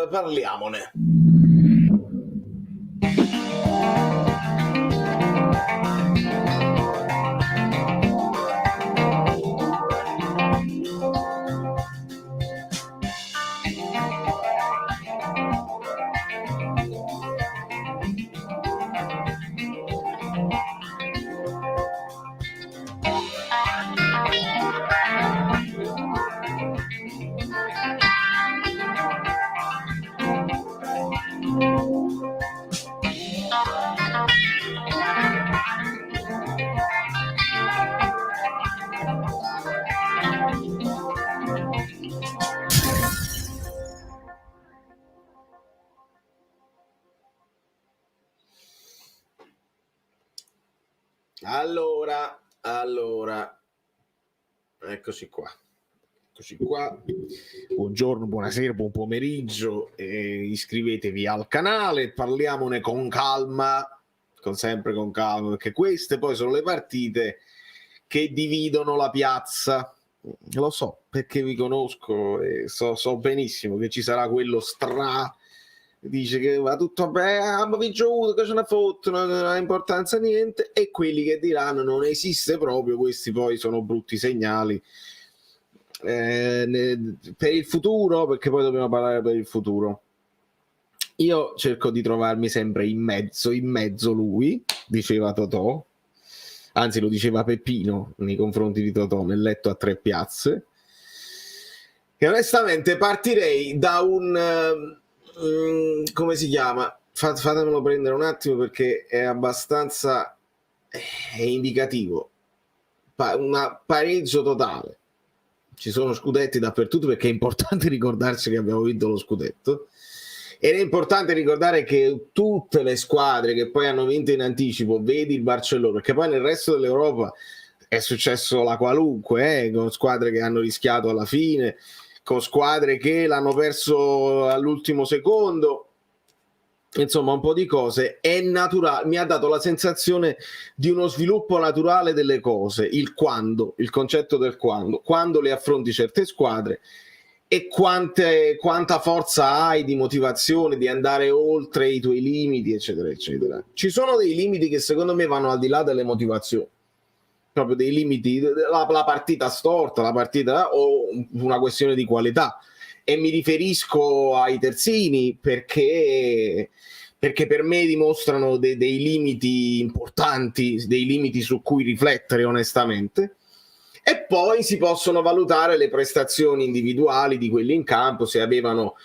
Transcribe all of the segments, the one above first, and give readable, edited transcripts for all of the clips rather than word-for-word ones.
Parliamone. Allora, eccoci qua. Buongiorno, buonasera, buon pomeriggio. Iscrivetevi al canale, parliamone con calma, sempre con calma, perché queste poi sono le partite che dividono la piazza. Lo so, perché vi conosco e so benissimo che ci sarà quello dice che va tutto bene, abbiamo vinto, che ce ne fottono, non ha importanza niente, e quelli che diranno non esiste proprio. Questi poi sono brutti segnali per il futuro, perché poi dobbiamo parlare per il futuro. Io cerco di trovarmi sempre in mezzo lui, diceva Totò, anzi lo diceva Peppino nei confronti di Totò nel letto a tre piazze, e onestamente partirei da un come si chiama? Fatemelo prendere un attimo perché è abbastanza indicativo. Un pareggio totale. Ci sono scudetti dappertutto, perché è importante ricordarsi che abbiamo vinto lo scudetto, ed è importante ricordare che tutte le squadre che poi hanno vinto in anticipo, vedi il Barcellona, perché poi nel resto dell'Europa è successo la qualunque, con squadre che hanno rischiato alla fine, con squadre che l'hanno perso all'ultimo secondo, insomma un po' di cose. È naturale, mi ha dato la sensazione di uno sviluppo naturale delle cose, il concetto del quando le affronti certe squadre, e quanta forza hai di motivazione di andare oltre i tuoi limiti, eccetera eccetera. Ci sono dei limiti che secondo me vanno al di là delle motivazioni, proprio dei limiti, la partita storta, la partita o una questione di qualità, e mi riferisco ai terzini perché per me dimostrano dei limiti importanti, dei limiti su cui riflettere onestamente. E poi si possono valutare le prestazioni individuali di quelli in campo, se avevano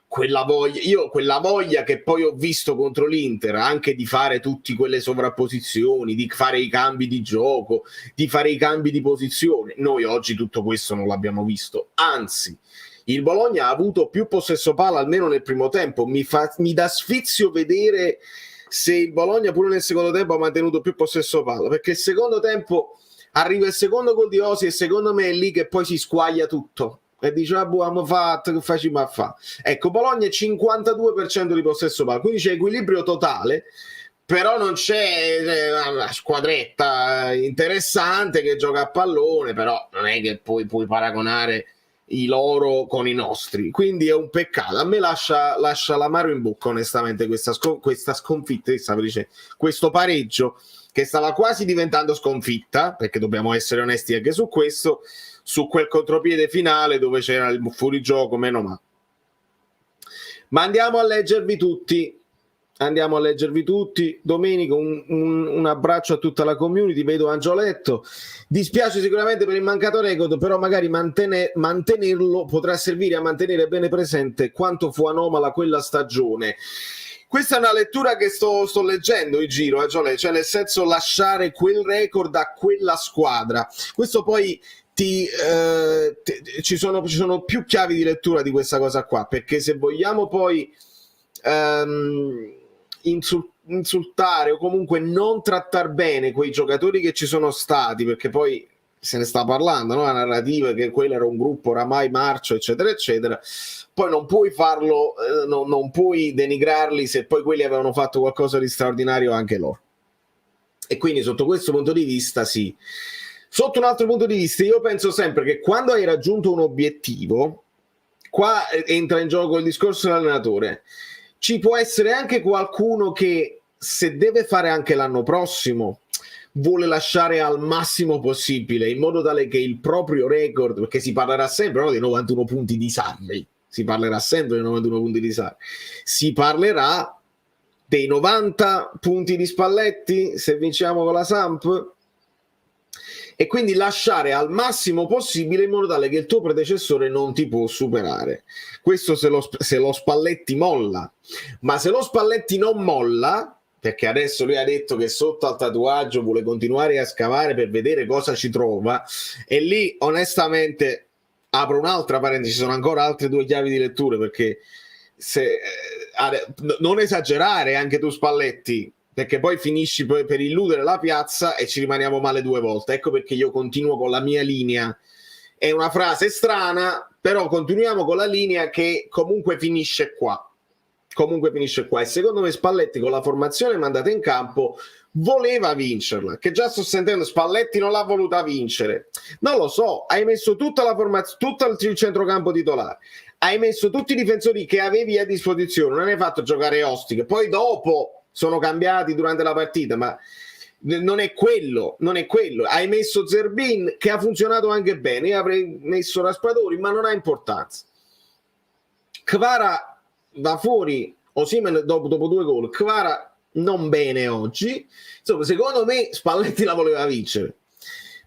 quella voglia che poi ho visto contro l'Inter, anche di fare tutte quelle sovrapposizioni, di fare i cambi di gioco, di fare i cambi di posizione. Noi oggi tutto questo non l'abbiamo visto, anzi il Bologna ha avuto più possesso palla, almeno nel primo tempo. Mi dà sfizio vedere se il Bologna pure nel secondo tempo ha mantenuto più possesso palla, perché il secondo tempo arriva il secondo gol di Osi e secondo me è lì che poi si squaglia tutto e dice abbiamo fatto, che facciamo a fare. Ecco, Bologna è 52% di possesso palla, quindi c'è equilibrio totale, però non c'è una squadretta interessante che gioca a pallone, però non è che puoi paragonare i loro con i nostri, quindi è un peccato. A me lascia l'amaro in bocca onestamente questa sconfitta, questo pareggio che stava quasi diventando sconfitta, perché dobbiamo essere onesti anche su questo, su quel contropiede finale dove c'era il fuorigioco, meno male. Ma andiamo a leggervi tutti. Domenico, un abbraccio a tutta la community. Vedo Angioletto, dispiace sicuramente per il mancato record, però magari mantenerlo potrà servire a mantenere bene presente quanto fu anomala quella stagione. Questa è una lettura che sto leggendo in giro, cioè nel senso lasciare quel record a quella squadra. Questo poi ci sono più chiavi di lettura di questa cosa qua, perché se vogliamo poi insultare o comunque non trattare bene quei giocatori che ci sono stati, perché poi se ne sta parlando, no? La narrativa che quello era un gruppo oramai marcio, eccetera eccetera, poi non puoi farlo, non puoi denigrarli se poi quelli avevano fatto qualcosa di straordinario anche loro. E quindi sotto questo punto di vista sì. Sotto un altro punto di vista io penso sempre che quando hai raggiunto un obiettivo qua entra in gioco il discorso dell'allenatore. Ci può essere anche qualcuno che, se deve fare anche l'anno prossimo, vuole lasciare al massimo possibile, in modo tale che il proprio record, perché si parlerà sempre dei 91 punti di Sarri, si parlerà sempre dei 91 punti di Sarri, si parlerà dei 90 punti di Spalletti se vinciamo con la Samp, e quindi lasciare al massimo possibile in modo tale che il tuo predecessore non ti può superare. Questo se lo Spalletti molla, ma se lo Spalletti non molla, perché adesso lui ha detto che sotto al tatuaggio vuole continuare a scavare per vedere cosa ci trova, e lì onestamente apro un'altra parentesi, ci sono ancora altre 2 chiavi di letture, perché non esagerare anche tu Spalletti, perché poi finisci per illudere la piazza e ci rimaniamo male 2 volte. Ecco perché io continuo con la mia linea. È una frase strana, però continuiamo con la linea che comunque finisce qua. E secondo me Spalletti, con la formazione mandata in campo, voleva vincerla, che già sto sentendo Spalletti non l'ha voluta vincere. Non lo so, hai messo tutta la formazione, tutto il centrocampo titolare, hai messo tutti i difensori che avevi a disposizione, non hai fatto giocare Osti, che poi dopo sono cambiati durante la partita, ma non è quello. Hai messo Zerbin, che ha funzionato anche bene, io avrei messo Raspadori, ma non ha importanza. Kvara va fuori, Osimhen dopo 2 gol, Kvara non bene oggi. Insomma, secondo me Spalletti la voleva vincere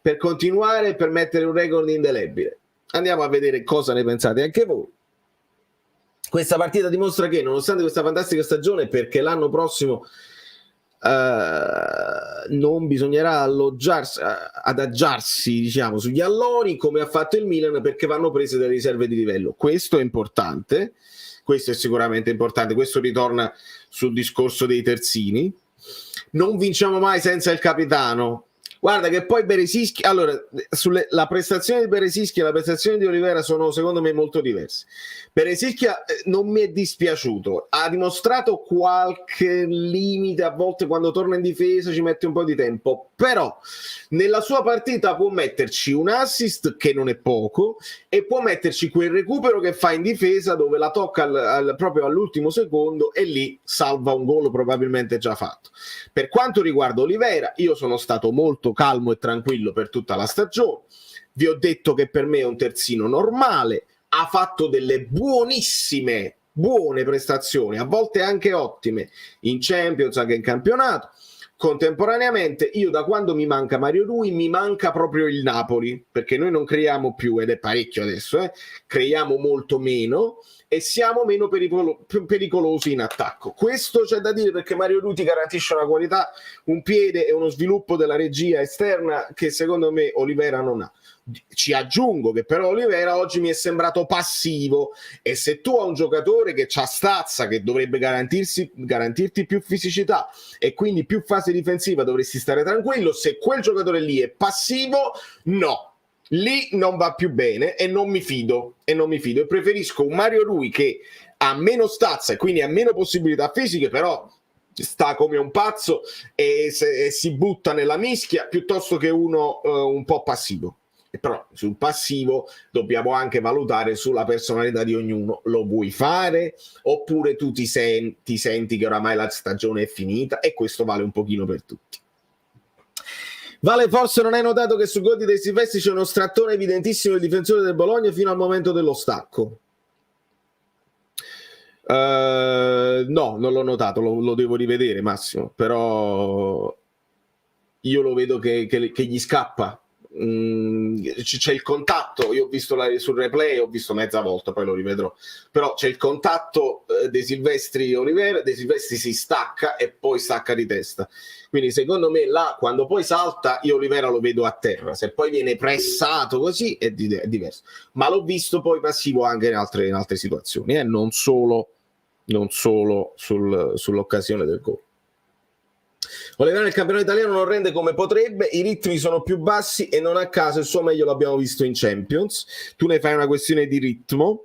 per continuare, per mettere un record indelebile. Andiamo a vedere cosa ne pensate anche voi. Questa partita dimostra che, nonostante questa fantastica stagione, perché l'anno prossimo non bisognerà adagiarsi, diciamo, sugli allori come ha fatto il Milan, perché vanno prese delle riserve di livello. Questo è importante, questo è sicuramente importante. Questo ritorna sul discorso dei terzini. Non vinciamo mai senza il capitano. Guarda che poi Beresischi, allora, la prestazione di Beresischi e la prestazione di Olivera sono secondo me molto diverse. Beresischi non mi è dispiaciuto, ha dimostrato qualche limite a volte quando torna in difesa, ci mette un po' di tempo, però nella sua partita può metterci un assist che non è poco, e può metterci quel recupero che fa in difesa dove la tocca proprio all'ultimo secondo, e lì salva un gol probabilmente già fatto. Per quanto riguarda Olivera, io sono stato molto calmo e tranquillo per tutta la stagione. Vi ho detto che per me è un terzino normale, ha fatto delle buone prestazioni, a volte anche ottime, in Champions, anche in campionato. Contemporaneamente, io da quando mi manca Mario Rui, mi manca proprio il Napoli, perché noi non creiamo più, ed è parecchio adesso, creiamo molto meno e siamo meno pericolosi in attacco. Questo c'è da dire, perché Mario Rui ti garantisce una qualità, un piede e uno sviluppo della regia esterna che secondo me Olivera non ha. Ci aggiungo che però Olivera oggi mi è sembrato passivo, e se tu hai un giocatore che c'ha stazza, che dovrebbe garantirti più fisicità e quindi più fase difensiva, dovresti stare tranquillo. Se quel giocatore lì è passivo, no, lì non va più bene e non mi fido, e preferisco un Mario Rui che ha meno stazza e quindi ha meno possibilità fisiche, però sta come un pazzo e si butta nella mischia, piuttosto che uno un po' passivo. E però sul passivo dobbiamo anche valutare sulla personalità di ognuno. Lo vuoi fare oppure tu ti senti che oramai la stagione è finita? E questo vale un pochino per tutti. Vale, forse non hai notato che su gol di De Silvestri c'è uno strattone evidentissimo del difensore del Bologna fino al momento dello stacco? No, non l'ho notato, lo devo rivedere, Massimo, però io lo vedo che gli scappa. C'è il contatto, io ho visto sul replay, ho visto mezza volta, poi lo rivedrò, però c'è il contatto De Silvestri Olivera, De Silvestri si stacca e poi stacca di testa, quindi secondo me là quando poi salta io Olivera lo vedo a terra, se poi viene pressato così è diverso, ma l'ho visto poi passivo anche in altre situazioni, non solo sull'occasione del gol. Olivera nel campionato italiano non rende come potrebbe, i ritmi sono più bassi e non a caso il suo meglio l'abbiamo visto in Champions. Tu ne fai una questione di ritmo,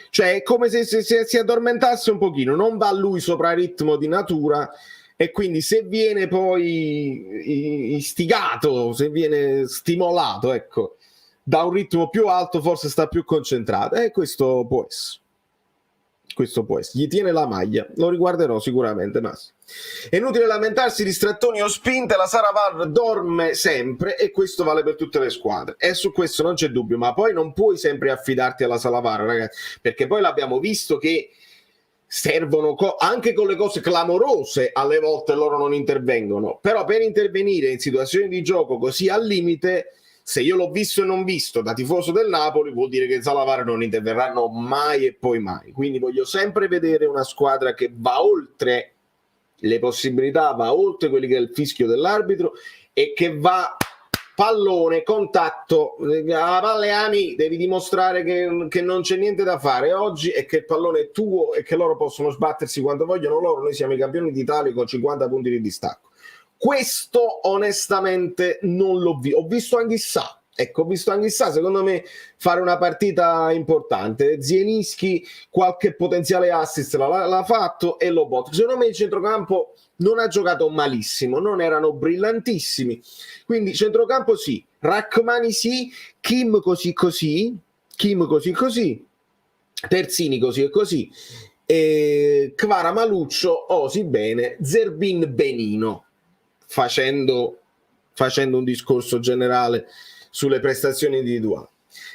cioè è come se si addormentasse un pochino, non va lui sopra ritmo di natura, e quindi se viene poi istigato, se viene stimolato, ecco, da un ritmo più alto forse sta più concentrata, e questo può essere. Questo può essere, gli tiene la maglia, lo riguarderò sicuramente. Massimo, è inutile lamentarsi di strattoni o spinte, la Saravar dorme sempre e questo vale per tutte le squadre, e su questo non c'è dubbio. Ma poi non puoi sempre affidarti alla Saravar, ragazzi, perché poi l'abbiamo visto che servono anche con le cose clamorose, alle volte loro non intervengono, però per intervenire in situazioni di gioco così al limite, se io l'ho visto e non visto da tifoso del Napoli, vuol dire che Zalavara non interverranno mai e poi mai. Quindi voglio sempre vedere una squadra che va oltre le possibilità, va oltre quelli che è il fischio dell'arbitro, e che va pallone, contatto, la palle ami, devi dimostrare che non c'è niente da fare oggi e che il pallone è tuo e che loro possono sbattersi quando vogliono loro. Noi siamo i campioni d'Italia con 50 punti di distacco. Questo onestamente non l'ho visto. Ho visto Anghissà, secondo me fare una partita importante. Zielinski qualche potenziale assist l'ha fatto e lo botto. Secondo me il centrocampo non ha giocato malissimo, non erano brillantissimi, quindi centrocampo sì, Rachmani sì, Kim così, Terzini così e così, Kvara Maluccio, Osi bene, Zerbin benino, facendo un discorso generale sulle prestazioni individuali.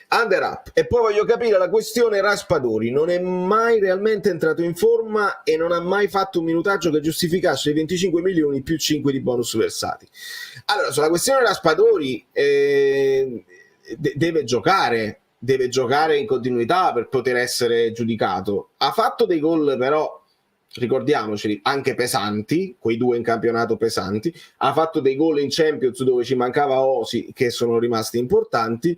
Under up. E poi voglio capire la questione Raspadori, non è mai realmente entrato in forma e non ha mai fatto un minutaggio che giustificasse i 25 milioni più 5 di bonus versati. Allora, sulla questione Raspadori deve giocare in continuità per poter essere giudicato. Ha fatto dei gol però, ricordiamoceli, anche pesanti, quei 2 in campionato pesanti. Ha fatto dei gol in Champions dove ci mancava Osi, che sono rimasti importanti.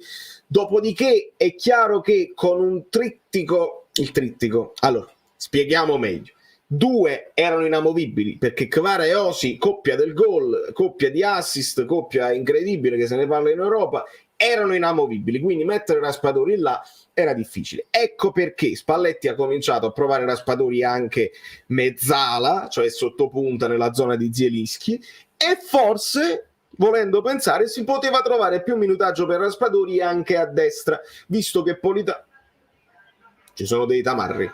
Dopodiché è chiaro che con un trittico, allora spieghiamo meglio. 2 erano inamovibili perché Kvara e Osi, coppia del gol, coppia di assist, coppia incredibile che se ne parla in Europa, erano inamovibili, quindi mettere Raspadori là era difficile. Ecco perché Spalletti ha cominciato a provare Raspadori anche mezzala, cioè sottopunta nella zona di Zielinski, e forse, volendo pensare, si poteva trovare più minutaggio per Raspadori anche a destra, visto che ci sono dei tamarri.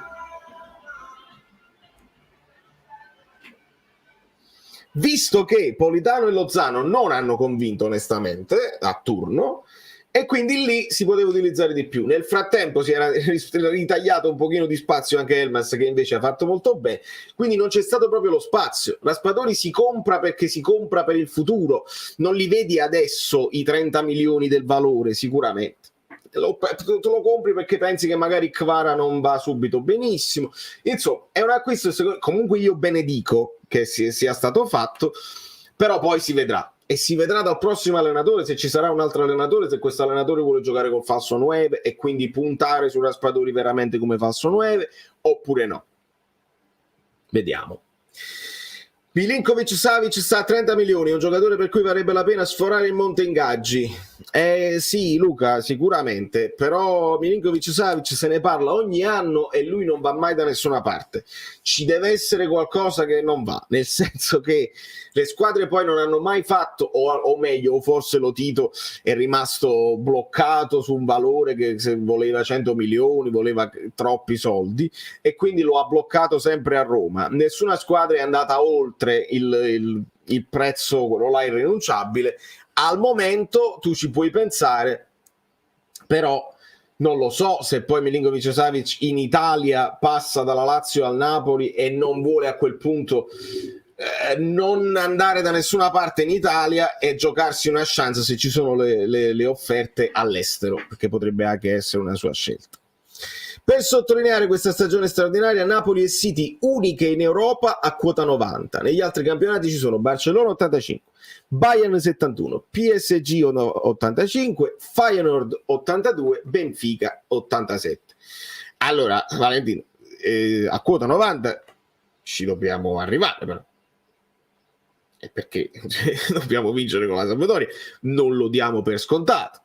Visto che Politano e Lozano non hanno convinto onestamente a turno, e quindi lì si poteva utilizzare di più. Nel frattempo si era ritagliato un pochino di spazio anche Elmas, che invece ha fatto molto bene, quindi non c'è stato proprio lo spazio. Raspadori si compra perché si compra per il futuro, non li vedi adesso i 30 milioni del valore sicuramente. Te lo compri perché pensi che magari Kvara non va subito benissimo. Insomma, è un acquisto, comunque io benedico che sia stato fatto, però poi si vedrà. E si vedrà dal prossimo allenatore, se ci sarà un altro allenatore, se questo allenatore vuole giocare con falso 9 e quindi puntare su Raspadori veramente come falso 9 oppure no. Vediamo. Milinkovic-Savic sta a 30 milioni, un giocatore per cui varrebbe la pena sforare il monte ingaggi. Sì, Luca, sicuramente, però Milinkovic-Savic se ne parla ogni anno e lui non va mai da nessuna parte. Ci deve essere qualcosa che non va, nel senso che le squadre poi non hanno mai fatto, o meglio, o forse lo Tito è rimasto bloccato su un valore che se voleva 100 milioni, voleva troppi soldi, e quindi lo ha bloccato sempre a Roma. Nessuna squadra è andata oltre il prezzo, quello là irrinunciabile. Al momento tu ci puoi pensare, però non lo so se poi Milinkovic-Savic in Italia passa dalla Lazio al Napoli e non vuole a quel punto non andare da nessuna parte in Italia e giocarsi una chance se ci sono le offerte all'estero, perché potrebbe anche essere una sua scelta. Per sottolineare questa stagione straordinaria, Napoli e City uniche in Europa a quota 90. Negli altri campionati ci sono Barcellona 85, Bayern 71, PSG 85, Feyenoord 82, Benfica 87. Allora, Valentino, a quota 90 ci dobbiamo arrivare, però. Perché dobbiamo vincere con la Sampdoria, non lo diamo per scontato,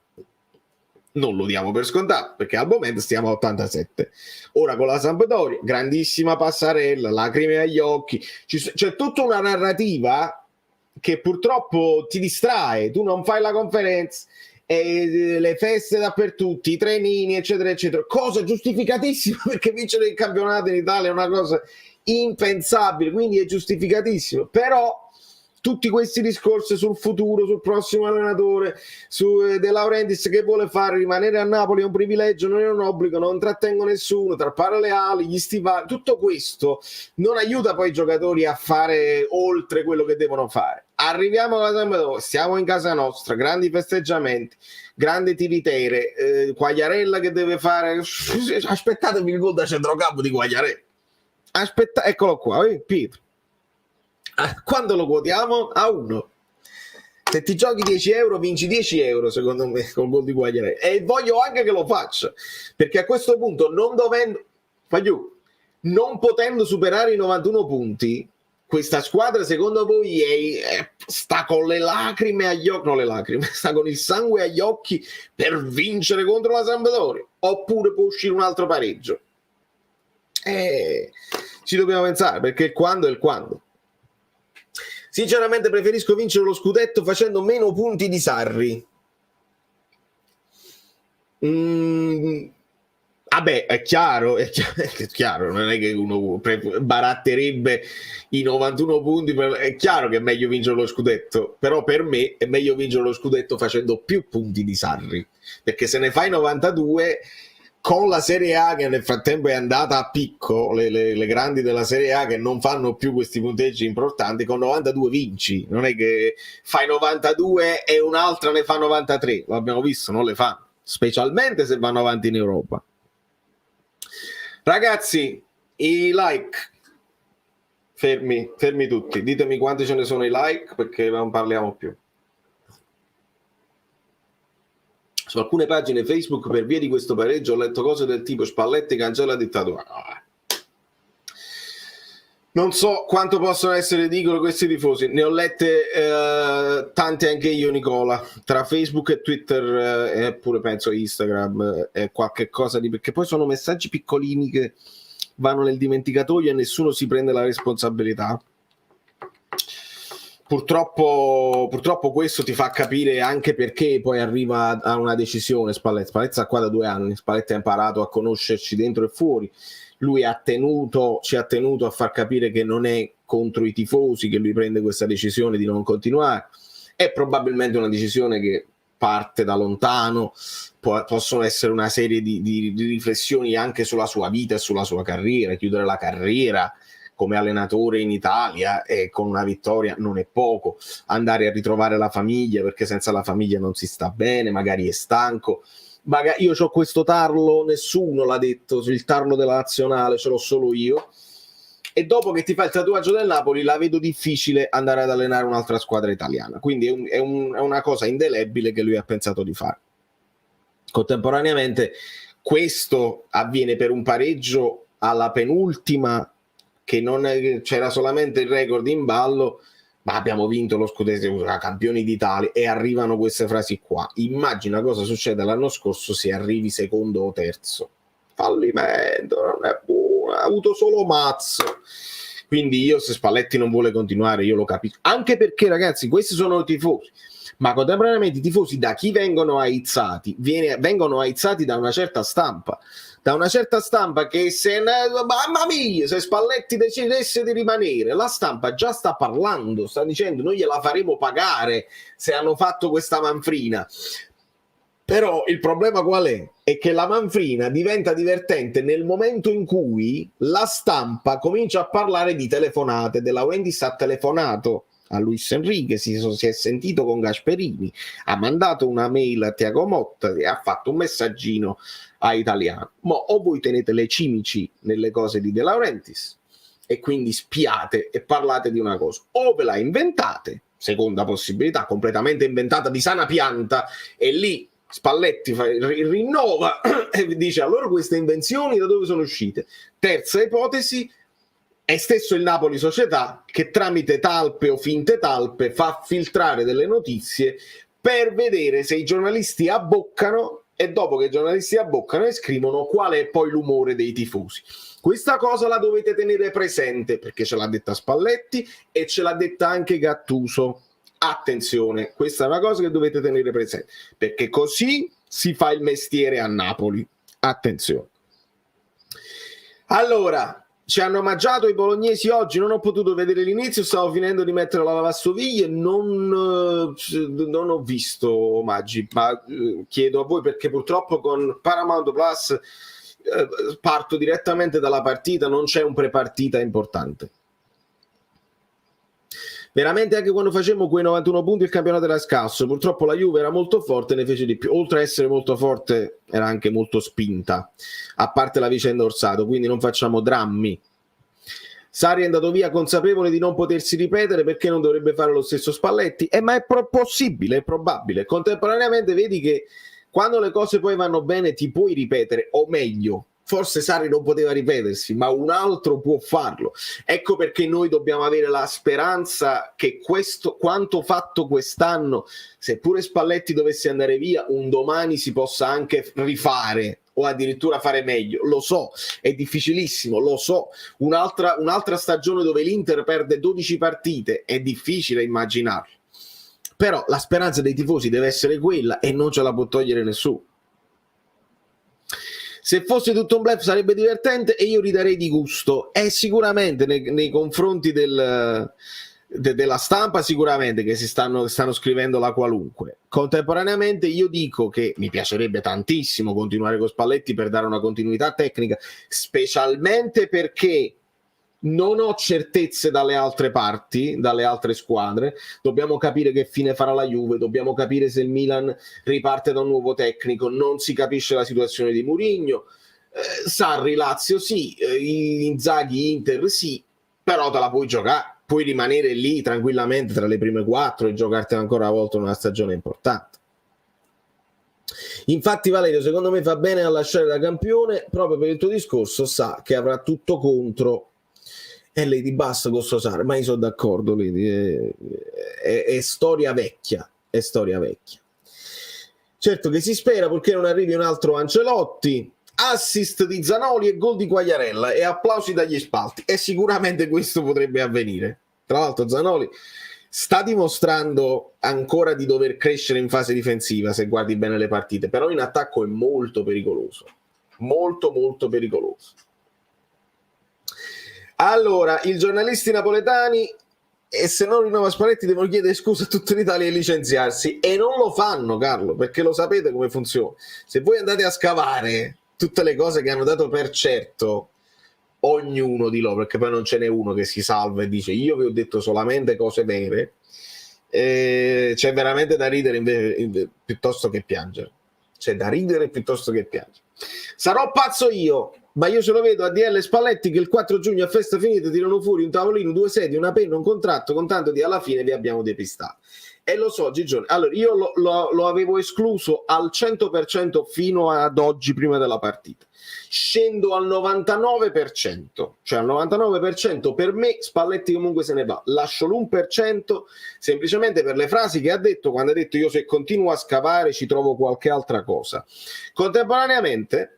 perché al momento stiamo a 87. Ora con la Sampdoria, grandissima passarella, lacrime agli occhi, c'è tutta una narrativa che purtroppo ti distrae, tu non fai la conferenza le feste dappertutto, i trenini, eccetera, eccetera. Cosa giustificatissima, perché vincere il campionato in Italia è una cosa impensabile, quindi è giustificatissimo. Però tutti questi discorsi sul futuro, sul prossimo allenatore, su De Laurentiis che vuole fare, rimanere a Napoli è un privilegio, non è un obbligo, non trattengo nessuno, trappare le ali, gli stivali, tutto questo non aiuta poi i giocatori a fare oltre quello che devono fare. Arriviamo alla Sampdoria, siamo in casa nostra, grandi festeggiamenti, grandi tiritere, Quagliarella che deve fare, aspettatevi il gol da centrocampo di Quagliarella, eccolo qua, Pietro. Quando lo quotiamo? A 1. Se ti giochi 10 euro vinci 10 euro secondo me col gol di Quagliarella, e voglio anche che lo faccia, perché a questo punto non potendo superare i 91 punti, questa squadra secondo voi sta con le lacrime agli occhi, non le lacrime, sta con il sangue agli occhi per vincere contro la Sampdoria, oppure può uscire un altro pareggio? Ci dobbiamo pensare, perché il quando è il quando. Sinceramente preferisco vincere lo scudetto facendo meno punti di Sarri. Vabbè, è chiaro, non è che uno baratterebbe i 91 punti, è chiaro che è meglio vincere lo scudetto, però per me è meglio vincere lo scudetto facendo più punti di Sarri, perché se ne fai 92 con la Serie A che nel frattempo è andata a picco, le grandi della Serie A che non fanno più questi punteggi importanti, con 92 vinci, non è che fai 92 e un'altra ne fa 93, l'abbiamo visto, non le fanno, specialmente se vanno avanti in Europa. Ragazzi, i like, fermi tutti, ditemi quanti ce ne sono i like, perché non parliamo più. Su alcune pagine Facebook per via di questo pareggio ho letto cose del tipo Spalletti cancella dittatura. Non so quanto possono essere ridicoli questi tifosi, ne ho lette tante anche io, Nicola, tra Facebook e Twitter e pure penso Instagram, qualche cosa di, perché poi sono messaggi piccolini che vanno nel dimenticatoio e nessuno si prende la responsabilità. Purtroppo questo ti fa capire anche perché poi arriva a una decisione Spalletti. Spalletti sta qua da 2 anni, Spalletti ha imparato a conoscerci dentro e fuori, lui ci ha tenuto a far capire che non è contro i tifosi che lui prende questa decisione di non continuare, è probabilmente una decisione che parte da lontano, possono essere una serie di riflessioni anche sulla sua vita e sulla sua carriera, chiudere la carriera come allenatore in Italia e con una vittoria non è poco, andare a ritrovare la famiglia, perché senza la famiglia non si sta bene, magari è stanco, io ho questo tarlo, nessuno l'ha detto, il tarlo della nazionale ce l'ho solo io, e dopo che ti fai il tatuaggio del Napoli la vedo difficile andare ad allenare un'altra squadra italiana, quindi è una cosa indelebile che lui ha pensato di fare. Contemporaneamente questo avviene per un pareggio alla penultima, che non c'era solamente il record in ballo, ma abbiamo vinto lo scudetto, campioni d'Italia, e arrivano queste frasi qua. Immagina cosa succede l'anno scorso se arrivi secondo o terzo. Fallimento, non è buono, ha avuto solo mazzo. Quindi io, se Spalletti non vuole continuare, io lo capisco. Anche perché, ragazzi, questi sono i tifosi. Ma contemporaneamente i tifosi da chi vengono aizzati? Vengono aizzati da una certa stampa. Da una certa stampa che mamma mia, se Spalletti decidesse di rimanere, la stampa già sta parlando, sta dicendo noi gliela faremo pagare se hanno fatto questa manfrina. Però il problema qual è? È che la manfrina diventa divertente nel momento in cui la stampa comincia a parlare di telefonate. De Laurentiis ha telefonato a Luis Enrique, si è sentito con Gasperini, ha mandato una mail a Thiago Motta e ha fatto un messaggino a Italiano. Ma o voi tenete le cimici nelle cose di De Laurentiis e quindi spiate e parlate di una cosa, o ve la inventate, seconda possibilità, completamente inventata di sana pianta, e lì Spalletti rinnova e dice allora queste invenzioni da dove sono uscite. Terza ipotesi, è stesso il Napoli Società che tramite talpe o finte talpe fa filtrare delle notizie per vedere se i giornalisti abboccano, e dopo che i giornalisti abboccano e scrivono qual è poi l'umore dei tifosi. Questa cosa la dovete tenere presente, perché ce l'ha detta Spalletti e ce l'ha detta anche Gattuso. Attenzione, questa è una cosa che dovete tenere presente, perché così si fa il mestiere a Napoli. Attenzione. Allora, ci hanno mangiato i bolognesi oggi, non ho potuto vedere l'inizio, stavo finendo di mettere la lavastoviglie, non ho visto omaggi, ma chiedo a voi perché purtroppo con Paramount Plus parto direttamente dalla partita, non c'è un pre-partita importante. Veramente anche quando facemmo quei 91 punti il campionato era scarso, purtroppo la Juve era molto forte e ne fece di più, oltre a essere molto forte era anche molto spinta, a parte la vicenda Orsato, quindi non facciamo drammi. Sarri è andato via consapevole di non potersi ripetere, perché non dovrebbe fare lo stesso Spalletti? Ma è possibile, è probabile. Contemporaneamente vedi che quando le cose poi vanno bene ti puoi ripetere, o meglio, forse Sarri non poteva ripetersi, ma un altro può farlo. Ecco perché noi dobbiamo avere la speranza che quanto fatto quest'anno, seppure Spalletti dovesse andare via, un domani si possa anche rifare o addirittura fare meglio. Lo so, è difficilissimo, lo so. Un'altra stagione dove l'Inter perde 12 partite, è difficile immaginarlo. Però la speranza dei tifosi deve essere quella e non ce la può togliere nessuno. Se fosse tutto un bluff sarebbe divertente e io ridarei di gusto. E sicuramente nei confronti della stampa, sicuramente che stanno scrivendo la qualunque. Contemporaneamente io dico che mi piacerebbe tantissimo continuare con Spalletti per dare una continuità tecnica, specialmente perché non ho certezze dalle altre parti, dalle altre squadre. Dobbiamo capire che fine farà la Juve, dobbiamo capire se il Milan riparte da un nuovo tecnico, non si capisce la situazione di Mourinho. Sarri, Lazio sì, Inzaghi, Inter sì, però te la puoi giocare, puoi rimanere lì tranquillamente tra le prime 4 e giocarti ancora una volta una stagione importante. Infatti Valerio, secondo me fa bene a lasciare da campione, proprio per il tuo discorso, sa che avrà tutto contro. E Lady basta con Sarri, ma io sono d'accordo, Lady, è storia vecchia, è storia vecchia. Certo che si spera perché non arrivi un altro Ancelotti, assist di Zanoli e gol di Quagliarella e applausi dagli spalti, e sicuramente questo potrebbe avvenire. Tra l'altro Zanoli sta dimostrando ancora di dover crescere in fase difensiva, se guardi bene le partite, però in attacco è molto pericoloso, molto molto pericoloso. Allora, i giornalisti napoletani, e se non rinnova Spalletti, devono chiedere scusa a tutta l'Italia e licenziarsi, e non lo fanno, Carlo, perché lo sapete come funziona. Se voi andate a scavare tutte le cose che hanno dato per certo ognuno di loro, perché poi non ce n'è uno che si salva e dice io vi ho detto solamente cose vere, c'è veramente da ridere invece, piuttosto che piangere. C'è da ridere piuttosto che piangere. Sarò pazzo io, ma io ce lo vedo a DL Spalletti che il 4 giugno a festa finita tirano fuori un tavolino, 2 sedie, una penna, un contratto, con tanto di alla fine vi abbiamo depistato. E lo so, Gigione, allora io lo avevo escluso al 100% fino ad oggi, prima della partita. Scendo al 99%, cioè al 99% per me Spalletti comunque se ne va. Lascio l'1% semplicemente per le frasi che ha detto, quando ha detto io se continuo a scavare ci trovo qualche altra cosa. Contemporaneamente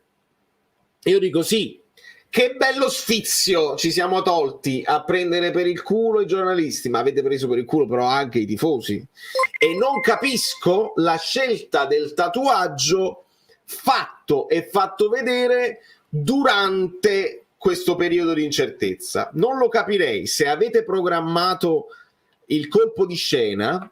io dico sì, che bello sfizio ci siamo tolti a prendere per il culo i giornalisti, ma avete preso per il culo però anche i tifosi. E non capisco la scelta del tatuaggio fatto e fatto vedere durante questo periodo di incertezza. Non lo capirei. Se avete programmato il colpo di scena,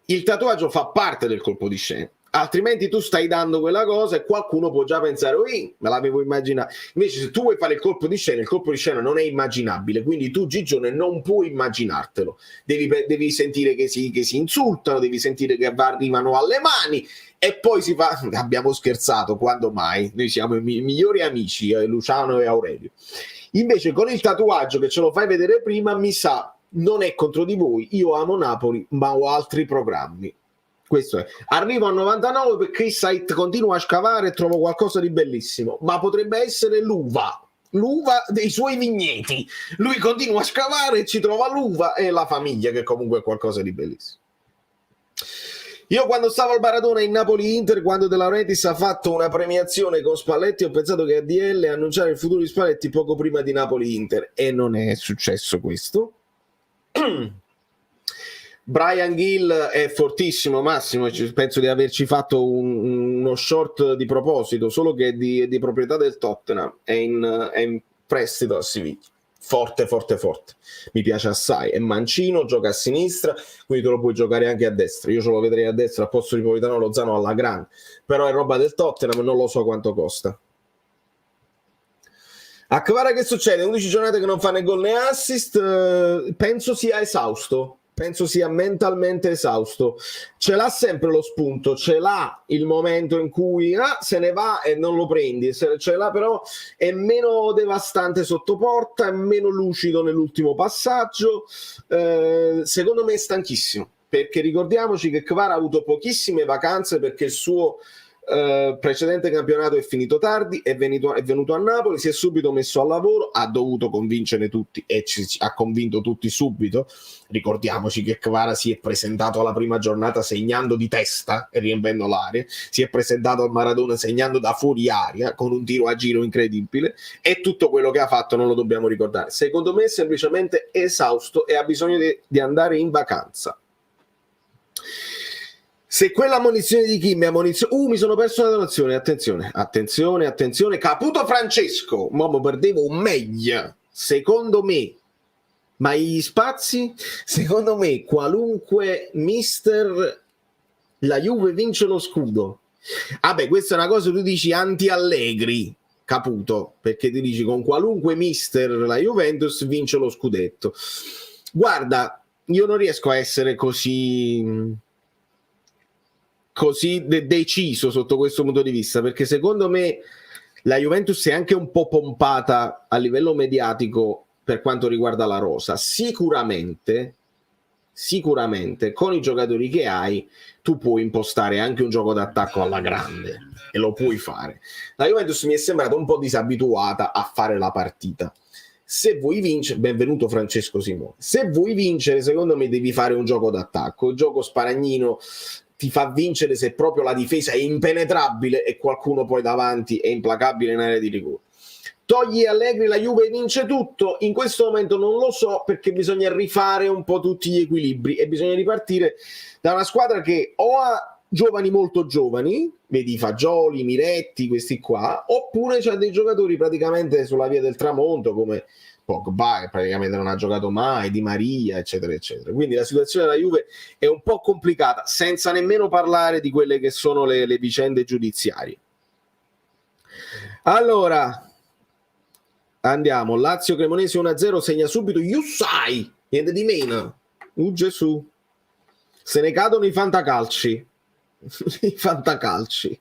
il tatuaggio fa parte del colpo di scena. Altrimenti tu stai dando quella cosa e qualcuno può già pensare me l'avevo immaginato. Invece se tu vuoi fare il colpo di scena non è immaginabile, quindi tu Gigione non puoi immaginartelo. Devi sentire che si insultano, devi sentire che arrivano alle mani e poi si fa, abbiamo scherzato, quando mai? Noi siamo i migliori amici, Luciano e Aurelio. Invece con il tatuaggio che ce lo fai vedere prima, mi sa, non è contro di voi, io amo Napoli ma ho altri programmi. Questo è. Arrivo a 99 perché il site continua a scavare e trovo qualcosa di bellissimo, ma potrebbe essere l'uva dei suoi vigneti. Lui continua a scavare e ci trova l'uva e la famiglia, che comunque è qualcosa di bellissimo. Io quando stavo al Maradona in Napoli-Inter, quando De Laurentiis ha fatto una premiazione con Spalletti, ho pensato che ADL annunciare il futuro di Spalletti poco prima di Napoli-Inter, e non è successo questo. Brian Gill è fortissimo, Massimo, penso di averci fatto uno short di proposito, solo che è di proprietà del Tottenham, è in prestito a Siviglia. Forte, mi piace assai, è mancino, gioca a sinistra, quindi te lo puoi giocare anche a destra. Io ce lo vedrei a destra al posto di Politano Lozano alla grande, però è roba del Tottenham, non lo so quanto costa. A Kvara che succede? 11 giornate che non fa né gol né assist, penso sia esausto, penso sia mentalmente esausto. Ce l'ha sempre lo spunto, ce l'ha il momento in cui se ne va e non lo prendi, ce l'ha, però è meno devastante sotto porta, è meno lucido nell'ultimo passaggio. Secondo me è stanchissimo, perché ricordiamoci che Kvara ha avuto pochissime vacanze perché il suo precedente campionato è finito tardi, è venuto a Napoli, si è subito messo al lavoro, ha dovuto convincere tutti e ha convinto tutti subito. Ricordiamoci che Kvara si è presentato alla prima giornata segnando di testa e riempendo l'area, si è presentato al Maradona segnando da fuori aria con un tiro a giro incredibile, e tutto quello che ha fatto non lo dobbiamo ricordare. Secondo me è semplicemente esausto e ha bisogno di andare in vacanza. Se quella ammonizione di Kim è ammonizione... mi sono perso la donazione, attenzione, Caputo Francesco, mo perdevo un meglio, secondo me, ma gli spazi, secondo me qualunque mister la Juve vince lo scudo. Vabbè, questa è una cosa, tu dici anti-Allegri, Caputo, perché ti dici con qualunque mister la Juventus vince lo scudetto. Guarda, io non riesco a essere così deciso sotto questo punto di vista, perché secondo me la Juventus è anche un po' pompata a livello mediatico per quanto riguarda la rosa. Sicuramente con i giocatori che hai tu puoi impostare anche un gioco d'attacco alla grande, e lo puoi fare. La Juventus mi è sembrata un po' disabituata a fare la partita. Se vuoi vincere, benvenuto Francesco Simone, se vuoi vincere secondo me devi fare un gioco d'attacco. Il gioco sparagnino ti fa vincere se proprio la difesa è impenetrabile e qualcuno poi davanti è implacabile in area di rigore. Togli Allegri, la Juve vince tutto? In questo momento non lo so, perché bisogna rifare un po' tutti gli equilibri e bisogna ripartire da una squadra che o ha giovani molto giovani, vedi Fagioli, Miretti, questi qua, oppure c'ha dei giocatori praticamente sulla via del tramonto come Pogba, che praticamente non ha giocato mai, Di Maria, eccetera eccetera. Quindi la situazione della Juve è un po' complicata, senza nemmeno parlare di quelle che sono le vicende giudiziarie. Allora andiamo, Lazio Cremonese 1-0, segna subito Jussai, niente di meno. Gesù, se ne cadono i fantacalci. I fantacalci.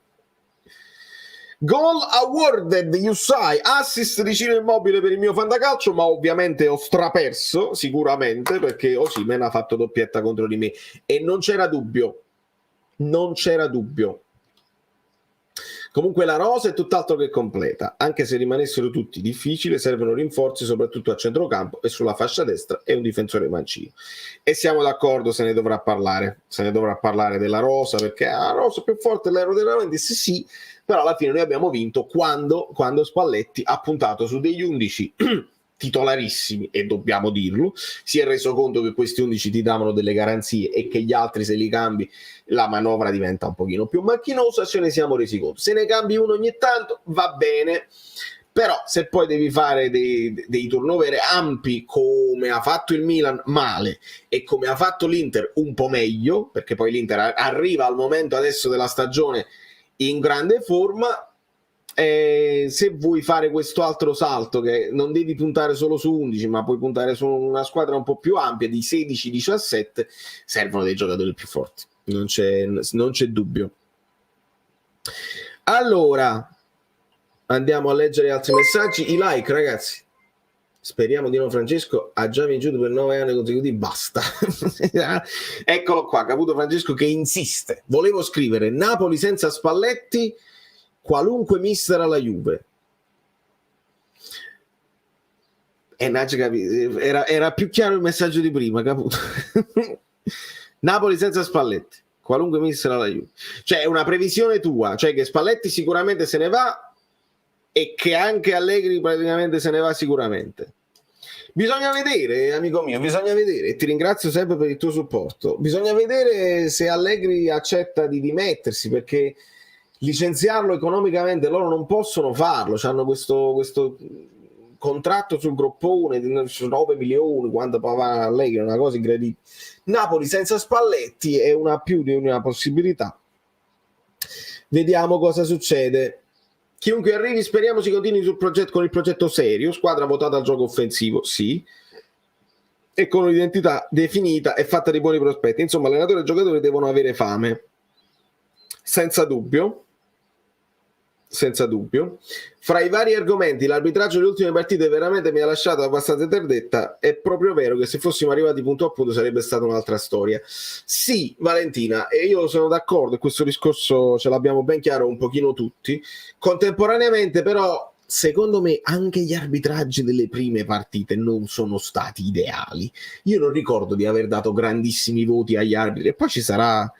Goal awarded, Jussai, assist di Ciro Immobile per il mio fantacalcio, ma ovviamente ho straperso sicuramente, perché Osimhen ha fatto doppietta contro di me e non c'era dubbio. Comunque la rosa è tutt'altro che completa, anche se rimanessero tutti difficili, servono rinforzi soprattutto a centrocampo e sulla fascia destra e un difensore mancino. E siamo d'accordo, se ne dovrà parlare della rosa, perché la rosa più forte dell'Euro della Juventus, sì, però alla fine noi abbiamo vinto quando Spalletti ha puntato su degli 11 titolarissimi, e dobbiamo dirlo, si è reso conto che questi 11 ti davano delle garanzie e che gli altri, se li cambi, la manovra diventa un pochino più macchinosa. Ce ne siamo resi conto. Se ne cambi uno ogni tanto va bene, però se poi devi fare dei turnover ampi come ha fatto il Milan male e come ha fatto l'Inter un po' meglio, perché poi l'Inter arriva al momento adesso della stagione in grande forma, se vuoi fare questo altro salto, che non devi puntare solo su 11 ma puoi puntare su una squadra un po' più ampia di 16-17, servono dei giocatori più forti, non c'è dubbio. Allora andiamo a leggere altri messaggi. I like, ragazzi, speriamo di no. Francesco ha già vinto per 9 anni consecutivi, basta. Eccolo qua, Caputo Francesco che insiste. Volevo scrivere Napoli senza Spalletti, qualunque mister alla Juve. Era più chiaro il messaggio di prima, Caputo. Napoli senza Spalletti, qualunque mister alla Juve. Cioè è una previsione tua, cioè che Spalletti sicuramente se ne va e che anche Allegri praticamente se ne va sicuramente. Bisogna vedere, amico mio, bisogna vedere, e ti ringrazio sempre per il tuo supporto, bisogna vedere se Allegri accetta di dimettersi, perché licenziarlo economicamente loro non possono farlo, hanno questo contratto sul groppone di 9 milioni, quando va Allegri, è una cosa incredibile. Napoli senza Spalletti è più di una possibilità. Vediamo cosa succede. Chiunque arrivi, speriamo si continui con il progetto serio, squadra votata al gioco offensivo, sì, e con un'identità definita e fatta di buoni prospetti. Insomma, allenatore e giocatori devono avere fame, senza dubbio. Senza dubbio. Fra i vari argomenti, l'arbitraggio delle ultime partite veramente mi ha lasciato abbastanza interdetta. È proprio vero che se fossimo arrivati punto a punto sarebbe stata un'altra storia. Sì, Valentina, e io sono d'accordo, e questo discorso ce l'abbiamo ben chiaro un pochino tutti. Contemporaneamente, però, secondo me anche gli arbitraggi delle prime partite non sono stati ideali. Io non ricordo di aver dato grandissimi voti agli arbitri, e poi ci sarà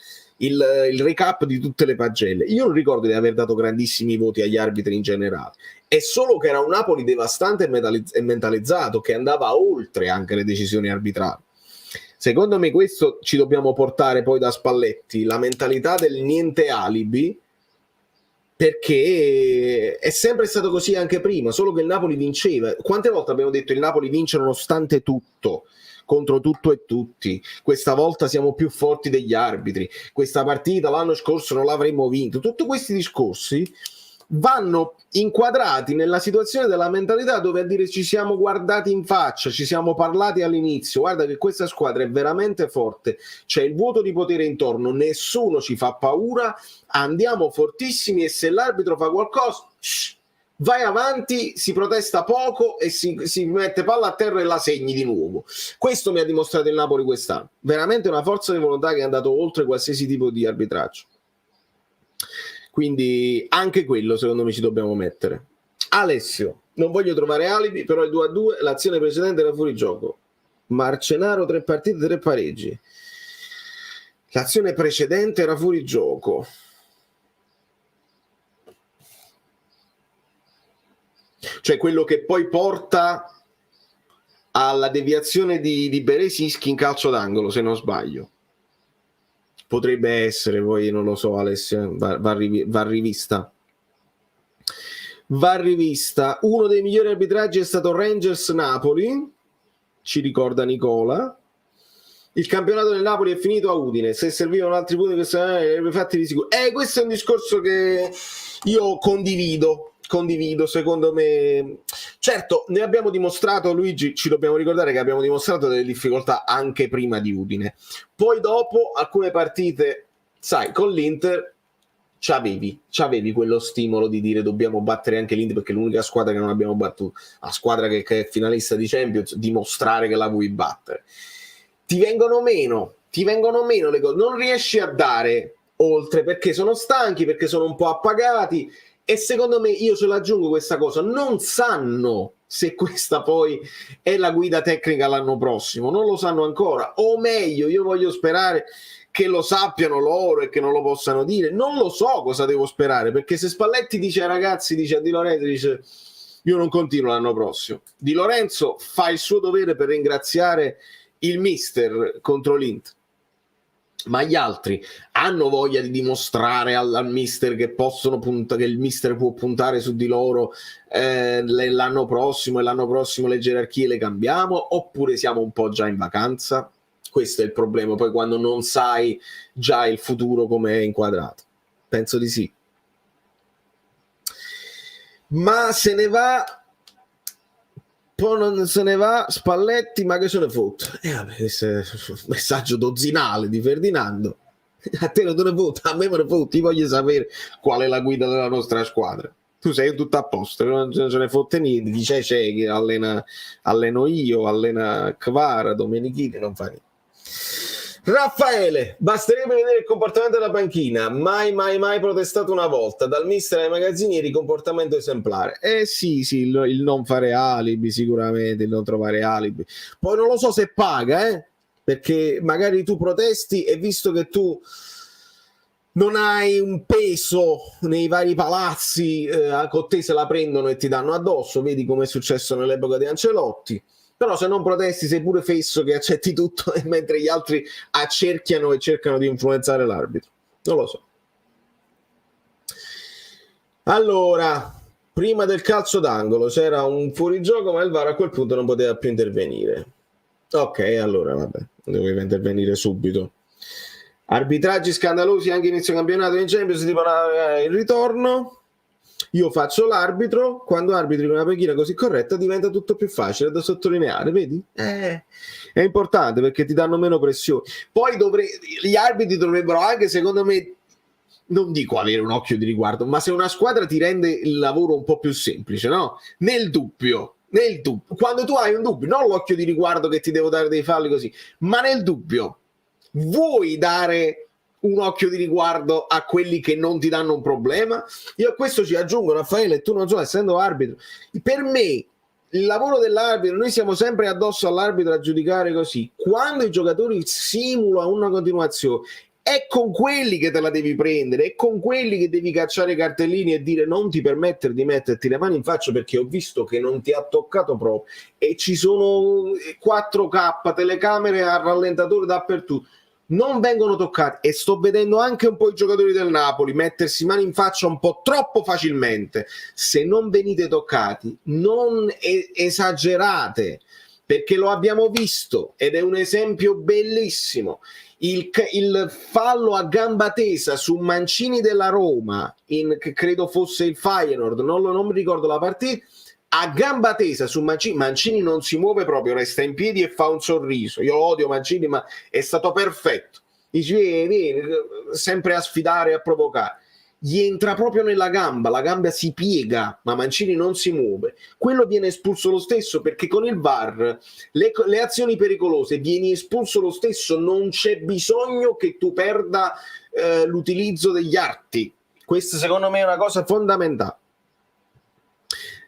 il recap di tutte le pagelle. Io non ricordo di aver dato grandissimi voti agli arbitri in generale, è solo che era un Napoli devastante e mentalizzato, che andava oltre anche le decisioni arbitrali. Secondo me questo ci dobbiamo portare poi da Spalletti, la mentalità del niente alibi, perché è sempre stato così anche prima, solo che il Napoli vinceva. Quante volte abbiamo detto il Napoli vince nonostante tutto, contro tutto e tutti, questa volta siamo più forti degli arbitri, questa partita l'anno scorso non l'avremmo vinto. Tutti questi discorsi vanno inquadrati nella situazione della mentalità, dove a dire ci siamo guardati in faccia, ci siamo parlati all'inizio, guarda che questa squadra è veramente forte, c'è il vuoto di potere intorno, nessuno ci fa paura, andiamo fortissimi, e se l'arbitro fa qualcosa vai avanti, si protesta poco e si mette palla a terra e la segni di nuovo. Questo mi ha dimostrato il Napoli quest'anno, veramente una forza di volontà che è andato oltre qualsiasi tipo di arbitraggio. Quindi anche quello secondo me ci dobbiamo mettere. Alessio, non voglio trovare alibi, però il 2-2, l'azione precedente era fuori gioco. Marcenaro 3 partite 3 pareggi. L'azione precedente era fuori gioco. Cioè quello che poi porta alla deviazione di Beresischi in calcio d'angolo, se non sbaglio. Potrebbe essere, poi non lo so, Alessio, va rivista. Va rivista. Uno dei migliori arbitraggi è stato Rangers-Napoli, ci ricorda Nicola. Il campionato del Napoli è finito a Udine, se servivano altri punti che sarebbero fatti di sicuro. Questo è un discorso che io condivido, secondo me. Certo, ne abbiamo dimostrato, Luigi, ci dobbiamo ricordare che abbiamo dimostrato delle difficoltà anche prima di Udine. Poi dopo alcune partite, sai, con l'Inter c'avevi quello stimolo di dire dobbiamo battere anche l'Inter, perché è l'unica squadra che non abbiamo battuto, la squadra che è finalista di Champions, dimostrare che la vuoi battere. Ti vengono meno le cose, non riesci a dare oltre, perché sono stanchi, perché sono un po' appagati, e secondo me, io ce l'aggiungo questa cosa, non sanno se questa poi è la guida tecnica l'anno prossimo, non lo sanno ancora, o meglio, io voglio sperare che lo sappiano loro e che non lo possano dire. Non lo so cosa devo sperare, perché se Spalletti dice ai ragazzi, dice a Di Lorenzo, dice io non continuo l'anno prossimo, Di Lorenzo fa il suo dovere per ringraziare il mister contro l'Inter, ma gli altri hanno voglia di dimostrare al mister che che il mister può puntare su di loro l'anno prossimo, e l'anno prossimo le gerarchie le cambiamo, oppure siamo un po' già in vacanza? Questo è il problema, poi quando non sai già il futuro come è inquadrato. Penso di sì. Ma se ne va, poi non se ne va Spalletti, ma che se ne fotte? Vabbè, questo è un messaggio dozzinale di Ferdinando. A te non te ne fotte, a me me ne fotte, ti voglio sapere qual è la guida della nostra squadra. Tu sei tutto a posto, non ce ne fotte niente, dice c'è che alleno io, allena Kvara, Domenichini, non fa niente. Raffaele, basterebbe vedere il comportamento della panchina, mai protestato una volta, dal mister ai magazzinieri comportamento esemplare. Sì, il non fare alibi, sicuramente, il non trovare alibi. Poi non lo so se paga, perché magari tu protesti e visto che tu non hai un peso nei vari palazzi, con te se la prendono e ti danno addosso, vedi come è successo nell'epoca di Ancelotti. però se non protesti sei pure fesso che accetti tutto mentre gli altri accerchiano e cercano di influenzare l'arbitro. Non lo so. Allora, prima del calcio d'angolo c'era un fuorigioco, ma il VAR a quel punto non poteva più intervenire. Ok, allora vabbè, doveva intervenire subito. Arbitraggi scandalosi anche inizio campionato in Champions, tipo il ritorno. Io faccio l'arbitro, quando arbitri con una panchina così corretta diventa tutto più facile da sottolineare, vedi? È importante perché ti danno meno pressione. Poi gli arbitri dovrebbero anche, secondo me, non dico avere un occhio di riguardo, ma se una squadra ti rende il lavoro un po' più semplice, no? Nel dubbio, quando tu hai un dubbio, non l'occhio di riguardo che ti devo dare dei falli così, ma nel dubbio, vuoi dare un occhio di riguardo a quelli che non ti danno un problema? Io a questo ci aggiungo, Raffaele, tu non so, essendo arbitro, per me il lavoro dell'arbitro, noi siamo sempre addosso all'arbitro a giudicare così. Quando i giocatori simulano una continuazione, è con quelli che te la devi prendere, è con quelli che devi cacciare i cartellini e dire non ti permettere di metterti le mani in faccia perché ho visto che non ti ha toccato proprio e ci sono 4K, telecamere a rallentatore dappertutto, non vengono toccati. E sto vedendo anche un po' i giocatori del Napoli mettersi mani in faccia un po' troppo facilmente. Se non venite toccati, non esagerate, perché lo abbiamo visto ed è un esempio bellissimo. Il fallo a gamba tesa su Mancini della Roma, che credo fosse il Feyenoord, non mi ricordo la partita, a gamba tesa su Mancini non si muove proprio, resta in piedi e fa un sorriso. Io odio Mancini, ma è stato perfetto. Dici, vieni, sempre a sfidare, a provocare. Gli entra proprio nella gamba, la gamba si piega, ma Mancini non si muove. Quello viene espulso lo stesso, perché con il VAR le azioni pericolose vieni espulso lo stesso, non c'è bisogno che tu perda l'utilizzo degli arti. Questa secondo me è una cosa fondamentale.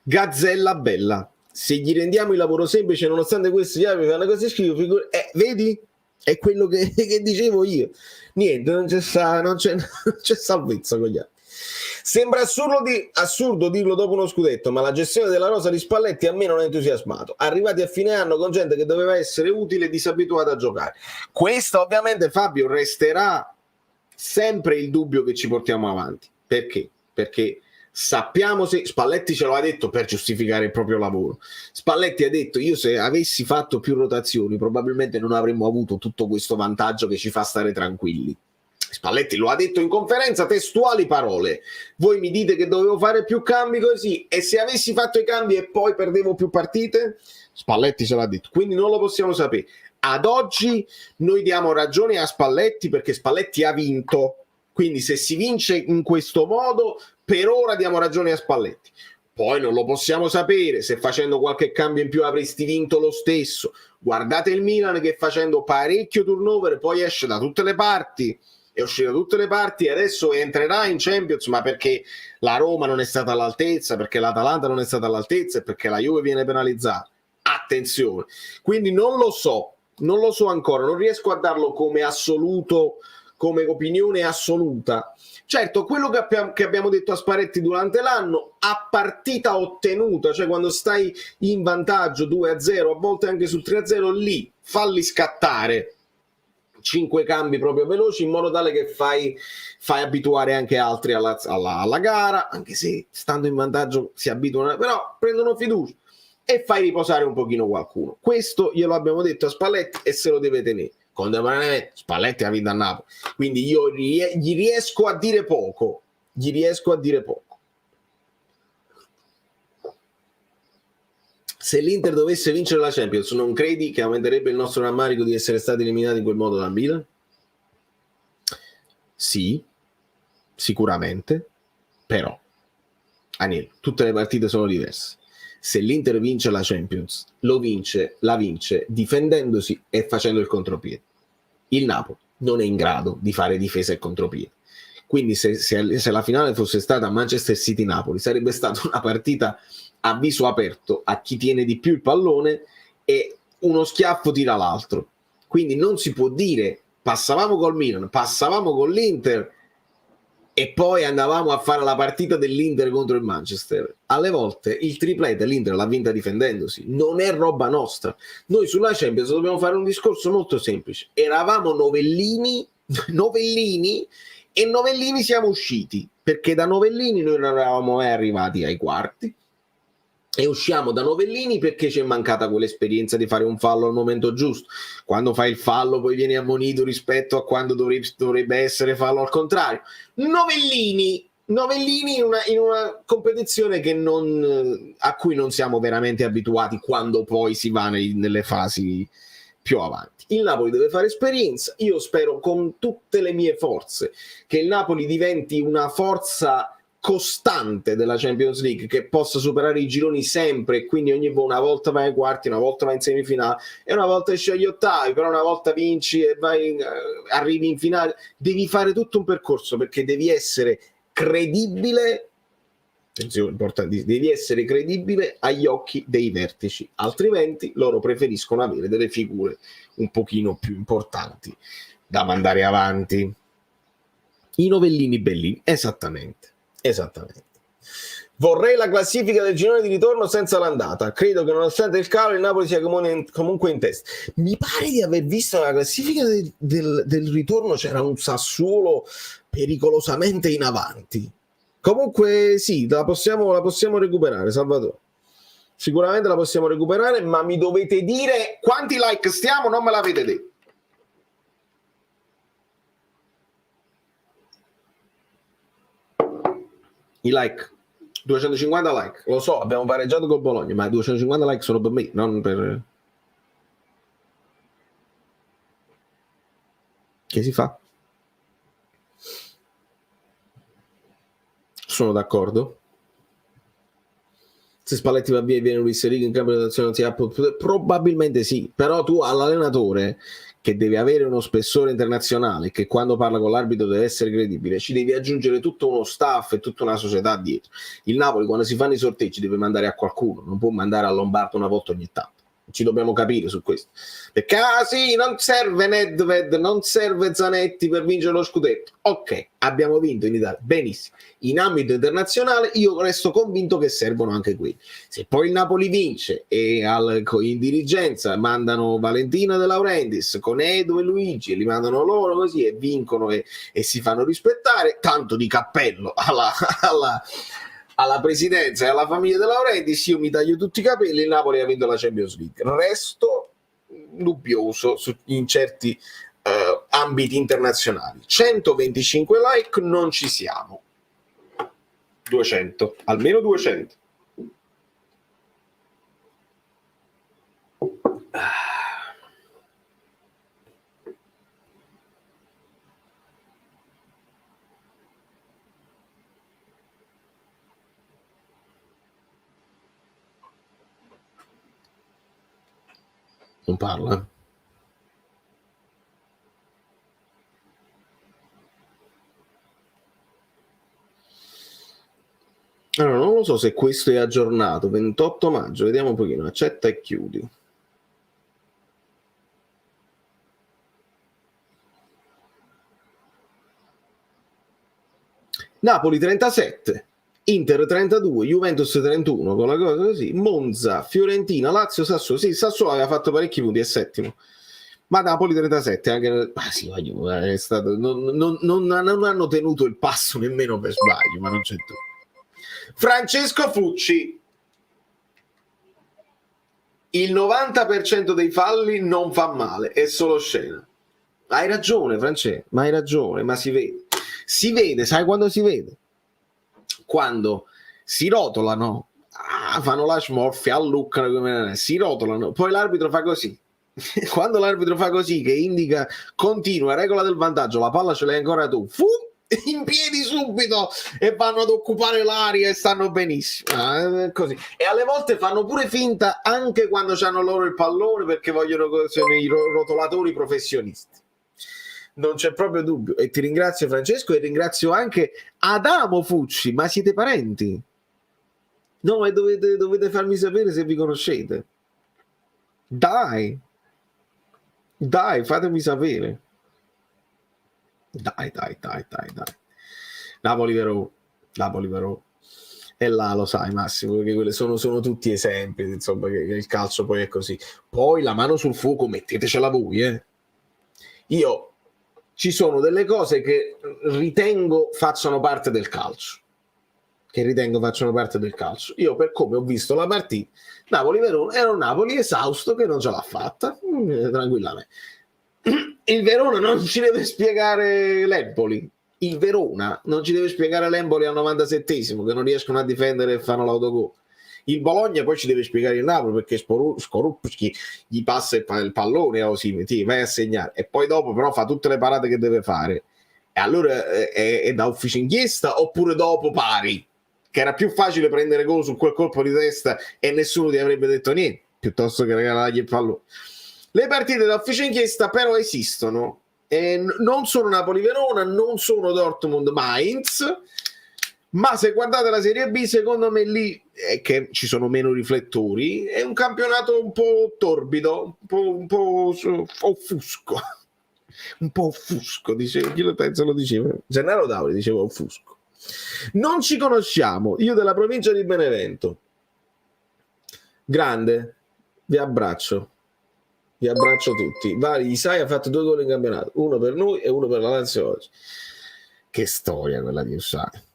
Gazzella bella, se gli rendiamo il lavoro semplice nonostante questo gli altri fanno cose schifo, vedi? È quello che dicevo io. Niente, non c'è salvezza con gli altri. Sembra assurdo dirlo dopo uno scudetto, ma la gestione della rosa di Spalletti a me non ha entusiasmato. Arrivati a fine anno con gente che doveva essere utile e disabituata a giocare. Questo ovviamente, Fabio, resterà sempre il dubbio che ci portiamo avanti. Perché? Perché sappiamo, se Spalletti ce lo ha detto per giustificare il proprio lavoro. Spalletti ha detto: io se avessi fatto più rotazioni probabilmente non avremmo avuto tutto questo vantaggio che ci fa stare tranquilli. Spalletti lo ha detto in conferenza, testuali parole: voi mi dite che dovevo fare più cambi così, e se avessi fatto i cambi e poi perdevo più partite? Spalletti ce l'ha detto, quindi non lo possiamo sapere. Ad oggi noi diamo ragione a Spalletti perché Spalletti ha vinto, quindi se si vince in questo modo per ora diamo ragione a Spalletti. Poi non lo possiamo sapere se facendo qualche cambio in più avresti vinto lo stesso. Guardate il Milan che facendo parecchio turnover poi esce da tutte le parti, è uscito da tutte le parti e adesso entrerà in Champions, ma perché la Roma non è stata all'altezza, perché l'Atalanta non è stata all'altezza e perché la Juve viene penalizzata. Attenzione, quindi non lo so ancora, non riesco a darlo come assoluto, come opinione assoluta. Certo, quello che abbiamo detto a Spalletti durante l'anno, a partita ottenuta, cioè quando stai in vantaggio 2-0, a volte anche sul 3-0, lì falli scattare 5 cambi proprio veloci in modo tale che fai abituare anche altri alla gara, anche se stando in vantaggio si abituano, però prendono fiducia e fai riposare un pochino qualcuno. Questo glielo abbiamo detto a Spalletti e se lo deve tenere. Contemporaneamente Spalletti ha vinto a Napoli, quindi io gli riesco a dire poco. Se l'Inter dovesse vincere la Champions, non credi che aumenterebbe il nostro rammarico di essere stati eliminati in quel modo dal Milan? Sì, sicuramente, però Aniel, tutte le partite sono diverse. Se l'Inter vince la Champions, la vince difendendosi e facendo il contropiede. Il Napoli non è in grado di fare difesa e contropiede. Quindi se la finale fosse stata Manchester City-Napoli, sarebbe stata una partita a viso aperto a chi tiene di più il pallone e uno schiaffo tira l'altro. Quindi non si può dire passavamo col Milan, passavamo con l'Inter e poi andavamo a fare la partita dell'Inter contro il Manchester. Alle volte il triplete l'Inter l'ha vinta difendendosi, non è roba nostra. Noi sulla Champions dobbiamo fare un discorso molto semplice: eravamo novellini e novellini siamo usciti, perché da novellini noi non eravamo mai arrivati ai quarti e usciamo da novellini perché ci è mancata quell'esperienza di fare un fallo al momento giusto. Quando fai il fallo poi vieni ammonito rispetto a quando dovrebbe essere fallo al contrario. Novellini in una competizione che a cui non siamo veramente abituati quando poi si va nelle fasi più avanti. Il Napoli deve fare esperienza. Io spero con tutte le mie forze che il Napoli diventi una forza costante della Champions League, che possa superare i gironi sempre, e quindi una volta vai ai quarti, una volta vai in semifinale e una volta esci agli ottavi, però una volta vinci e arrivi in finale. Devi fare tutto un percorso, perché devi essere credibile. Attenzione, importante, devi essere credibile agli occhi dei vertici, altrimenti loro preferiscono avere delle figure un pochino più importanti da mandare avanti. I novellini bellini, esattamente. Vorrei la classifica del girone di ritorno senza l'andata. Credo che nonostante il calo il Napoli sia comunque in testa. Mi pare di aver visto la classifica del ritorno, c'era un Sassuolo pericolosamente in avanti. Comunque sì, la possiamo recuperare, Salvatore. Sicuramente la possiamo recuperare, ma mi dovete dire quanti like stiamo, non me l'avete detto. I like, 250 like, lo so, abbiamo pareggiato col Bologna, ma 250 like sono per me, non per... Che si fa? Sono d'accordo. Se Spalletti va via e viene Luis Enrique in cambio di azione non si ha, probabilmente sì, però tu all'allenatore, che deve avere uno spessore internazionale, che quando parla con l'arbitro deve essere credibile, ci devi aggiungere tutto uno staff e tutta una società dietro. Il Napoli quando si fanno i sorteggi deve mandare a qualcuno, non può mandare a Lombardo una volta ogni tanto. Ci dobbiamo capire su questo, perché sì, non serve Nedved, non serve Zanetti per vincere lo scudetto. Ok, abbiamo vinto in Italia, benissimo. In ambito internazionale io resto convinto che servono anche quelli. Se poi il Napoli vince e in dirigenza mandano Valentina De Laurentiis con Edo e Luigi, e li mandano loro così e vincono e si fanno rispettare, tanto di cappello alla presidenza e alla famiglia De Laurentiis, io mi taglio tutti i capelli. Il Napoli ha vinto la Champions League. Resto dubbioso in certi ambiti internazionali. 125 like non ci siamo. 200, almeno 200. Non parla. Allora, non lo so se questo è aggiornato. 28 maggio, vediamo un pochino. Accetta e chiudi. Napoli 37, Inter 32, Juventus 31, con la cosa così, Monza, Fiorentina, Lazio, Sassuolo. Sì, Sassuolo aveva fatto parecchi punti, è settimo. Ma Napoli 37, anche... sì, è stato... non hanno tenuto il passo nemmeno per sbaglio, ma non c'è tutto. Francesco Fucci, il 90% dei falli non fa male, è solo scena. Hai ragione, Francesco, ma hai ragione, ma si vede, sai quando si vede? Quando si rotolano, fanno la smorfia, alluccano, si rotolano, poi l'arbitro fa così. Quando l'arbitro fa così, che indica continua, regola del vantaggio, la palla ce l'hai ancora tu, in piedi subito e vanno ad occupare l'aria e stanno benissimo. Così. E alle volte fanno pure finta anche quando hanno loro il pallone, perché sono i rotolatori professionisti. Non c'è proprio dubbio. E ti ringrazio, Francesco, e ringrazio anche Adamo Fucci. Ma siete parenti? No, e dovete farmi sapere se vi conoscete. Dai, fatemi sapere. Dai. Napoli-Verona. E là lo sai Massimo, perché quelle sono tutti esempi, insomma, che il calcio poi è così. Poi la mano sul fuoco mettetecela voi, Io ci sono delle cose che ritengo facciano parte del calcio. Io, per come ho visto la partita, Napoli-Verona, era un Napoli esausto che non ce l'ha fatta, tranquillamente. Il Verona non ci deve spiegare l'Empoli. Il Verona non ci deve spiegare l'Empoli al 97esimo, che non riescono a difendere e fanno l'autogol. Il Bologna poi ci deve spiegare il Napoli, perché Skorupski gli passa il pallone a Osimhen, vai a segnare, e poi dopo però fa tutte le parate che deve fare, e allora è da ufficio inchiesta, oppure dopo pari, che era più facile prendere gol su quel colpo di testa e nessuno ti avrebbe detto niente, piuttosto che regalargli il pallone. Le partite da ufficio inchiesta però esistono, e non sono Napoli-Verona, non sono Dortmund-Mainz, ma se guardate la Serie B, secondo me lì che ci sono meno riflettori, è un campionato un po' torbido, un po' offusco. Un po' offusco, dicevo, chi lo pensa lo diceva? Gennaro Dauri diceva offusco. Non ci conosciamo, io della provincia di Benevento. Grande, vi abbraccio tutti. Isai ha fatto 2 gol in campionato, uno per noi e uno per la Lazio oggi. Che storia quella di Isai.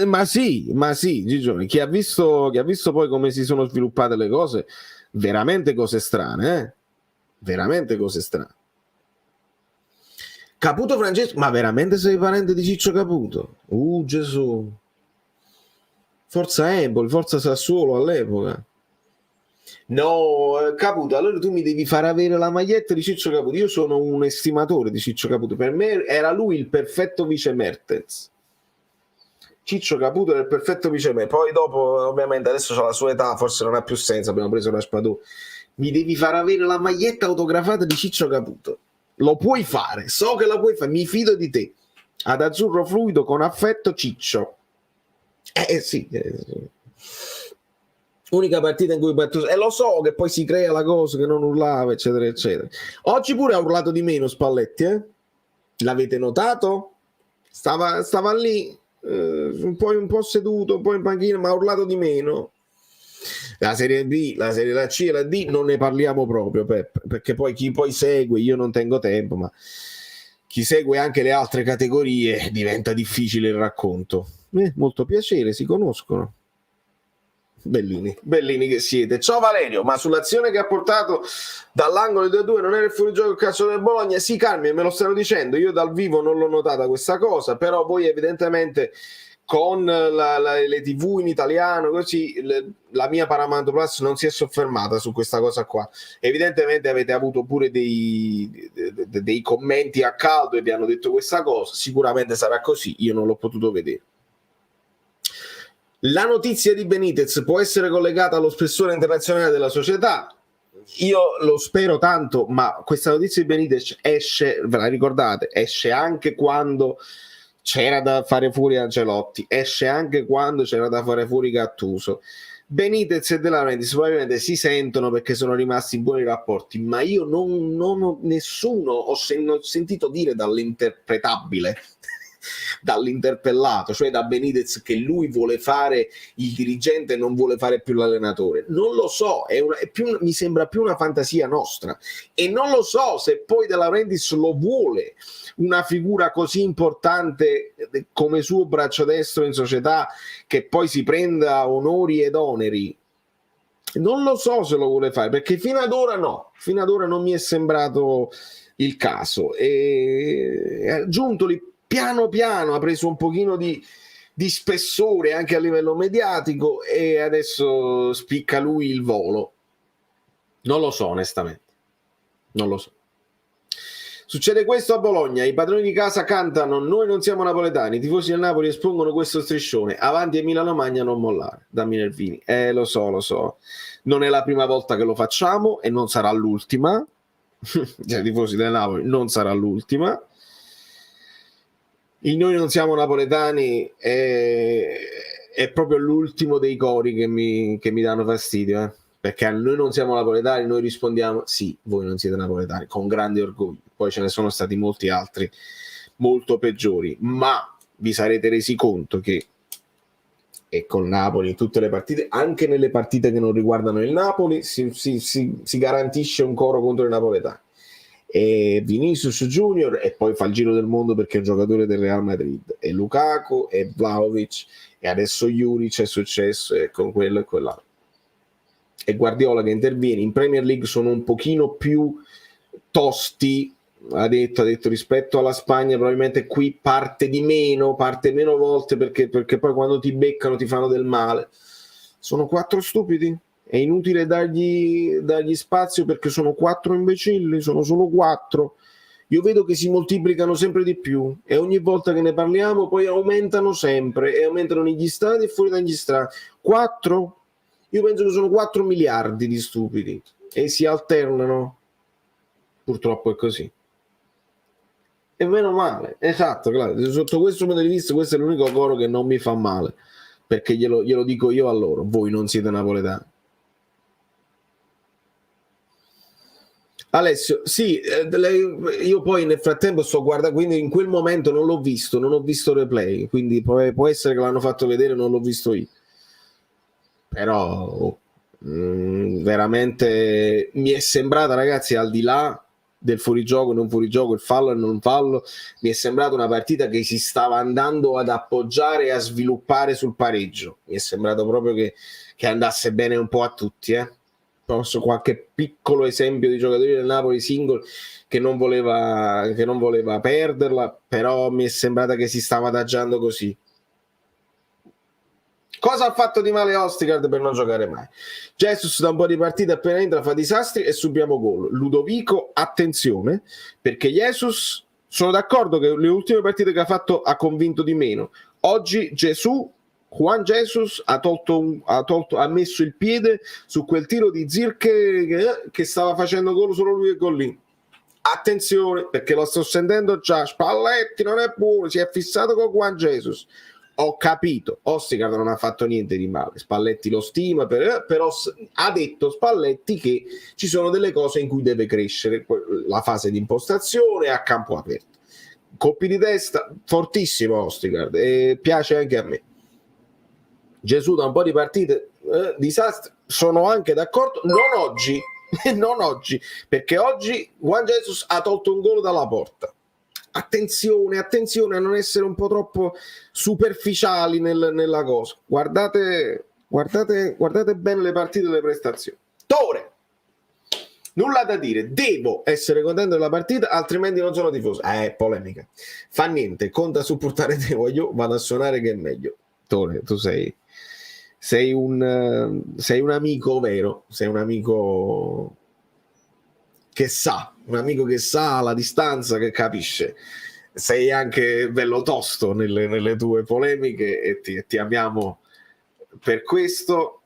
Ma sì, Gigione, chi ha visto poi come si sono sviluppate le cose, veramente cose strane, veramente cose strane. Caputo Francesco, ma veramente sei parente di Ciccio Caputo? Gesù. Forza Empoli, forza Sassuolo all'epoca. No, Caputo, allora tu mi devi far avere la maglietta di Ciccio Caputo. Io sono un estimatore di Ciccio Caputo, per me era lui il perfetto vice Mertens. Ciccio Caputo era il perfetto vice Mertens. Poi dopo, ovviamente, adesso c'ha la sua età, forse non ha più senso, abbiamo preso una Spadù. Mi devi far avere la maglietta autografata di Ciccio Caputo. Lo puoi fare, so che la puoi fare, mi fido di te. Ad azzurro fluido, con affetto, Ciccio. Sì. Unica partita in cui battuto, e lo so che poi si crea la cosa che non urlava, eccetera eccetera. Oggi pure ha urlato di meno Spalletti, l'avete notato? Stava lì un po' seduto, un po' in panchina, ma ha urlato di meno. La Serie B, la Serie C e la D non ne parliamo proprio, perché poi chi poi segue, io non tengo tempo, ma chi segue anche le altre categorie diventa difficile il racconto. Molto piacere, si conoscono. Bellini che siete. Ciao Valerio, ma sull'azione che ha portato dall'angolo di 2-2 non era il fuorigioco il calcio del Bologna? Si calmi, me lo stanno dicendo, io dal vivo non l'ho notata questa cosa, però voi evidentemente con le TV in italiano così la mia Paramount Plus non si è soffermata su questa cosa qua. Evidentemente avete avuto pure dei commenti a caldo e vi hanno detto questa cosa, sicuramente sarà così, io non l'ho potuto vedere. La notizia di Benitez può essere collegata allo spessore internazionale della società? Io lo spero tanto, ma questa notizia di Benitez esce, ve la ricordate, esce anche quando c'era da fare fuori Ancelotti, esce anche quando c'era da fare fuori Gattuso. Benitez e De Laurentiis probabilmente si sentono perché sono rimasti in buoni rapporti, ma io non ho nessuno, ho sentito dire dall'interpretabile, dall'interpellato, cioè da Benitez, che lui vuole fare il dirigente e non vuole fare più l'allenatore. Non lo so, mi sembra più una fantasia nostra, e non lo so se poi De Laurentiis lo vuole una figura così importante come suo braccio destro in società, che poi si prenda onori ed oneri. Non lo so se lo vuole fare, perché fino ad ora non mi è sembrato il caso, e Giuntoli piano piano ha preso un pochino di spessore anche a livello mediatico, e adesso spicca lui il volo. Non lo so, onestamente, non lo so. Succede questo a Bologna, i padroni di casa cantano "Noi non siamo napoletani", i tifosi del Napoli espongono questo striscione: "Avanti Emiliano Magna, non mollare", da Minervini. Lo so, non è la prima volta che lo facciamo e non sarà l'ultima. Cioè, i tifosi del Napoli, non sarà l'ultima. Il "noi non siamo napoletani" è proprio l'ultimo dei cori che mi danno fastidio, perché a "noi non siamo napoletani" noi rispondiamo "sì, voi non siete napoletani", con grande orgoglio. Poi ce ne sono stati molti altri molto peggiori, ma vi sarete resi conto che e col Napoli in tutte le partite, anche nelle partite che non riguardano il Napoli, si garantisce un coro contro i napoletani. E Vinicius Junior, e poi fa il giro del mondo perché è un giocatore del Real Madrid, e Lukaku, e Vlahovic, e adesso Juric è successo, e con quello e quell'altro. E Guardiola che interviene. In Premier League sono un pochino più tosti, ha detto rispetto alla Spagna, probabilmente qui parte meno volte perché poi quando ti beccano ti fanno del male. Sono 4 stupidi, è inutile dargli spazio perché sono 4 imbecilli, sono solo 4. Io vedo che si moltiplicano sempre di più e ogni volta che ne parliamo poi aumentano sempre e aumentano negli stati e fuori dagli stati. 4? Io penso che sono 4 miliardi di stupidi e si alternano. Purtroppo è così. E meno male, esatto, claro. Sotto questo punto di vista questo è l'unico coro che non mi fa male, perché glielo dico io a loro: voi non siete napoletani. Alessio, sì, io poi nel frattempo sto guardando, quindi in quel momento non ho visto il replay, quindi può essere che l'hanno fatto vedere, non l'ho visto io, però veramente mi è sembrata, ragazzi, al di là del fuorigioco, non fuorigioco, il fallo e non fallo, mi è sembrata una partita che si stava andando ad appoggiare e a sviluppare sul pareggio. Mi è sembrato proprio che andasse bene un po' a tutti. Posso qualche piccolo esempio di giocatori del Napoli single che non voleva perderla, però mi è sembrata che si stava adagiando così. Cosa ha fatto di male Ostigard per non giocare mai? Jesus da un po' di partite appena entra fa disastri e subiamo gol. Ludovico, attenzione, perché Jesus, sono d'accordo che le ultime partite che ha fatto ha convinto di meno. Oggi Juan Jesus ha messo il piede su quel tiro di Zirche che stava facendo gol solo lui e gol lì. Attenzione, perché lo sto sentendo già, Spalletti non è buono, si è fissato con Juan Jesus. Ho capito, Ostigard non ha fatto niente di male, Spalletti lo stima, però ha detto Spalletti che ci sono delle cose in cui deve crescere, la fase di impostazione a campo aperto. Colpi di testa, fortissimo Ostigard, e piace anche a me. Gesù da un po' di partite, disastri, sono anche d'accordo, non oggi, perché oggi Juan Jesus ha tolto un gol dalla porta. Attenzione a non essere un po' troppo superficiali nella cosa. Guardate bene le partite e le prestazioni. Tore, nulla da dire, devo essere contento della partita, altrimenti non sono tifoso. Polemica. Fa niente, conta su portare te, io vado a suonare che è meglio. Tore, tu sei un amico vero, sei un amico che sa, alla distanza, che capisce. Sei anche bello tosto nelle tue polemiche e ti amiamo per questo.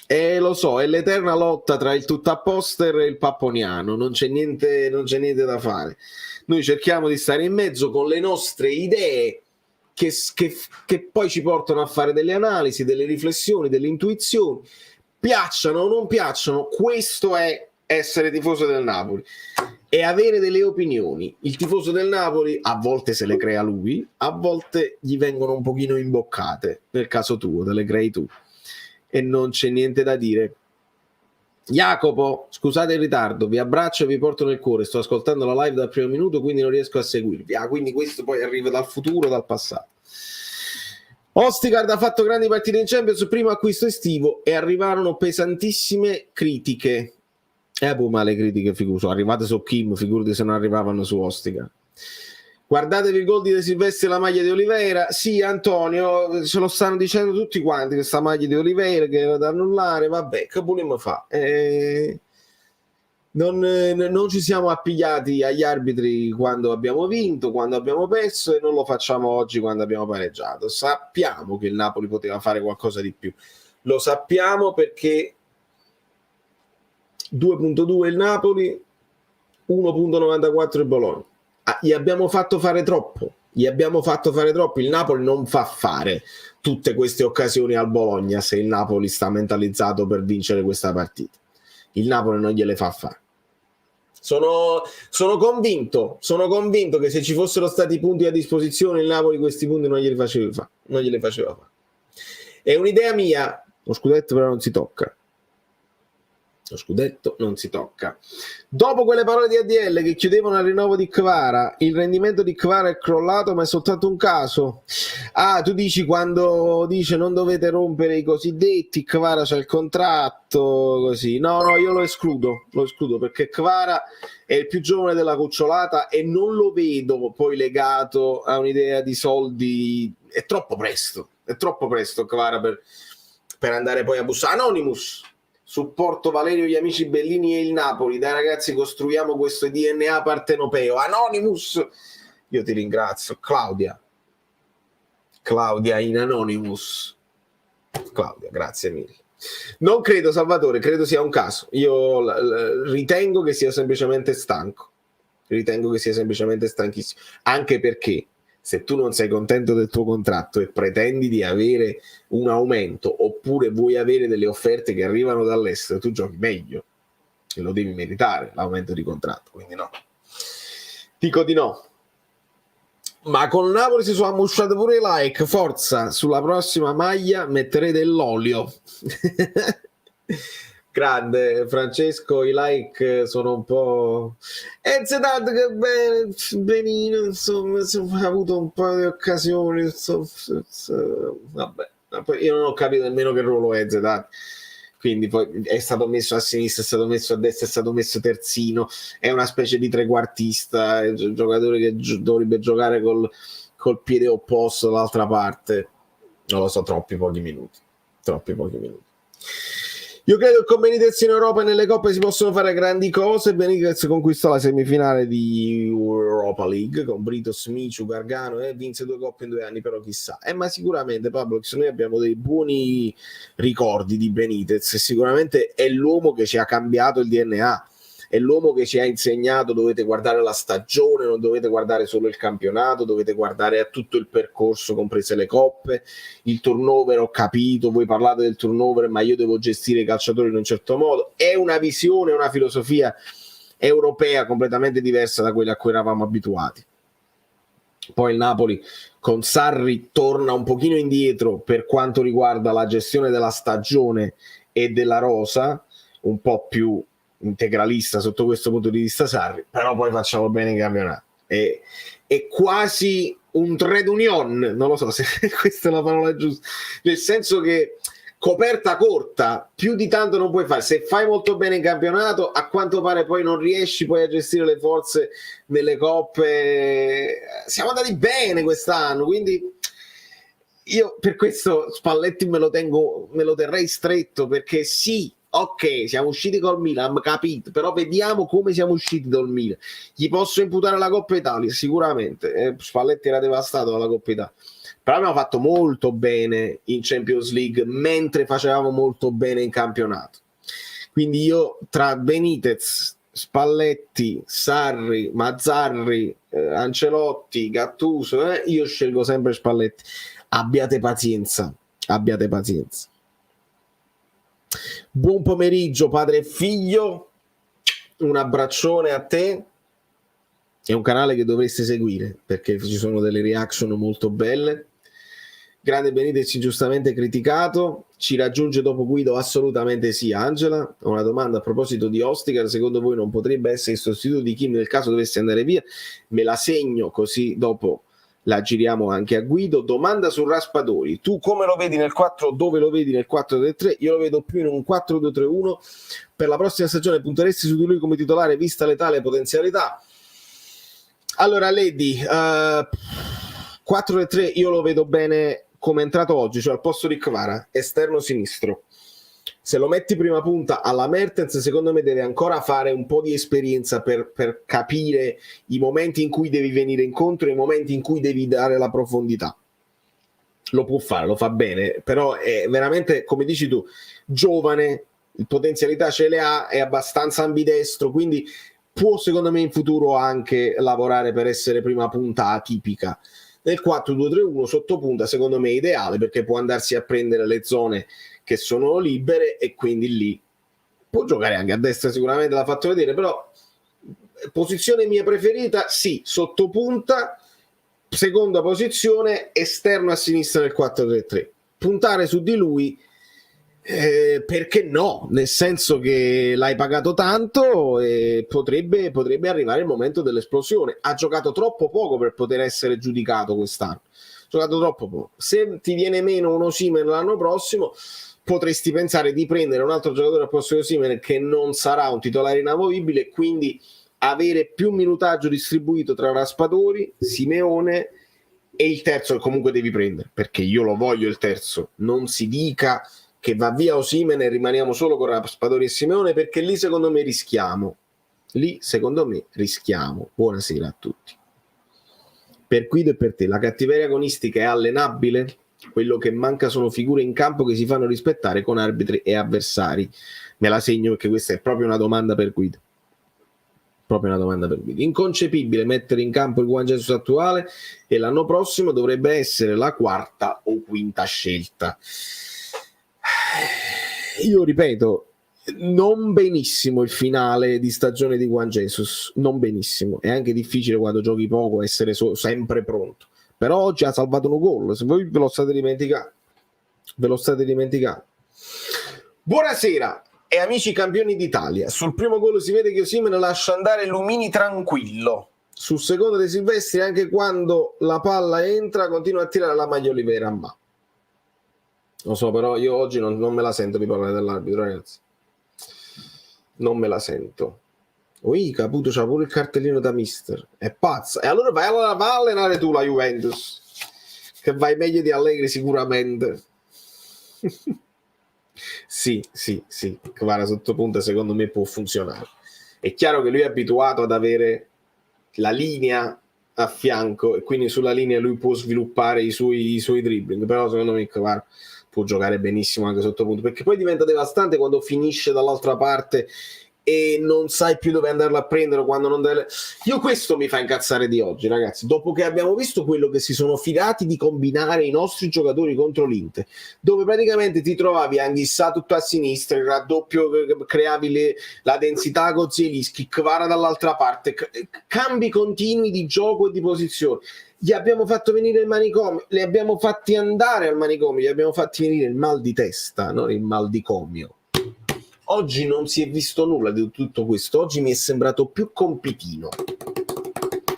E lo so, è l'eterna lotta tra il tuttapposter e il papponiano, non c'è niente da fare. Noi cerchiamo di stare in mezzo con le nostre idee che poi ci portano a fare delle analisi, delle riflessioni, delle intuizioni. Piacciono o non piacciono, questo è essere tifoso del Napoli e avere delle opinioni. Il tifoso del Napoli a volte se le crea lui, a volte gli vengono un pochino imboccate, nel caso tuo te le crei tu e non c'è niente da dire. Jacopo, scusate il ritardo, vi abbraccio e vi porto nel cuore, sto ascoltando la live dal primo minuto, quindi non riesco a seguirvi. Quindi questo poi arriva dal futuro, dal passato. Ostigard ha fatto grandi partite in Champions, primo acquisto estivo, e arrivarono pesantissime critiche. Ma le critiche sono arrivate su Kim, figurati se non arrivavano su Ostigard. Guardatevi il gol di De Silvestri e la maglia di Oliveira. Sì, Antonio, ce lo stanno dicendo tutti quanti, questa maglia di Oliveira che era da annullare, vabbè, che volevamo fare? Non ci siamo appigliati agli arbitri quando abbiamo vinto, quando abbiamo perso, e non lo facciamo oggi quando abbiamo pareggiato. Sappiamo che il Napoli poteva fare qualcosa di più. Lo sappiamo perché 2.2 il Napoli, 1.94 il Bologna. Gli abbiamo fatto fare troppo. Il Napoli non fa fare tutte queste occasioni al Bologna se il Napoli sta mentalizzato per vincere questa partita. Il Napoli non gliele fa fare. Sono convinto che se ci fossero stati punti a disposizione il Napoli questi punti non glieli faceva fare. È un'idea mia, lo scudetto però non si tocca. Dopo quelle parole di ADL che chiudevano il rinnovo di Kvara, il rendimento di Kvara è crollato, ma è soltanto un caso. Ah, tu dici quando dice non dovete rompere i cosiddetti, Kvara c'ha il contratto, così. No, io lo escludo perché Kvara è il più giovane della cucciolata e non lo vedo poi legato a un'idea di soldi. È troppo presto Kvara per andare poi a bussare. Anonymous, supporto Valerio, gli amici Bellini e il Napoli. Dai ragazzi, costruiamo questo DNA partenopeo. Anonymous, io ti ringrazio. Claudia in Anonymous. Claudia, grazie mille. Non credo, Salvatore, credo sia un caso. Io ritengo che sia semplicemente stanco. Ritengo che sia semplicemente stanchissimo. Anche perché se tu non sei contento del tuo contratto e pretendi di avere un aumento oppure vuoi avere delle offerte che arrivano dall'estero, tu giochi meglio e lo devi meritare l'aumento di contratto, quindi no, dico di no. Ma con Napoli si sono ammusciate pure i like, forza, sulla prossima maglia metterete dell'olio. Grande Francesco, i like sono un po'. E Zedat che benino, insomma, ha avuto un po' di occasioni, vabbè, io non ho capito nemmeno che ruolo è Zedat, quindi poi è stato messo a sinistra, è stato messo a destra, è stato messo terzino, è una specie di trequartista, è un giocatore che dovrebbe giocare col piede opposto dall'altra parte, non lo so, troppi pochi minuti. Io credo che con Benitez in Europa e nelle coppe si possono fare grandi cose. Benitez conquistò la semifinale di Europa League con Britos, Michu, Gargano e vinse 2 coppe in 2 anni, però chissà. Ma sicuramente, Pablo, noi abbiamo dei buoni ricordi di Benitez, sicuramente è l'uomo che ci ha cambiato il DNA, è l'uomo che ci ha insegnato dovete guardare la stagione, non dovete guardare solo il campionato, dovete guardare a tutto il percorso, comprese le coppe, il turnover. Ho capito, voi parlate del turnover, ma io devo gestire i calciatori in un certo modo. È una visione, una filosofia europea completamente diversa da quella a cui eravamo abituati. Poi il Napoli con Sarri torna un pochino indietro per quanto riguarda la gestione della stagione e della rosa, un po' più integralista sotto questo punto di vista Sarri, però poi facciamo bene in campionato. È quasi un trade union, non lo so se questa è la parola giusta, nel senso che coperta corta, più di tanto non puoi fare. Se fai molto bene in campionato, a quanto pare poi non riesci poi a gestire le forze nelle coppe. Siamo andati bene quest'anno, quindi io per questo Spalletti me lo terrei stretto, perché sì, ok, siamo usciti col Milan, capito, però vediamo come siamo usciti dal Milan. Gli posso imputare la Coppa Italia? Sicuramente. Spalletti era devastato dalla Coppa Italia, però abbiamo fatto molto bene in Champions League mentre facevamo molto bene in campionato. Quindi io tra Benitez, Spalletti, Sarri, Mazzarri, Ancelotti, Gattuso, io scelgo sempre Spalletti. Abbiate pazienza. Buon pomeriggio padre e figlio, un abbraccione a te. È un canale che dovreste seguire perché ci sono delle reaction molto belle. Grande Benitez giustamente criticato, ci raggiunge dopo Guido? Assolutamente sì. Angela, ho una domanda a proposito di Ostigar, secondo voi non potrebbe essere il sostituto di Kim nel caso dovesse andare via? Me la segno così dopo la giriamo anche a Guido. Domanda su Raspadori, tu come lo vedi nel 4, dove lo vedi nel 4-3-3? Io lo vedo più in un 4-2-3-1. Per la prossima stagione punteresti su di lui come titolare vista l'età e le potenzialità? Allora Lady, 4-3 io lo vedo bene come è entrato oggi, cioè al posto di Kvara, esterno sinistro. Se lo metti prima punta alla Mertens, secondo me deve ancora fare un po' di esperienza per capire i momenti in cui devi venire incontro e i momenti in cui devi dare la profondità. Lo può fare, lo fa bene, però è veramente, come dici tu, giovane, potenzialità ce le ha, è abbastanza ambidestro, quindi può secondo me in futuro anche lavorare per essere prima punta atipica. Nel 4-2-3-1 sotto punta secondo me è ideale perché può andarsi a prendere le zone che sono libere e quindi lì può giocare anche a destra, sicuramente l'ha fatto vedere, però posizione mia preferita, sì, sottopunta, seconda posizione, esterno a sinistra del 4-3-3. Puntare su di lui, perché no? Nel senso che l'hai pagato tanto e potrebbe arrivare il momento dell'esplosione. Ha giocato troppo poco per poter essere giudicato quest'anno. Ha giocato troppo poco. Se ti viene meno un Osimhen l'anno prossimo, potresti pensare di prendere un altro giocatore al posto di Osimhen che non sarà un titolare inamovibile, quindi avere più minutaggio distribuito tra Raspadori, Simeone e il terzo che comunque devi prendere, perché io lo voglio il terzo. Non si dica che va via Osimhen e rimaniamo solo con Raspadori e Simeone, perché lì secondo me rischiamo. Buonasera a tutti. Per Guido e per te, la cattiveria agonistica è allenabile? Quello che manca sono figure in campo che si fanno rispettare con arbitri e avversari. Me la segno perché questa è proprio una domanda per Guido. Inconcepibile mettere in campo il Juan Jesus attuale e l'anno prossimo dovrebbe essere la quarta o quinta scelta. Io ripeto, non benissimo il finale di stagione di Juan Jesus, non benissimo. È anche difficile quando giochi poco essere sempre pronto. Però oggi ha salvato un gol, se voi ve lo state dimenticando. Buonasera e amici campioni d'Italia. Sul primo gol si vede che Osimhen lascia andare Lumini tranquillo. Sul secondo De Silvestri, anche quando la palla entra, continua a tirare la maglia Olivera a mano. Lo so, però io oggi non me la sento di parlare dell'arbitro, ragazzi. Non me la sento. Ui, Caputo c'ha pure il cartellino da mister. È pazza. E allora vai a allenare tu la Juventus, che vai meglio di Allegri sicuramente. Sì. Kvara sottopunta secondo me può funzionare. È chiaro che lui è abituato ad avere la linea a fianco e quindi sulla linea lui può sviluppare i suoi dribbling, però secondo me Kvara può giocare benissimo anche sottopunto, perché poi diventa devastante quando finisce dall'altra parte e non sai più dove andarla a prendere quando non deve... Io questo mi fa incazzare di oggi, ragazzi, dopo che abbiamo visto quello che si sono filati di combinare i nostri giocatori contro l'Inter, dove praticamente ti trovavi Anghissà tutto a sinistra, il raddoppio, creavi la densità con Zielinski, Kvara dall'altra parte, cambi continui di gioco e di posizione. Gli abbiamo fatto venire il manicomio, li abbiamo fatti andare al manicomio, gli abbiamo fatti venire il mal di testa, non il mal di comio. Oggi non si è visto nulla di tutto questo, oggi mi è sembrato più compitino.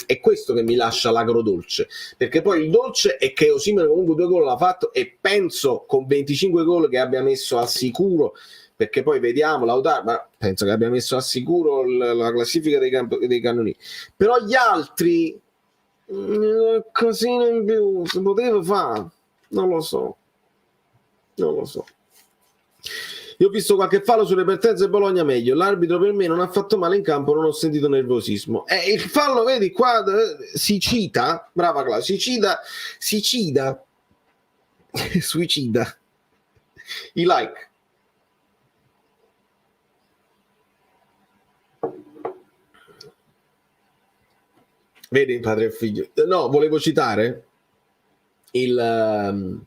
È questo che mi lascia l'agrodolce, perché poi il dolce è che Osimhen comunque 2 gol l'ha fatto e penso con 25 gol che abbia messo al sicuro, perché poi vediamo Lautaro, ma penso che abbia messo al sicuro la classifica dei cannoni. Però gli altri cosina in più si poteva fare, non lo so. Io ho visto qualche fallo sulle partenze Bologna meglio, l'arbitro per me non ha fatto male in campo, non ho sentito nervosismo. Il fallo, vedi qua, si cita, brava Claudia, si cida suicida i like. Vedi padre e figlio. No, volevo citare il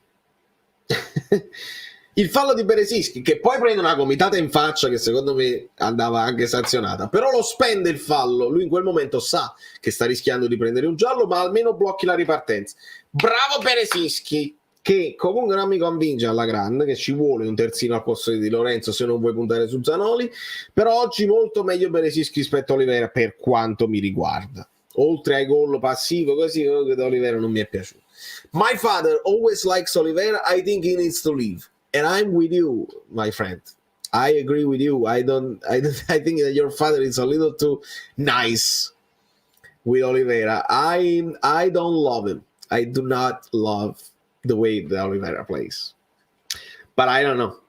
fallo di Beresischi, che poi prende una gomitata in faccia che secondo me andava anche sanzionata, però lo spende il fallo, lui in quel momento sa che sta rischiando di prendere un giallo, ma almeno blocchi la ripartenza. Bravo Beresischi, che comunque non mi convince alla grande, che ci vuole un terzino al posto di Lorenzo se non vuoi puntare su Zanoli, però oggi molto meglio Beresischi rispetto a Olivera per quanto mi riguarda. Oltre ai gol passivo così, da Olivera non mi è piaciuto. My father always likes Olivera, I think he needs to leave. And I'm with you, my friend. I agree with you. I think that your father is a little too nice with Olivera. I don't love him. I do not love the way that Olivera plays. But I don't know.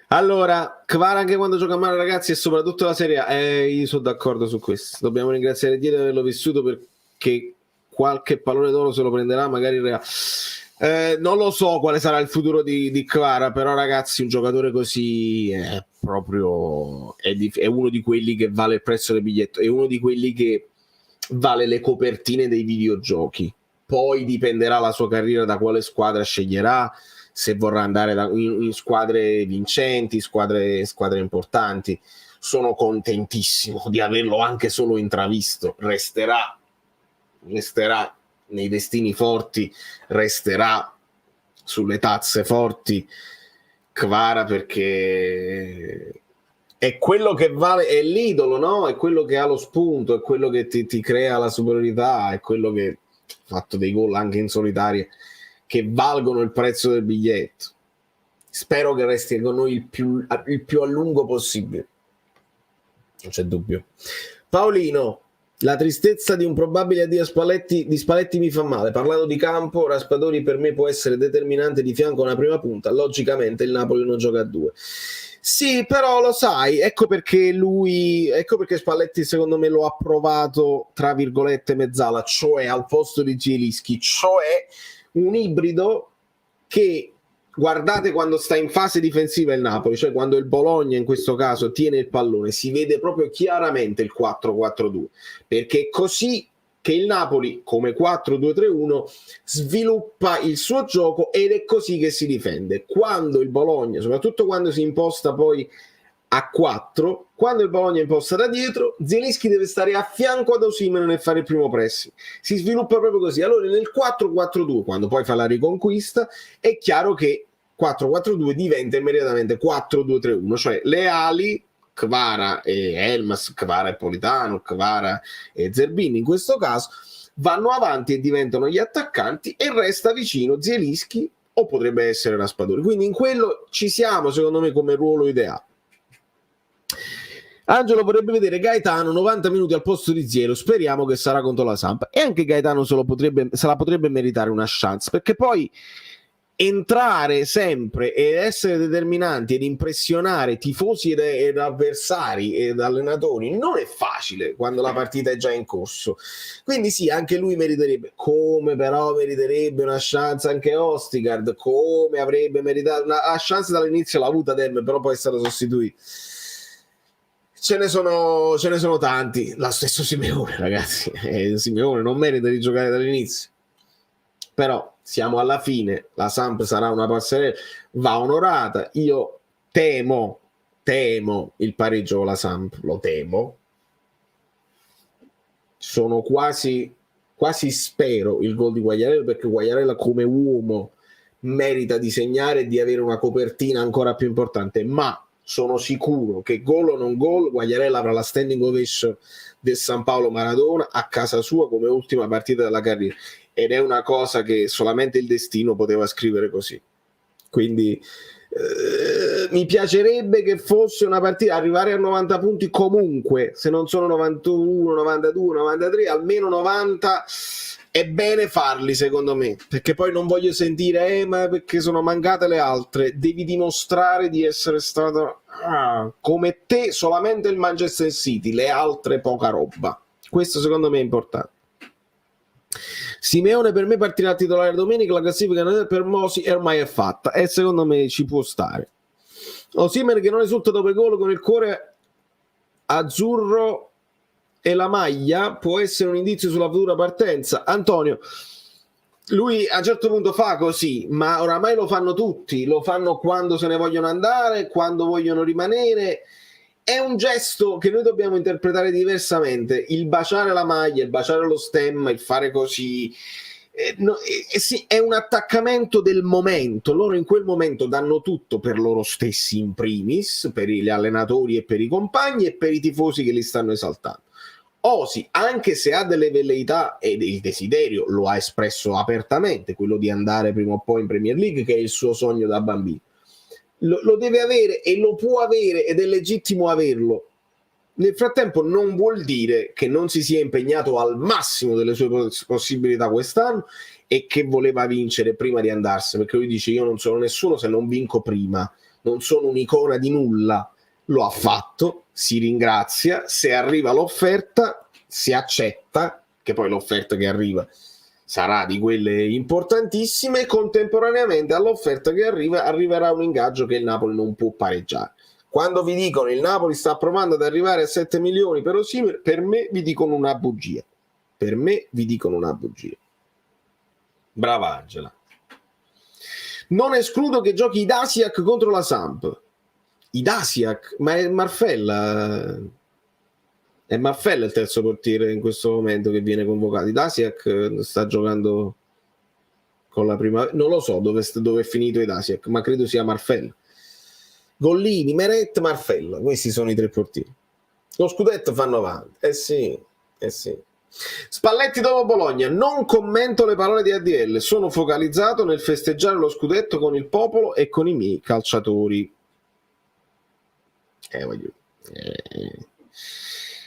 Allora, Kvara anche quando gioca male, ragazzi, e soprattutto la Serie A. Io sono d'accordo su questo. Dobbiamo ringraziare Dio di averlo vissuto, perché qualche pallone d'oro se lo prenderà magari il Real. Non lo so quale sarà il futuro di Kvara, però ragazzi, un giocatore così è proprio è uno di quelli che vale il prezzo del biglietto, è uno di quelli che vale le copertine dei videogiochi. Poi dipenderà la sua carriera da quale squadra sceglierà, se vorrà andare in squadre vincenti, squadre importanti. Sono contentissimo di averlo anche solo intravisto. Resterà nei destini forti, resterà sulle tazze forti Kvara, perché è quello che vale, è l'idolo, no? È quello che ha lo spunto, è quello che ti crea la superiorità, è quello che ha fatto dei gol anche in solitaria che valgono il prezzo del biglietto. Spero che resti con noi il più a lungo possibile, non c'è dubbio. Paolino, la tristezza di un probabile addio di Spalletti mi fa male. Parlando di campo, Raspadori per me può essere determinante di fianco a una prima punta. Logicamente il Napoli non gioca a due. Sì, però lo sai, ecco perché Spalletti secondo me lo ha provato tra virgolette mezzala, cioè al posto di Zielinski, cioè un ibrido che, guardate quando sta in fase difensiva il Napoli, cioè quando il Bologna in questo caso tiene il pallone, si vede proprio chiaramente il 4-4-2, perché è così che il Napoli, come 4-2-3-1, sviluppa il suo gioco ed è così che si difende. Quando il Bologna, soprattutto quando si imposta poi a 4, quando il Bologna imposta da dietro, Zielinski deve stare a fianco ad Osimhen e fare il primo pressing. Si sviluppa proprio così. Allora nel 4-4-2, quando poi fa la riconquista, è chiaro che 4-4-2 diventa immediatamente 4-2-3-1, cioè le ali, Kvara e Elmas, Kvara e Politano, Kvara e Zerbini in questo caso, vanno avanti e diventano gli attaccanti e resta vicino Zielinski o potrebbe essere Raspadori. Quindi in quello ci siamo, secondo me, come ruolo ideale. Angelo vorrebbe vedere Gaetano 90 minuti al posto di Ziero, speriamo che sarà contro la Samp, e anche Gaetano se la potrebbe meritare una chance, perché poi entrare sempre e essere determinanti ed impressionare tifosi ed avversari ed allenatori non è facile quando la partita è già in corso. Quindi sì, anche lui meriterebbe, come però meriterebbe una chance anche Ostigard, come avrebbe meritato una chance dall'inizio l'ha avuta Dem, però poi è stato sostituito. Ce ne sono tanti. Lo stesso Simeone, ragazzi. Simeone non merita di giocare dall'inizio. Però siamo alla fine. La Samp sarà una passerella, va onorata. Io temo il pareggio con la Samp. Lo temo. Sono quasi spero il gol di Quagliarella, perché Quagliarella come uomo merita di segnare e di avere una copertina ancora più importante. Ma sono sicuro che gol o non gol, Quagliarella avrà la standing ovation del San Paolo Maradona a casa sua come ultima partita della carriera, ed è una cosa che solamente il destino poteva scrivere così. Quindi mi piacerebbe che fosse una partita, arrivare a 90 punti comunque, se non sono 91, 92, 93, almeno 90 è bene farli, secondo me, perché poi non voglio sentire ma perché sono mancate le altre. Devi dimostrare di essere stato come te solamente il Manchester City, le altre poca roba. Questo secondo me è importante. Simeone per me partirà titolare domenica, la classifica per Mosi e ormai è fatta, e secondo me ci può stare. Osimhen che non esulta dopo il gol con il cuore azzurro e la maglia può essere un indizio sulla futura partenza. Antonio, lui a un certo punto fa così, ma oramai lo fanno tutti, lo fanno quando se ne vogliono andare, quando vogliono rimanere. È un gesto che noi dobbiamo interpretare diversamente. Il baciare la maglia, il baciare lo stemma, il fare così sì, è un attaccamento del momento. Loro in quel momento danno tutto per loro stessi in primis, per gli allenatori e per i compagni e per i tifosi che li stanno esaltando. Osi, anche se ha delle velleità ed il desiderio lo ha espresso apertamente, quello di andare prima o poi in Premier League, che è il suo sogno da bambino, lo deve avere e lo può avere ed è legittimo averlo. Nel frattempo non vuol dire che non si sia impegnato al massimo delle sue possibilità quest'anno e che voleva vincere prima di andarsene, perché lui dice io non sono nessuno se non vinco prima, non sono un'icona di nulla. Lo ha fatto, si ringrazia, se arriva l'offerta si accetta, che poi l'offerta che arriva sarà di quelle importantissime, e contemporaneamente all'offerta che arriverà un ingaggio che il Napoli non può pareggiare. Quando vi dicono il Napoli sta provando ad arrivare a 7 milioni per Osimhen, per me vi dicono una bugia. Per me vi dicono una bugia. Brava Angela. Non escludo che giochi i Dasiak contro la Samp. I Dasiak? Ma è Marfella. È Marfella il terzo portiere in questo momento che viene convocato. I Dasiak sta giocando con la prima... Non lo so dove è finito i Dasiak, ma credo sia Marfella. Gollini, Meret, Marfella. Questi sono i tre portieri. Lo scudetto fanno avanti. Eh sì. Spalletti dopo Bologna. Non commento le parole di ADL. Sono focalizzato nel festeggiare lo scudetto con il popolo e con i miei calciatori.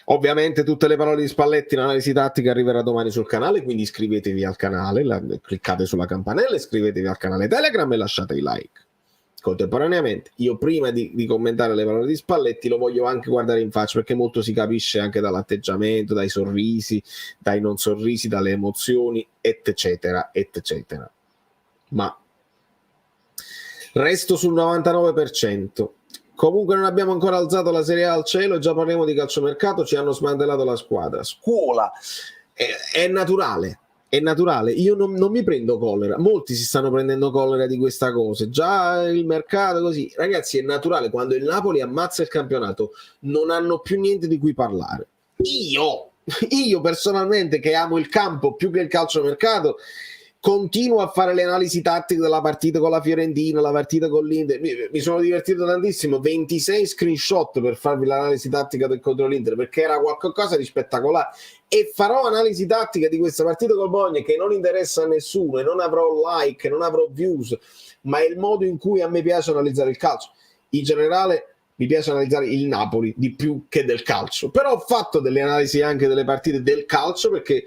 Ovviamente tutte le parole di Spalletti, l'analisi tattica arriverà domani sul canale, quindi iscrivetevi al canale, cliccate sulla campanella, iscrivetevi al canale Telegram e lasciate i like. Contemporaneamente, io prima di commentare le parole di Spalletti lo voglio anche guardare in faccia, perché molto si capisce anche dall'atteggiamento, dai sorrisi, dai non sorrisi, dalle emozioni, eccetera. Ma resto sul 99%. Comunque non abbiamo ancora alzato la Serie A al cielo e già parliamo di calciomercato, ci hanno smantellato la squadra. Scuola, è naturale. Io non mi prendo collera, molti si stanno prendendo collera di questa cosa, già il mercato così. Ragazzi, è naturale, quando il Napoli ammazza il campionato non hanno più niente di cui parlare. Io personalmente, che amo il campo più che il calciomercato, continuo a fare le analisi tattiche della partita con la Fiorentina, la partita con l'Inter. Mi sono divertito tantissimo, 26 screenshot per farvi l'analisi tattica contro l'Inter, perché era qualcosa di spettacolare. E farò analisi tattica di questa partita col Bologna che non interessa a nessuno e non avrò like, non avrò views, ma è il modo in cui a me piace analizzare il calcio. In generale mi piace analizzare il Napoli di più che del calcio, però ho fatto delle analisi anche delle partite del calcio, perché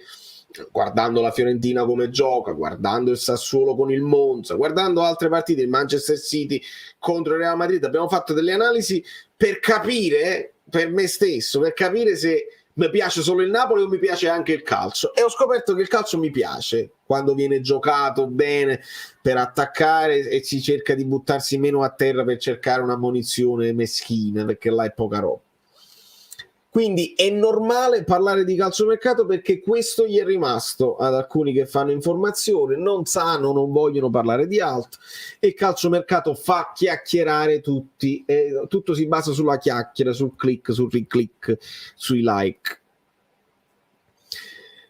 guardando la Fiorentina come gioca, guardando il Sassuolo con il Monza, guardando altre partite, il Manchester City contro il Real Madrid, abbiamo fatto delle analisi per capire, per me stesso, per capire se mi piace solo il Napoli o mi piace anche il calcio, e ho scoperto che il calcio mi piace quando viene giocato bene per attaccare e si cerca di buttarsi meno a terra per cercare una munizione meschina, perché là è poca roba. Quindi è normale parlare di calciomercato, perché questo gli è rimasto ad alcuni che fanno informazione, non sanno, non vogliono parlare di altro, e il calciomercato fa chiacchierare tutti, e tutto si basa sulla chiacchiera, sul click, sul riclick, sui like.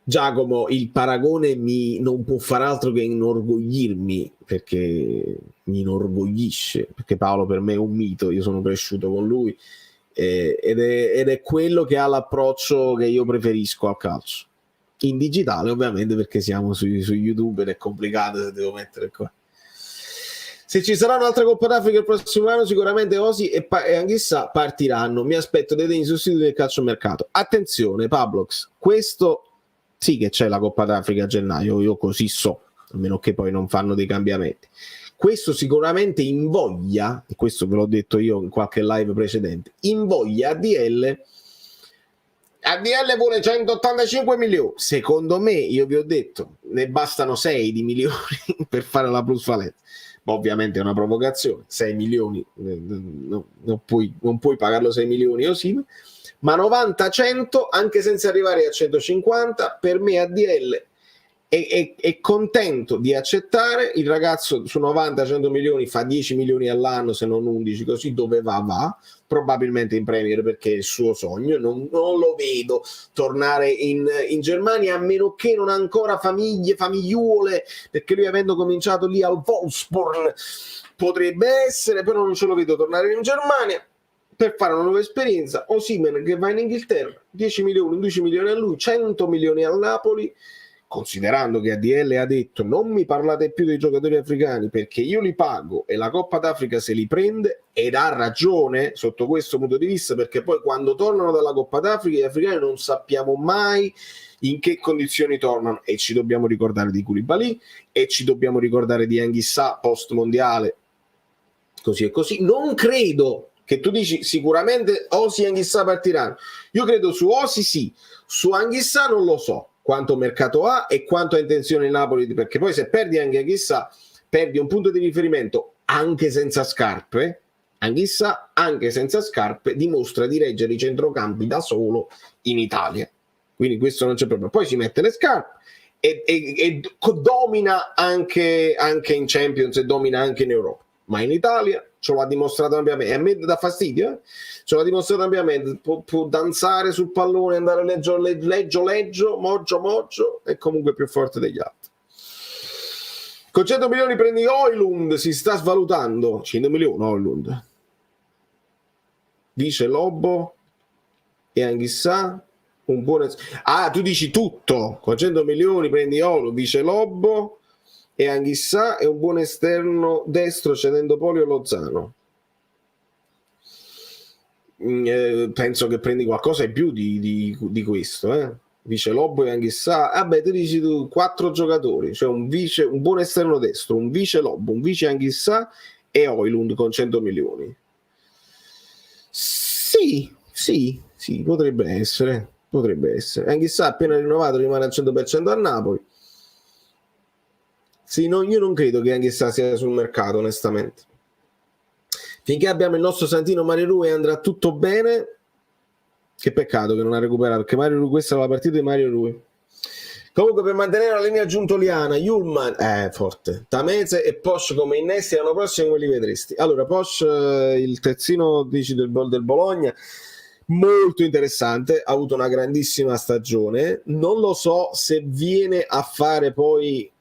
Giacomo, il paragone non può far altro che inorgoglirmi, perché mi inorgoglisce, perché Paolo per me è un mito, io sono cresciuto con lui. Ed è quello che ha l'approccio che io preferisco al calcio, in digitale ovviamente, perché siamo su YouTube ed è complicato se devo mettere qua. Se ci sarà un'altra Coppa d'Africa il prossimo anno, sicuramente Osi e Anghissà partiranno. Mi aspetto dei degni sostituti del calciomercato. Attenzione Pablox, questo sì che c'è la Coppa d'Africa a gennaio, io così so, a meno che poi non fanno dei cambiamenti. Questo sicuramente invoglia, e questo ve l'ho detto io in qualche live precedente, invoglia ADL vuole 185 milioni. Secondo me, io vi ho detto, ne bastano 6 di milioni per fare la plusvalenza. Ma ovviamente è una provocazione, 6 milioni, non puoi pagarlo 6 milioni così, ma 90-100, anche senza arrivare a 150, per me ADL è contento di accettare. Il ragazzo su 90-100 milioni fa 10 milioni all'anno, se non 11, così dove va probabilmente in Premier, perché è il suo sogno. Non lo vedo tornare in Germania, a meno che non ha ancora famigliuole, perché lui, avendo cominciato lì al Wolfsburg, potrebbe essere, però non ce lo vedo tornare in Germania per fare una nuova esperienza. Osimhen che va in Inghilterra, 10 milioni, 11 milioni a lui, 100 milioni al Napoli. Considerando che ADL ha detto non mi parlate più dei giocatori africani perché io li pago e la Coppa d'Africa se li prende, ed ha ragione sotto questo punto di vista, perché poi quando tornano dalla Coppa d'Africa gli africani non sappiamo mai in che condizioni tornano, e ci dobbiamo ricordare di Koulibaly e ci dobbiamo ricordare di Anghissà post mondiale, così e così. Non credo che tu dici sicuramente Osi e Anghissà partiranno, io credo su Osi sì, su Anghissà non lo so quanto mercato ha e quanto ha intenzione il Napoli, perché poi se perdi anche Anghissà perdi un punto di riferimento anche senza scarpe. Anghissà anche senza scarpe dimostra di reggere i centrocampi da solo in Italia, quindi questo non c'è problema. Poi si mette le scarpe e domina anche in Champions e domina anche in Europa, ma in Italia ce l'ha dimostrato ampiamente. A me dà fastidio, ce l'ha dimostrato ampiamente. Può danzare sul pallone, andare leggio, moggio, è comunque più forte degli altri. Con 100 milioni prendi Højlund, si sta svalutando. 100 milioni Højlund, dice Lobo e Anghissà. Un buon... tu dici tutto. Con 100 milioni prendi Højlund, dice Lobo e Anghissà e un buon esterno destro cedendo Polio Lozano. Penso che prendi qualcosa in più di questo, dice Lobo e Anghissà. Vabbè, tu dici 4 giocatori, cioè un buon esterno destro, un vice Lobo, un vice Anghissà e Højlund con 100 milioni. Sì, potrebbe essere. Anghissà appena rinnovato rimane al 100% a Napoli. Sì, no, io non credo che Anghissà sia sul mercato, onestamente. Finché abbiamo il nostro Santino Mario Rui andrà tutto bene. Che peccato che non ha recuperato, perché Mario Rui, questa è la partita di Mario Rui. Comunque, per mantenere la linea giuntoliana, Yulman forte, Tameze e Posch come innesti l'anno prossimo, come li vedresti? Allora, Posch, il terzino dici del Bologna, molto interessante, ha avuto una grandissima stagione. Non lo so se viene a fare poi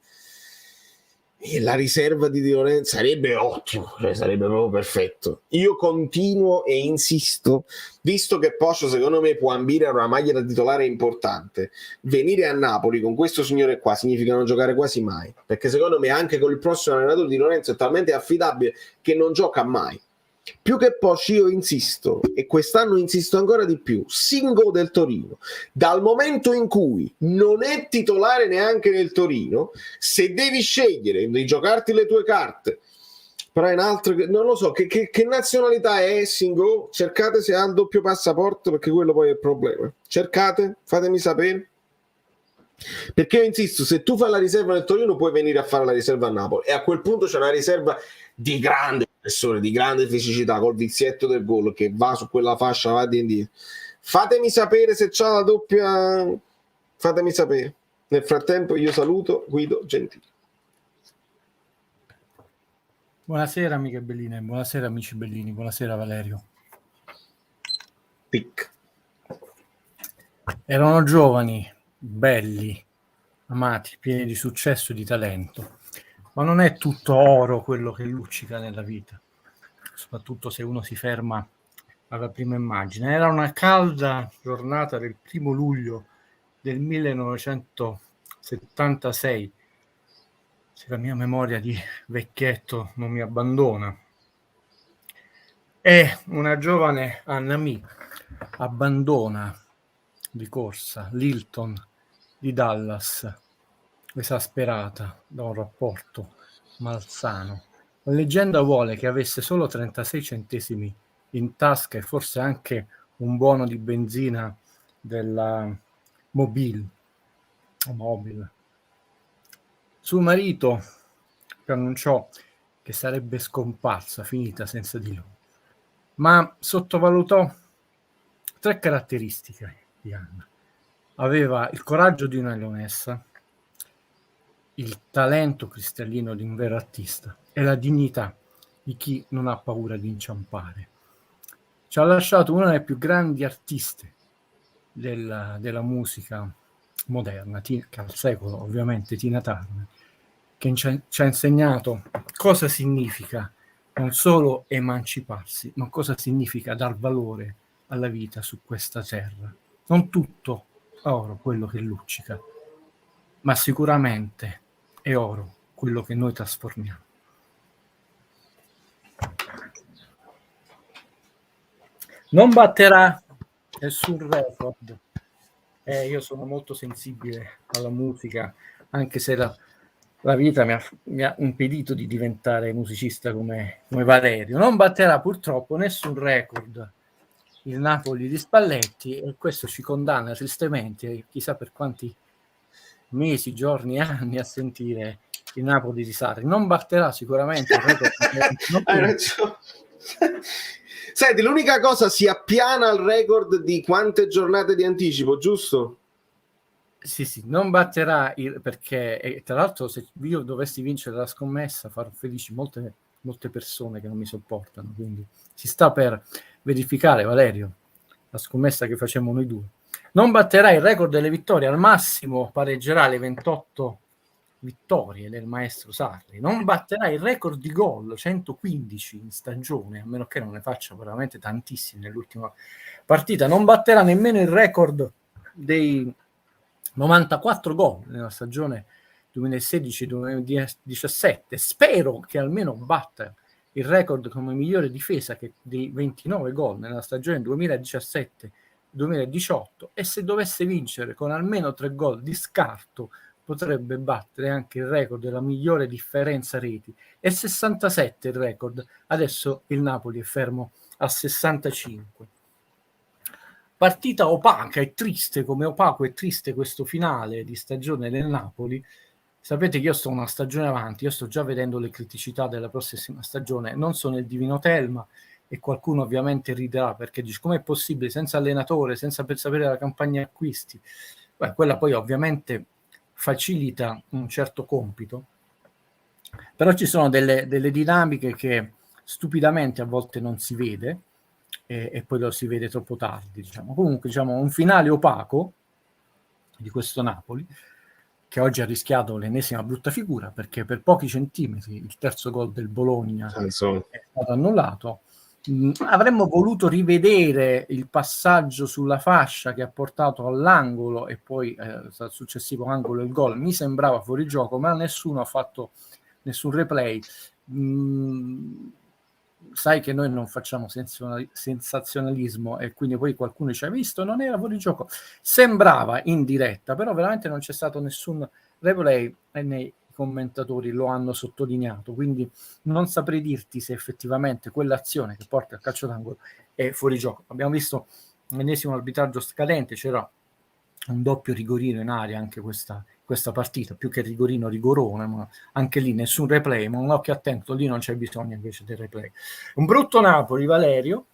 la riserva di Di Lorenzo, sarebbe ottimo, cioè sarebbe proprio perfetto. Io continuo e insisto, visto che Posch secondo me può ambire a una maglia da titolare importante, venire a Napoli con questo signore qua significa non giocare quasi mai, perché secondo me anche con il prossimo allenatore Di Lorenzo è talmente affidabile che non gioca mai. Più che Posch io insisto, e quest'anno insisto ancora di più, Singo del Torino. Dal momento in cui non è titolare neanche nel Torino, se devi scegliere di giocarti le tue carte, però è un altro, non lo so, che nazionalità è Singo? Cercate se ha il doppio passaporto, perché quello poi è il problema. Cercate, fatemi sapere. Perché io insisto, se tu fai la riserva nel Torino puoi venire a fare la riserva a Napoli, e a quel punto c'è una riserva di grande spessore, di grande fisicità, col vizietto del gol che va su quella fascia avanti e indietro. Fatemi sapere se c'ha la doppia, fatemi sapere. Nel frattempo io saluto Guido Gentili. Buonasera amiche belline, buonasera amici bellini, buonasera Valerio. Pic. Erano giovani, belli, amati, pieni di successo e di talento, ma non è tutto oro quello che luccica nella vita, soprattutto se uno si ferma alla prima immagine. Era una calda giornata del 1 luglio del 1976, se la mia memoria di vecchietto non mi abbandona, e una giovane Annamì abbandona di corsa l'Hilton di Dallas, esasperata da un rapporto malsano. La leggenda vuole che avesse solo 36 centesimi in tasca e forse anche un buono di benzina della Mobil. Suo marito annunciò che sarebbe scomparsa, finita senza di lui, ma sottovalutò 3 caratteristiche di Anna. Aveva il coraggio di una leonessa, il talento cristallino di un vero artista e la dignità di chi non ha paura di inciampare. Ci ha lasciato una delle più grandi artiste della musica moderna, che al secolo ovviamente, Tina Turner, che ci ha insegnato cosa significa non solo emanciparsi, ma cosa significa dar valore alla vita su questa terra. Non tutto oro quello che luccica, ma sicuramente è oro quello che noi trasformiamo. Non batterà nessun record. Io sono molto sensibile alla musica, anche se la vita mi ha impedito di diventare musicista come Valerio. Non batterà purtroppo nessun record il Napoli di Spalletti, e questo ci condanna tristemente, chissà per quanti mesi, giorni, anni, a sentire il Napoli di Sarri. Non batterà sicuramente il record. Senti, l'unica cosa, si appiana al record di quante giornate di anticipo, giusto? Sì, non batterà perché tra l'altro se io dovessi vincere la scommessa farò felici molte persone che non mi sopportano, quindi si sta per verificare, Valerio, la scommessa che facciamo noi due. Non batterà il record delle vittorie, al massimo pareggerà le 28 vittorie del maestro Sarri, non batterà il record di gol, 115 in stagione, a meno che non ne faccia veramente tantissimi nell'ultima partita, non batterà nemmeno il record dei 94 gol nella stagione 2016-2017. Spero che almeno batta il record come migliore difesa che di 29 gol nella stagione 2017-2018, e se dovesse vincere con almeno 3 gol di scarto potrebbe battere anche il record della migliore differenza reti. È 67 il record, adesso il Napoli è fermo a 65. Partita opaca e triste, come opaco e triste questo finale di stagione del Napoli. Sapete che io sto una stagione avanti, io sto già vedendo le criticità della prossima stagione, non sono il divino Telma, e qualcuno ovviamente riderà perché dice com'è possibile senza allenatore, senza per sapere la campagna acquisti. Beh, quella poi ovviamente facilita un certo compito, però ci sono delle dinamiche che stupidamente a volte non si vede, e poi lo si vede troppo tardi, diciamo. Comunque, diciamo, un finale opaco di questo Napoli, che oggi ha rischiato l'ennesima brutta figura, perché per pochi centimetri il terzo gol del Bologna è stato annullato. Avremmo voluto rivedere il passaggio sulla fascia che ha portato all'angolo e poi al successivo angolo il gol. Mi sembrava fuori gioco, ma nessuno ha fatto nessun replay. Sai che noi non facciamo sensazionalismo, e quindi poi qualcuno ci ha visto, non era fuori gioco, sembrava in diretta, però veramente non c'è stato nessun replay e nei commentatori lo hanno sottolineato, quindi non saprei dirti se effettivamente quell'azione che porta al calcio d'angolo è fuori gioco. Abbiamo visto l'ennesimo arbitraggio scadente, c'era un doppio rigorino in aria anche questa partita, più che rigorone, ma anche lì nessun replay, ma un occhio attento, lì non c'è bisogno invece del replay. Un brutto Napoli, Valerio,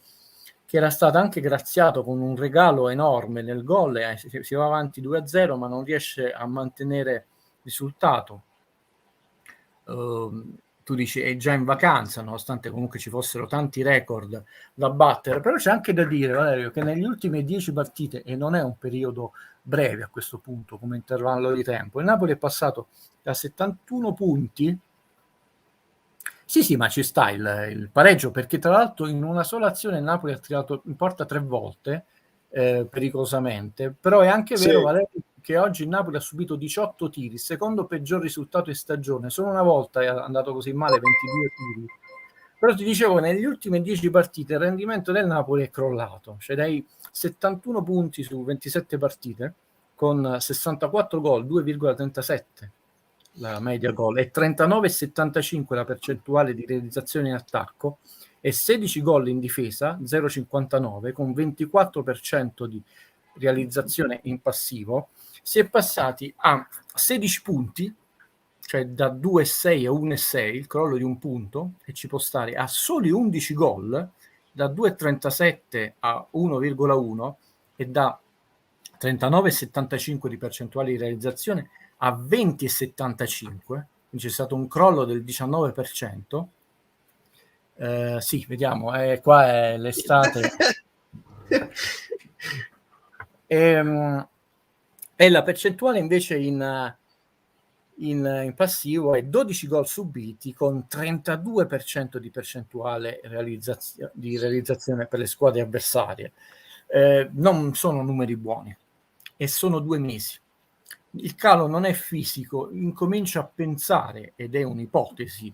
che era stato anche graziato con un regalo enorme nel gol, si va avanti 2-0 ma non riesce a mantenere il risultato. Tu dici è già in vacanza, nonostante comunque ci fossero tanti record da battere, però c'è anche da dire, Valerio, che negli ultimi 10 partite, e non è un periodo breve a questo punto come intervallo di tempo, il Napoli è passato da 71 punti, sì, ma ci sta il pareggio, perché tra l'altro in una sola azione il Napoli ha tirato in porta 3 volte, pericolosamente, però è anche vero, Valerio, che oggi il Napoli ha subito 18 tiri, il secondo peggior risultato in stagione, solo una volta è andato così male, 22 tiri. Però ti dicevo, negli ultimi 10 partite il rendimento del Napoli è crollato, cioè dai 71 punti su 27 partite, con 64 gol, 2,37 la media gol, e 39,75 la percentuale di realizzazione in attacco, e 16 gol in difesa, 0,59, con 24% di realizzazione in passivo. Si è passati a 16 punti, cioè da 2,6 a 1,6, il crollo di un punto, e ci può stare, a soli 11 gol, da 2,37 a 1,1, e da 39,75 di percentuale di realizzazione a 20,75, quindi c'è stato un crollo del 19%. Sì, vediamo, qua è l'estate. E la percentuale invece in passivo è 12 gol subiti con 32% di percentuale di realizzazione per le squadre avversarie. Non sono numeri buoni, e sono 2 mesi. Il calo non è fisico, incomincio a pensare, ed è un'ipotesi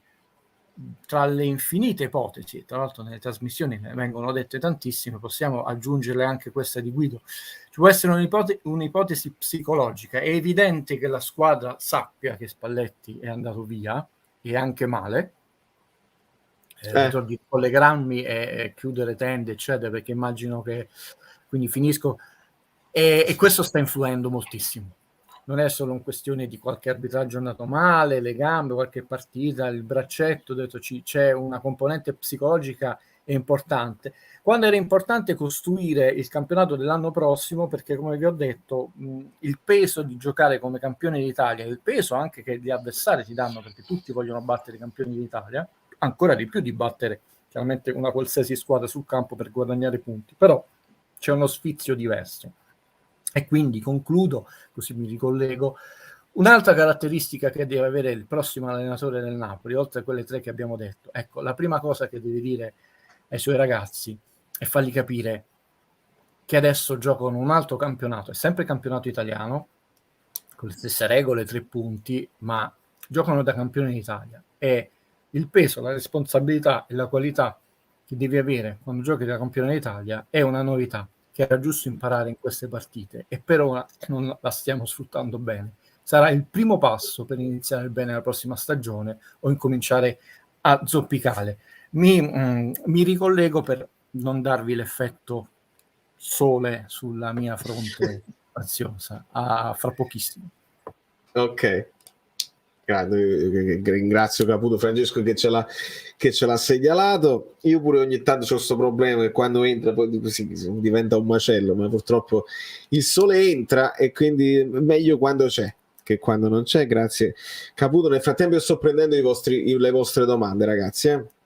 tra le infinite ipotesi, tra l'altro nelle trasmissioni ne vengono dette tantissime, possiamo aggiungerle anche questa di Guido. Ci può essere un'ipotesi psicologica. È evidente che la squadra sappia che Spalletti è andato via, e anche male, di collegarmi e chiudere tende, eccetera, perché immagino che quindi finisco, e questo sta influendo moltissimo. Non è solo una questione di qualche arbitraggio andato male, le gambe, qualche partita, il braccetto, detto c'è una componente psicologica è importante. Quando era importante costruire il campionato dell'anno prossimo, perché come vi ho detto, il peso di giocare come campione d'Italia, il peso anche che gli avversari ti danno, perché tutti vogliono battere i campioni d'Italia, ancora di più di battere chiaramente una qualsiasi squadra sul campo per guadagnare punti, però c'è uno sfizio diverso. E quindi concludo, così mi ricollego. Un'altra caratteristica che deve avere il prossimo allenatore del Napoli, oltre a quelle 3 che abbiamo detto, ecco, la prima cosa che deve dire ai suoi ragazzi è fargli capire che adesso giocano un altro campionato, è sempre campionato italiano, con le stesse regole, 3 punti, ma giocano da campioni d'Italia, e il peso, la responsabilità e la qualità che devi avere quando giochi da campione d'Italia è una novità che era giusto imparare in queste partite, e per ora non la stiamo sfruttando bene. Sarà il primo passo per iniziare bene la prossima stagione o incominciare a zoppicare. Mi ricollego per non darvi l'effetto sole sulla mia fronte ansiosa. Fra pochissimo. Ok, ringrazio Caputo Francesco che ce l'ha segnalato. Io pure ogni tanto ho questo problema che quando entra poi diventa un macello, ma purtroppo il sole entra e quindi è meglio quando c'è che quando non c'è. Grazie Caputo. Nel frattempo io sto prendendo le vostre domande, ragazzi.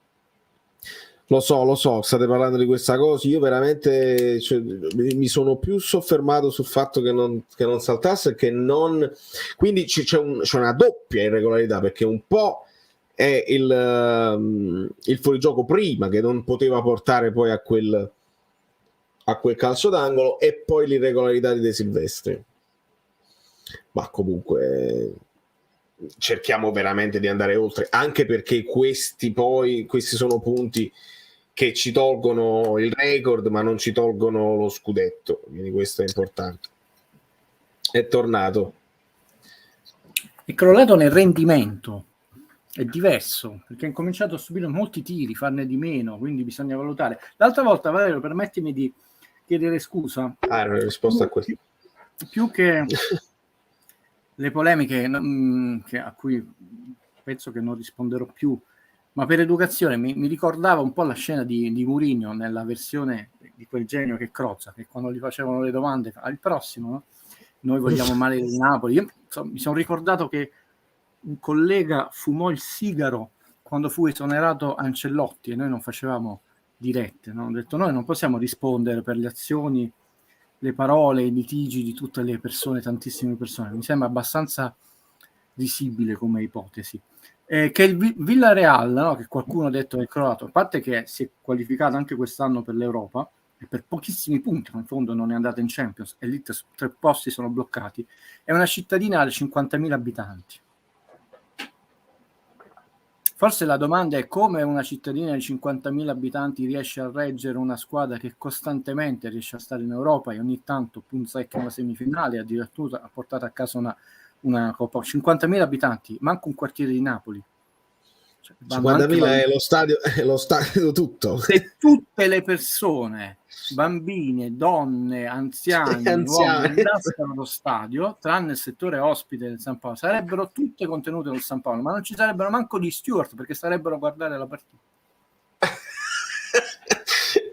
Lo so, state parlando di questa cosa. Io veramente mi sono più soffermato sul fatto che non saltasse e che non. Quindi c'è una doppia irregolarità, perché un po' è il fuorigioco prima che non poteva portare poi a quel calcio d'angolo, e poi l'irregolarità di De Silvestri. Ma comunque cerchiamo veramente di andare oltre, anche perché questi sono punti che ci tolgono il record ma non ci tolgono lo scudetto, quindi questo è importante. È tornato, è crollato nel rendimento, è diverso perché ha incominciato a subire molti tiri, farne di meno, quindi bisogna valutare. L'altra volta, Valerio, permettimi di chiedere scusa, una risposta a questo, più che le polemiche a cui penso che non risponderò più, ma per educazione mi ricordava un po' la scena di Mourinho nella versione di quel genio che Crozza, che quando gli facevano le domande al prossimo, no? Noi vogliamo male del Napoli. Io mi sono ricordato che un collega fumò il sigaro quando fu esonerato Ancelotti e noi non facevamo dirette, no? Ho detto noi non possiamo rispondere per le azioni, le parole, i litigi di tutte le persone, tantissime persone. Mi sembra abbastanza risibile come ipotesi. Che il Villarreal, no, che qualcuno ha detto è croato, a parte che si è qualificato anche quest'anno per l'Europa e per pochissimi punti, in fondo non è andata in Champions e lì 3 posti sono bloccati, è una cittadina di 50.000 abitanti. Forse la domanda è come una cittadina di 50.000 abitanti riesce a reggere una squadra che costantemente riesce a stare in Europa e ogni tanto punzecchia una semifinale, addirittura ha portato a casa una Coppa. 50.000 abitanti, manco un quartiere di Napoli. 50.000 è lo stadio tutto. Se tutte le persone, bambine, donne, anziani, uomini, andassero allo stadio, tranne il settore ospite del San Paolo, sarebbero tutte contenute nel San Paolo, ma non ci sarebbero manco gli steward perché starebbero a guardare la partita.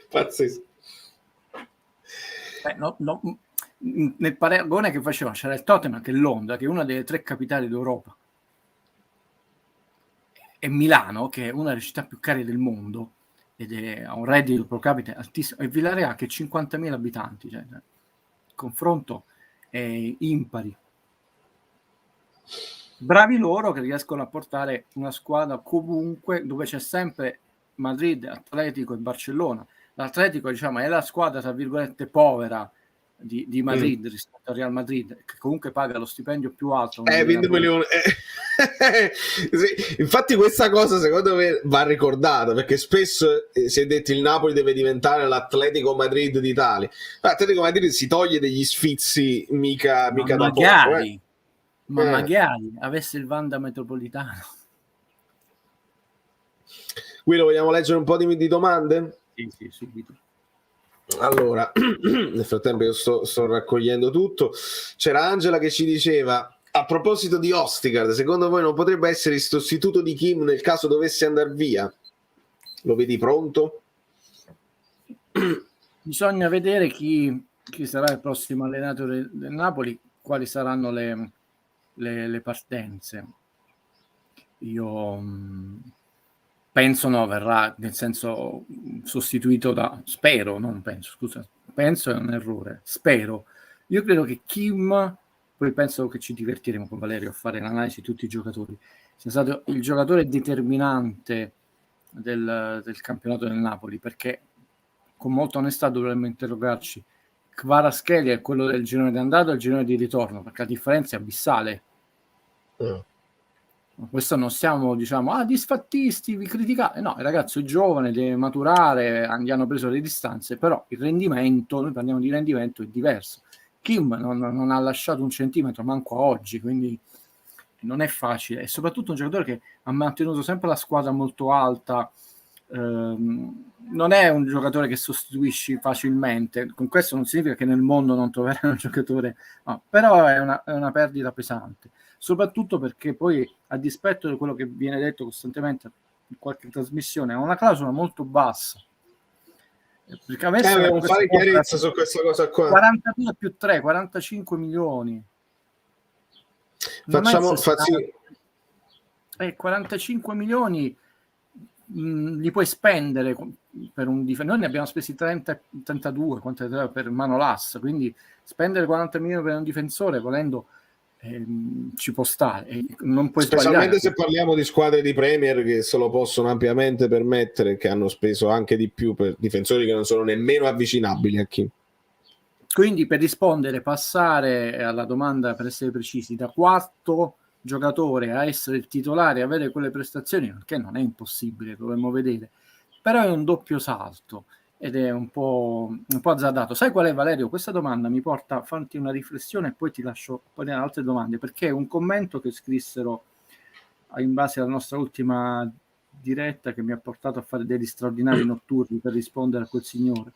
Pazzesco. Nel paragone che facevano c'era il Tottenham, che è Londra, che è una delle 3 capitali d'Europa, e Milano, che è una delle città più care del mondo ed ha un reddito pro capite altissimo, e Villarreal che ha 50.000 abitanti, cioè, il confronto è impari. Bravi loro che riescono a portare una squadra comunque dove c'è sempre Madrid, Atletico e Barcellona. L'Atletico, diciamo, è la squadra tra virgolette povera di Madrid rispetto al Real Madrid, che comunque paga lo stipendio più alto. 20 milioni. Sì, infatti questa cosa secondo me va ricordata, perché spesso si è detto il Napoli deve diventare l'Atletico Madrid d'Italia. L'Atletico Madrid si toglie degli sfizi mica da poco. Ma magari avesse il Wanda Metropolitano. Guido, vogliamo leggere un po' di domande? Sì, subito. Allora, nel frattempo io sto raccogliendo tutto. C'era Angela che ci diceva: a proposito di Ostigard, secondo voi non potrebbe essere il sostituto di Kim nel caso dovesse andare via? Lo vedi pronto? Bisogna vedere chi sarà il prossimo allenatore del Napoli, quali saranno le partenze. Io penso no, verrà, nel senso, sostituito spero, non penso, scusa, penso è un errore, spero. Io credo che Kim, poi penso che ci divertiremo con Valerio a fare l'analisi di tutti i giocatori, sia stato il giocatore determinante del campionato del Napoli, perché con molta onestà dovremmo interrogarci. Kvaratskhelia è quello del girone di andata e il girone di ritorno, perché la differenza è abissale. Questo non siamo, diciamo, disfattisti, vi criticate. No, il ragazzo è giovane, deve maturare, gli hanno preso le distanze, però il rendimento, noi parliamo di rendimento, è diverso. Kim non ha lasciato un centimetro manco a oggi, quindi non è facile. E soprattutto un giocatore che ha mantenuto sempre la squadra molto alta. Non è un giocatore che sostituisci facilmente. Con questo non significa che nel mondo non troverai un giocatore, no, però è una perdita pesante, soprattutto perché poi, a dispetto di quello che viene detto costantemente in qualche trasmissione, ha una clausola molto bassa, perché Dobbiamo fare chiarezza su questa cosa qua. 42 più 3, 45 milioni. Facciamo 45 milioni li puoi spendere per un difensore. Noi ne abbiamo spesi 32 per Manolas, quindi spendere 40 milioni per un difensore volendo ci può stare, non puoi specialmente sbagliare. Se parliamo di squadre di Premier che se lo possono ampiamente permettere, che hanno speso anche di più per difensori che non sono nemmeno avvicinabili a chi. Quindi, per rispondere, passare alla domanda, per essere precisi, da quarto giocatore a essere il titolare e avere quelle prestazioni, perché non è impossibile, dovremmo vedere, però è un doppio salto ed è un po' azzardato. Sai qual è, Valerio? Questa domanda mi porta a farti una riflessione e poi ti lascio fare altre domande, perché è un commento che scrissero in base alla nostra ultima diretta che mi ha portato a fare degli straordinari notturni per rispondere a quel signore.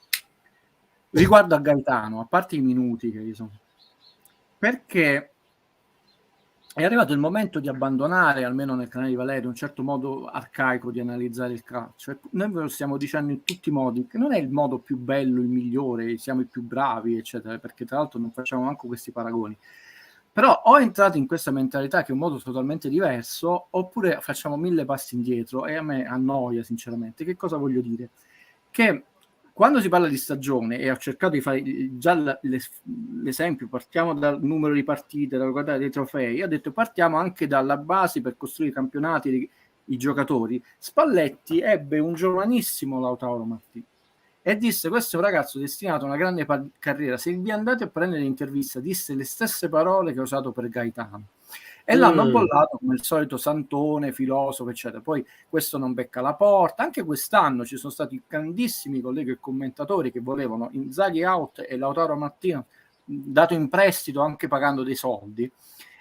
Riguardo a Gaetano, a parte i minuti che gli sono, perché è arrivato il momento di abbandonare, almeno nel canale di Valerio, un certo modo arcaico di analizzare il calcio. Noi ve lo stiamo dicendo in tutti i modi, che non è il modo più bello, il migliore, siamo i più bravi, eccetera, perché tra l'altro non facciamo manco questi paragoni. Però o entrate in questa mentalità che è un modo totalmente diverso, oppure facciamo 1000 passi indietro, e a me annoia sinceramente. Che cosa voglio dire? Che quando si parla di stagione, e ho cercato di fare già l'esempio, partiamo dal numero di partite, dalla guardata dei trofei, ho detto partiamo anche dalla base per costruire i campionati, i giocatori. Spalletti ebbe un giovanissimo Lautaro Martini e disse: questo è un ragazzo destinato a una grande carriera. Se vi andate a prendere l'intervista, disse le stesse parole che ha usato per Gaetano. E l'hanno bollato come il solito santone, filosofo, eccetera. Poi questo non becca la porta. Anche quest'anno ci sono stati grandissimi colleghi e commentatori che volevano Inzaghi out e Lautaro Martino dato in prestito, anche pagando dei soldi.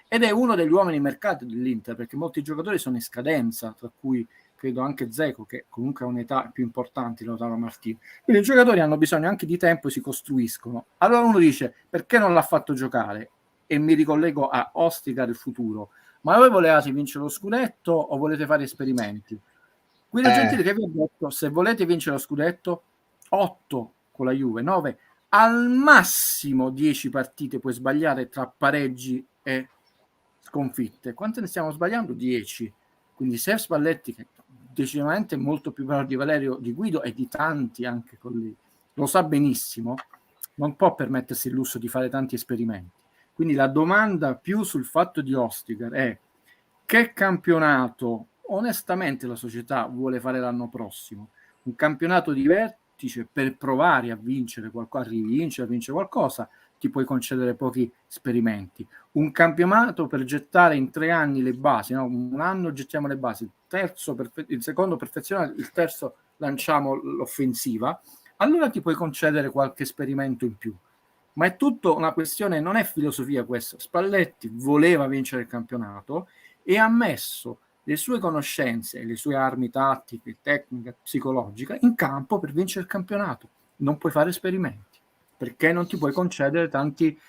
Ed è uno degli uomini mercato dell'Inter, perché molti giocatori sono in scadenza, tra cui credo anche Dzeko, che comunque ha un'età più importante di Lautaro Martino. Quindi i giocatori hanno bisogno anche di tempo e si costruiscono. Allora uno dice: perché non l'ha fatto giocare? E mi ricollego a Ostigar il futuro. Ma voi volevate vincere lo scudetto o volete fare esperimenti? Guido Gentile che vi ha detto: se volete vincere lo scudetto, 8 con la Juve, 9, al massimo 10 partite puoi sbagliare tra pareggi e sconfitte. Quante ne stiamo sbagliando? 10. Quindi se Spalletti, che decisamente molto più bravo di Valerio, di Guido e di tanti anche colleghi, lo sa benissimo, non può permettersi il lusso di fare tanti esperimenti. Quindi la domanda più sul fatto di Ostigar è: che campionato onestamente la società vuole fare l'anno prossimo? Un campionato di vertice per provare a vincere qualcosa, a rivincere, a vincere qualcosa, ti puoi concedere pochi esperimenti. Un campionato per gettare in 3 anni le basi, no? Un anno gettiamo le basi, il secondo perfezionare, il terzo lanciamo l'offensiva, allora ti puoi concedere qualche esperimento in più. Ma è tutto una questione, non è filosofia questa. Spalletti voleva vincere il campionato e ha messo le sue conoscenze, le sue armi tattiche, tecniche, psicologiche in campo per vincere il campionato. Non puoi fare esperimenti, perché non ti puoi concedere tanti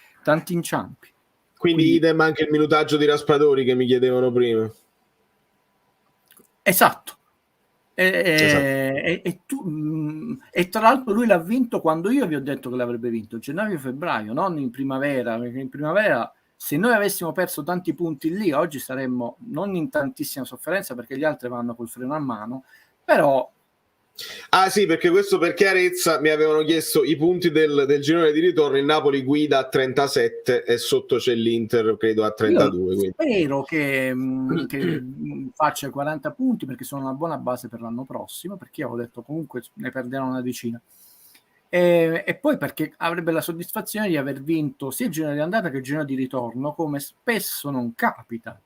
inciampi. Quindi idem anche il minutaggio di Raspadori che mi chiedevano prima. Esatto. E tra l'altro lui l'ha vinto quando io vi ho detto che l'avrebbe vinto, gennaio-febbraio, non in primavera, perché in primavera se noi avessimo perso tanti punti lì oggi saremmo non in tantissima sofferenza perché gli altri vanno col freno a mano, però Ah sì, perché questo per chiarezza mi avevano chiesto i punti del girone di ritorno, il Napoli guida a 37 e sotto c'è l'Inter credo a 32. io Quindi. spero che faccia 40 punti perché sono una buona base per l'anno prossimo, perché io ho detto comunque ne perderò una decina. E poi perché avrebbe la soddisfazione di aver vinto sia il girone di andata che il girone di ritorno, come spesso non capita.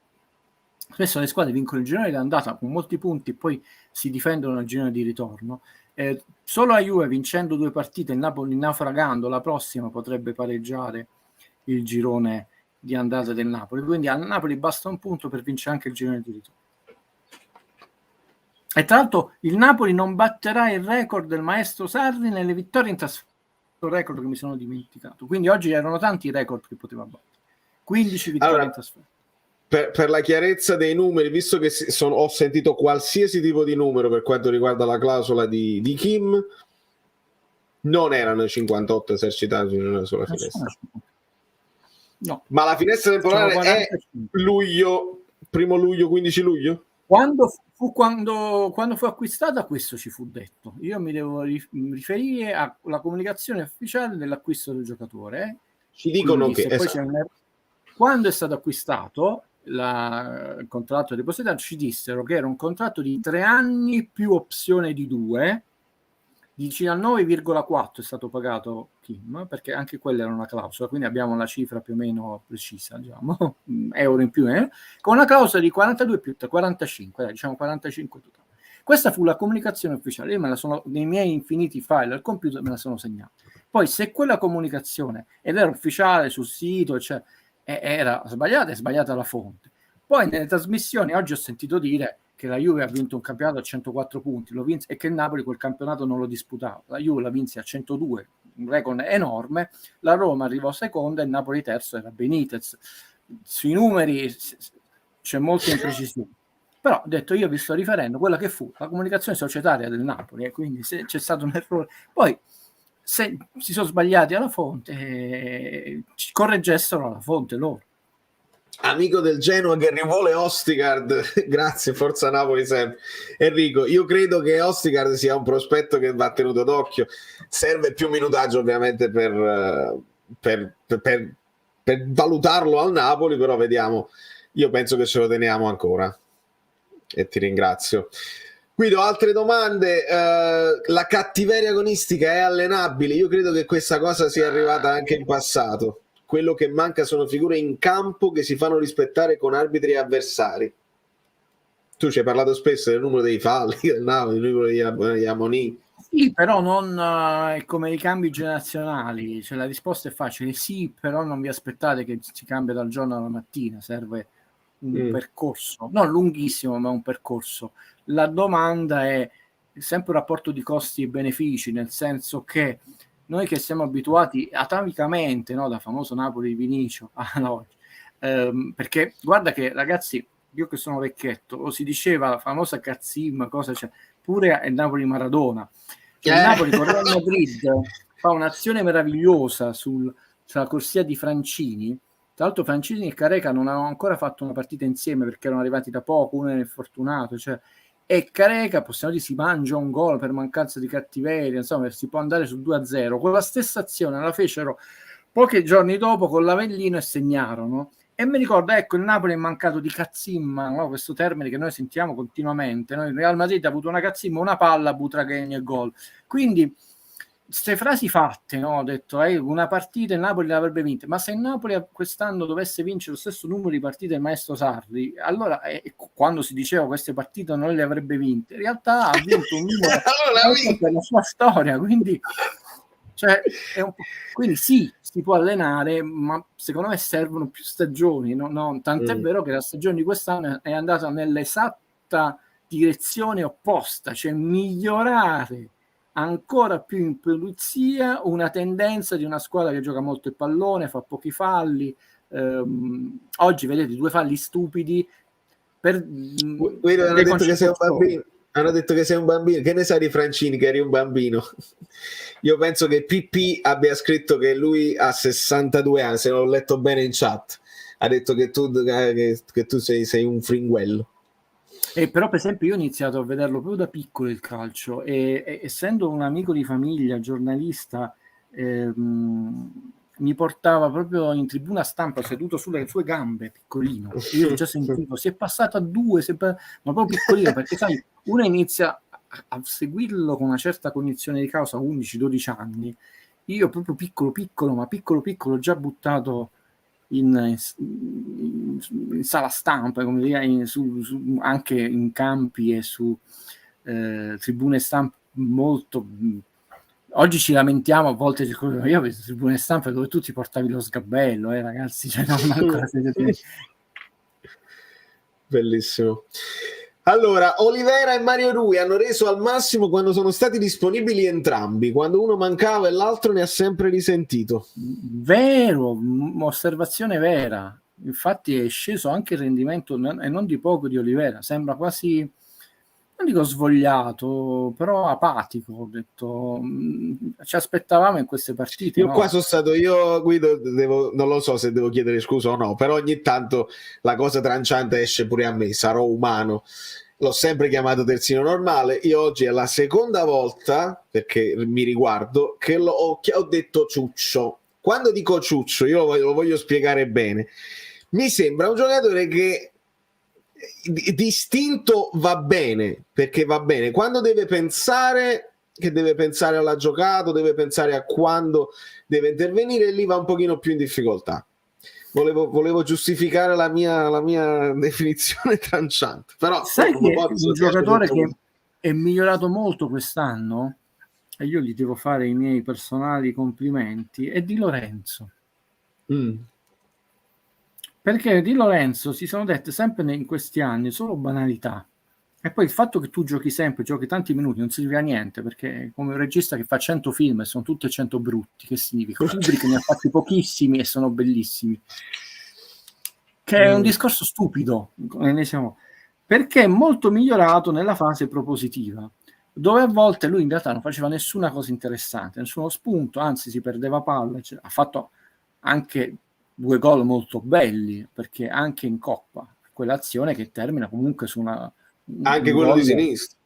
Spesso le squadre vincono il girone di andata con molti punti, poi si difendono nel girone di ritorno. Solo la Juve vincendo 2 partite, il Napoli naufragando la prossima potrebbe pareggiare il girone di andata del Napoli, quindi al Napoli basta un punto per vincere anche il girone di ritorno. E tra l'altro il Napoli non batterà il record del maestro Sarri nelle vittorie in trasferta, un record che mi sono dimenticato, quindi oggi erano tanti i record che poteva battere, 15 vittorie in trasferta. Per la chiarezza dei numeri, visto che ho sentito qualsiasi tipo di numero per quanto riguarda la clausola di Kim, non erano 58 esercitati in una sola finestra. No. Ma la finestra temporale è luglio, 1 luglio, 15 luglio? Quando fu acquistata, questo ci fu detto. Io mi devo riferire alla comunicazione ufficiale dell'acquisto del giocatore. Ci dicono quindi, che quando è stato acquistato il contratto depositato, ci dissero che era un contratto di 3 anni più opzione di 2, di 19,4 è stato pagato Kim, perché anche quella era una clausola, quindi abbiamo la cifra più o meno precisa, diciamo, euro in più, con una clausola di 42 più 45, diciamo 45 totale. Questa fu la comunicazione ufficiale, io me la sono, nei miei infiniti file al computer me la sono segnata. Poi se quella comunicazione, ed era ufficiale sul sito, cioè, era sbagliata, è sbagliata la fonte. Poi nelle trasmissioni oggi ho sentito dire che la Juve ha vinto un campionato a 104 punti, lo vinse, e che il Napoli quel campionato non lo disputava. La Juve la vinse a 102, un record enorme, la Roma arrivò seconda e il Napoli terzo era Benitez. Sui numeri c'è molta imprecisione. Però ho detto, io vi sto riferendo quella che fu la comunicazione societaria del Napoli, e quindi se c'è stato un errore, poi se si sono sbagliati alla fonte, correggessero la fonte loro. Amico del Genoa che rivuole Ostigard, grazie, forza Napoli sempre. Enrico, io credo che Ostigard sia un prospetto che va tenuto d'occhio, serve più minutaggio ovviamente per valutarlo al Napoli, però vediamo, io penso che ce lo teniamo ancora e ti ringrazio. Guido, altre domande? La cattiveria agonistica è allenabile? Io credo che questa cosa sia arrivata anche in passato. Quello che manca sono figure in campo che si fanno rispettare con arbitri e avversari. Tu ci hai parlato spesso del numero dei falli, del numero degli Ammonì. Sì, però non è come i cambi generazionali, cioè la risposta è facile, sì, però non vi aspettate che si cambia dal giorno alla mattina, serve un percorso, non lunghissimo, ma un percorso. La domanda è sempre un rapporto di costi e benefici, nel senso che noi che siamo abituati atavicamente, no, da famoso Napoli di Vinicio a noi, perché guarda che ragazzi, io che sono vecchietto, o si diceva la famosa Cazzim, cosa c'è, pure il Napoli Maradona, cioè il Napoli con Real Madrid fa un'azione meravigliosa sulla corsia di Francini. Tra l'altro Francini e Careca non avevano ancora fatto una partita insieme perché erano arrivati da poco, uno era infortunato, cioè, e Careca possiamo dire si mangia un gol per mancanza di cattiveria, insomma si può andare su 2-0. Con la stessa azione la fecero pochi giorni dopo con l'Avellino e segnarono. E mi ricordo, ecco, il Napoli è mancato di cazzimma, no? Questo termine che noi sentiamo continuamente, no? Il Real Madrid ha avuto una cazzimma, una palla, Butragueño e gol. Quindi queste frasi fatte, no? Ho detto, una partita il Napoli l'avrebbe vinta, ma se il Napoli quest'anno dovesse vincere lo stesso numero di partite del maestro Sarri, allora quando si diceva queste partite non le avrebbe vinte, in realtà ha vinto un numero per la sua storia, quindi cioè, quindi sì, si può allenare, ma secondo me servono più stagioni, no? Tant'è vero che la stagione di quest'anno è andata nell'esatta direzione opposta, cioè migliorare ancora più in pulizia una tendenza di una squadra che gioca molto il pallone, fa pochi falli. Oggi vedete 2 falli stupidi per Guido hanno detto che sei un bambino. Hanno detto che sei un bambino. Che ne sai di Francini, che eri un bambino? Io penso che PP abbia scritto che lui ha 62 anni, se l'ho letto bene in chat. Ha detto che tu sei un fringuello. Però per esempio io ho iniziato a vederlo proprio da piccolo il calcio e essendo un amico di famiglia, giornalista, mi portava proprio in tribuna stampa seduto sulle sue gambe, piccolino. E io ho già sentito, si è passato a 2, ma proprio piccolino, perché sai, uno inizia a seguirlo con una certa cognizione di causa a 11-12 anni. Io proprio piccolo, ma piccolo, già buttato in sala stampa, come dire, anche in campi e su tribune stampa molto. Oggi ci lamentiamo a volte, io ho visto tribune stampa dove tu ti portavi lo sgabello, ragazzi, cioè non manco la sedia. Bellissimo. Allora, Olivera e Mario Rui hanno reso al massimo quando sono stati disponibili entrambi. Quando uno mancava e l'altro ne ha sempre risentito. Vero, osservazione vera. Infatti è sceso anche il rendimento, e non di poco, di Olivera. Sembra quasi, non dico svogliato, però apatico. Ho detto, ci aspettavamo in queste partite. Io no? qua sono stato io, Guido, non lo so se devo chiedere scusa o no, però ogni tanto la cosa tranciante esce pure a me, sarò umano. L'ho sempre chiamato terzino normale. Io oggi è la seconda volta, perché mi riguardo, che ho detto ciuccio. Quando dico ciuccio, io lo voglio spiegare bene. Mi sembra un giocatore che distinto va bene, perché va bene. Quando deve pensare, che deve pensare alla giocata, deve pensare a quando deve intervenire, lì va un pochino più in difficoltà. Volevo giustificare la mia definizione tranciante, però Sai che un posso, giocatore che è migliorato molto quest'anno, e io gli devo fare i miei personali complimenti, è Di Lorenzo. Perché Di Lorenzo si sono dette sempre in questi anni solo banalità. E poi il fatto che tu giochi sempre, giochi tanti minuti, non serve a niente, perché come un regista che fa 100 film e sono tutti e 100 brutti, che significa? Kubrick ne ha fatti pochissimi e sono bellissimi. Che è un discorso stupido, perché è molto migliorato nella fase propositiva, dove a volte lui in realtà non faceva nessuna cosa interessante, nessuno spunto, anzi si perdeva palle, ha fatto anche 2 gol molto belli, perché anche in Coppa, quell'azione che termina comunque su anche un quello di gol, sinistra.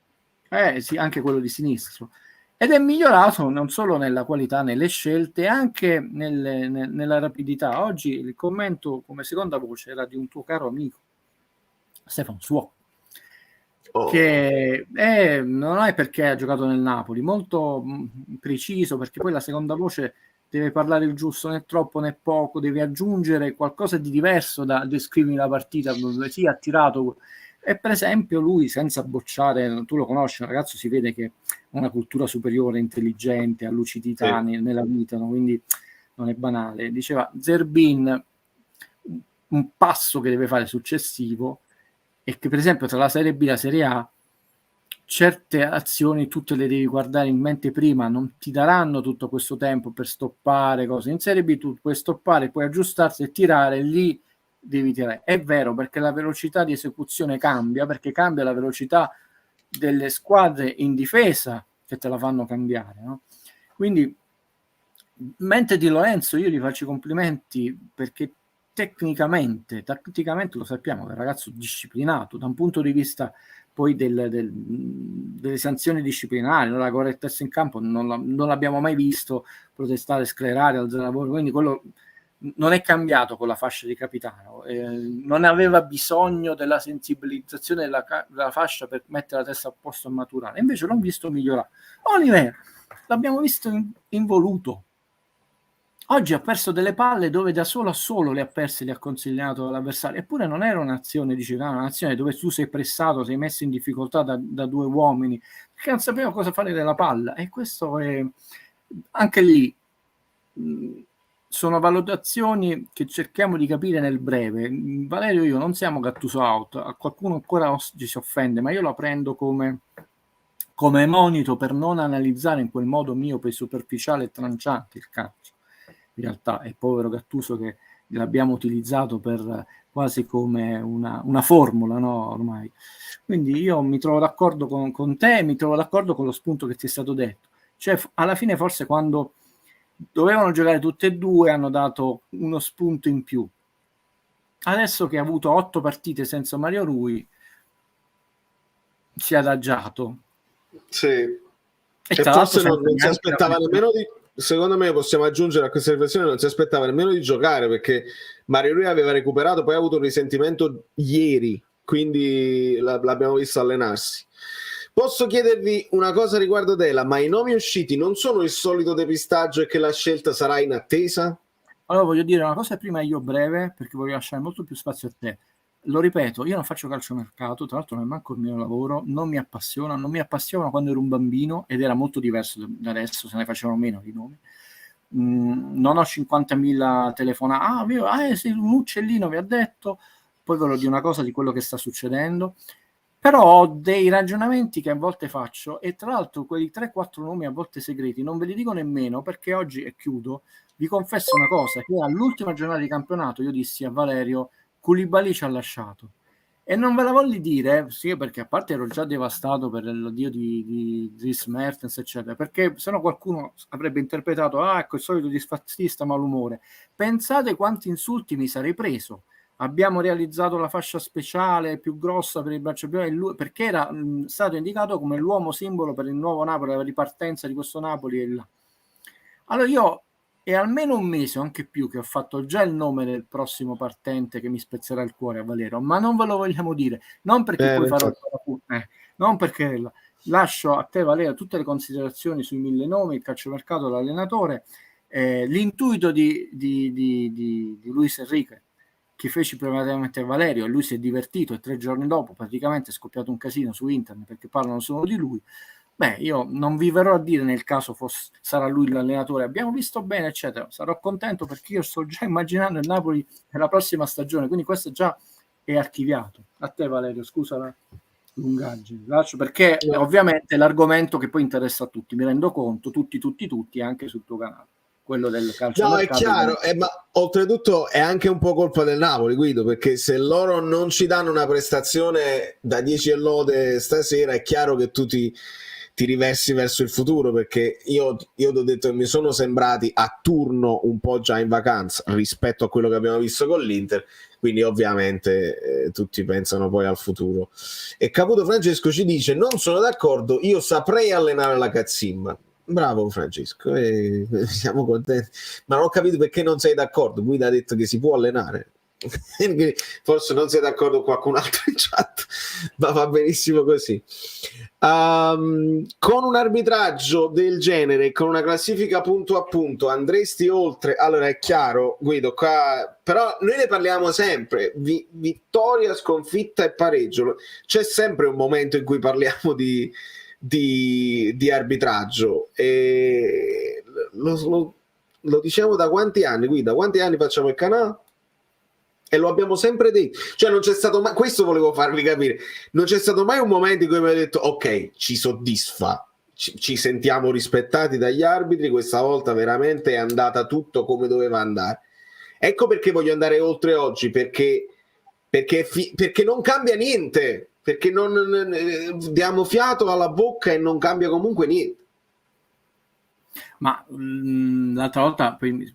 sì, anche quello di sinistro. Ed è migliorato non solo nella qualità, nelle scelte, anche nella rapidità. Oggi il commento come seconda voce era di un tuo caro amico, Stefano Suo, che non è perché ha giocato nel Napoli, molto preciso, perché poi la seconda voce deve parlare il giusto, né troppo né poco, deve aggiungere qualcosa di diverso da descrivere la partita, dove sì, ha tirato. E per esempio lui, senza bocciare, tu lo conosci, un ragazzo si vede che ha una cultura superiore, intelligente, ha lucidità nella vita, no? Quindi non è banale. Diceva Zerbin, un passo che deve fare successivo è che per esempio tra la Serie B e la Serie A certe azioni tutte le devi guardare in mente prima, non ti daranno tutto questo tempo per stoppare cose. In Serie B tu puoi stoppare, puoi aggiustarsi e tirare, lì devi tirare. È vero, perché la velocità di esecuzione cambia, perché cambia la velocità delle squadre in difesa che te la fanno cambiare, no? Quindi mentre Di Lorenzo io gli faccio i complimenti perché tecnicamente, tatticamente lo sappiamo, è un ragazzo disciplinato da un punto di vista poi delle sanzioni disciplinari, la correttezza in campo non l'abbiamo mai visto protestare, sclerare, alzare la voce, quindi quello non è cambiato con la fascia di capitano, non aveva bisogno della sensibilizzazione della fascia per mettere la testa a posto e maturare, invece l'ho visto migliorare. Oliver l'abbiamo visto involuto. Oggi ha perso delle palle dove da solo a solo le ha perse, le ha consigliato l'avversario. Eppure non era un'azione, diceva, un'azione dove tu sei pressato, sei messo in difficoltà da 2 uomini, perché non sapeva cosa fare della palla. E questo è anche lì. Sono valutazioni che cerchiamo di capire nel breve. Valerio e io non siamo Gattuso out, a qualcuno ancora oggi si offende, ma io la prendo come monito per non analizzare in quel modo miope, superficiale e tranciante il calcio. In realtà è povero Gattuso che l'abbiamo utilizzato per quasi come una formula, no? Ormai. Quindi io mi trovo d'accordo con te, mi trovo d'accordo con lo spunto che ti è stato detto. Cioè, alla fine forse quando dovevano giocare tutte e due hanno dato uno spunto in più. Adesso che ha avuto 8 partite senza Mario Rui, si è adagiato. Sì. E E tra l'altro forse non si neanche aspettava nemmeno di, secondo me possiamo aggiungere a questa riflessione, non si aspettava nemmeno di giocare, perché Mario Rui aveva recuperato, poi ha avuto un risentimento ieri, quindi l'abbiamo visto allenarsi. Posso chiedervi una cosa riguardo Dela, ma i nomi usciti non sono il solito depistaggio e che la scelta sarà in attesa? Allora voglio dire una cosa prima io breve, perché voglio lasciare molto più spazio a te. Lo ripeto, io non faccio calciomercato, tra l'altro non è manco il mio lavoro, non mi appassiona quando ero un bambino ed era molto diverso da adesso, se ne facevano meno di nomi. Non ho 50.000 telefonate, sì, un uccellino mi ha detto, poi ve lo dico una cosa di quello che sta succedendo, però ho dei ragionamenti che a volte faccio e tra l'altro quei 3-4 nomi a volte segreti non ve li dico nemmeno perché oggi, e chiudo, vi confesso una cosa, che all'ultima giornata di campionato io dissi a Valerio Koulibaly ci ha lasciato e non ve la voglio dire, sì, perché a parte ero già devastato per l'addio di Dries Mertens eccetera, perché sennò qualcuno avrebbe interpretato ecco il solito disfattista malumore. Pensate quanti insulti mi sarei preso. Abbiamo realizzato la fascia speciale più grossa per il braccio perché era stato indicato come l'uomo simbolo per il nuovo Napoli, la ripartenza di questo Napoli e là. Allora io è almeno un mese o anche più che ho fatto già il nome del prossimo partente che mi spezzerà il cuore a Valero, ma non ve lo vogliamo dire, non perché poi farò non perché lascio a te Valero tutte le considerazioni sui 1000 nomi, il calciomercato, l'allenatore, l'intuito di Luis Enrique che feci privatamente a Valerio e lui si è divertito e 3 giorni dopo praticamente è scoppiato un casino su internet perché parlano solo di lui. Beh, io non vi verrò a dire nel caso sarà lui l'allenatore, abbiamo visto bene, eccetera. Sarò contento perché io sto già immaginando il Napoli nella prossima stagione, quindi questo già è archiviato. A te Valerio, scusa la lungaggine, lascio perché No. ovviamente è l'argomento che poi interessa a tutti, mi rendo conto, tutti, anche sul tuo canale, quello del No, è calciomercato. chiaro, ma oltretutto è anche un po' colpa del Napoli, Guido, perché se loro non ci danno una prestazione da 10 e lode stasera, è chiaro che tu ti riversi verso il futuro, perché io ti ho detto che mi sono sembrati a turno un po' già in vacanza rispetto a quello che abbiamo visto con l'Inter, quindi ovviamente tutti pensano poi al futuro. E Caputo Francesco ci dice: non sono d'accordo, io saprei allenare la Cazzimma. Bravo Francesco, siamo contenti, ma non ho capito perché non sei d'accordo. Guida ha detto che si può allenare. Forse non sei d'accordo con qualcun altro in chat, ma va benissimo così. Con un arbitraggio del genere, con una classifica punto a punto, andresti oltre? Allora è chiaro, Guido, qua però noi ne parliamo sempre, vittoria, sconfitta e pareggio. C'è sempre un momento in cui parliamo di arbitraggio e lo diciamo da quanti anni? Guida, da quanti anni facciamo il canale? E lo abbiamo sempre detto, cioè non c'è stato mai, questo volevo farvi capire, non c'è stato mai un momento in cui mi ha detto ok, ci soddisfa, ci sentiamo rispettati dagli arbitri, questa volta veramente è andata tutto come doveva andare. Ecco perché voglio andare oltre oggi, perché non cambia niente, perché non diamo fiato alla bocca e non cambia comunque niente. Ma l'altra volta, poi,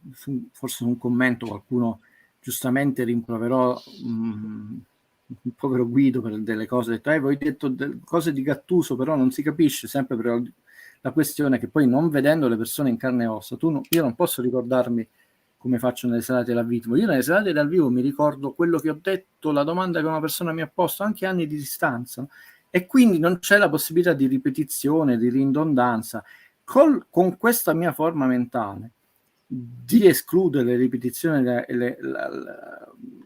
forse un commento, qualcuno giustamente rimproverò il povero Guido per delle cose, detto, voi detto cose di Gattuso, però non si capisce sempre per la questione che poi non vedendo le persone in carne e ossa, io non posso ricordarmi come faccio nelle serate dal vivo. Io nelle serate dal vivo mi ricordo quello che ho detto, la domanda che una persona mi ha posto, anche anni di distanza, e quindi non c'è la possibilità di ripetizione, di ridondanza. Con questa mia forma mentale di escludere le ripetizioni e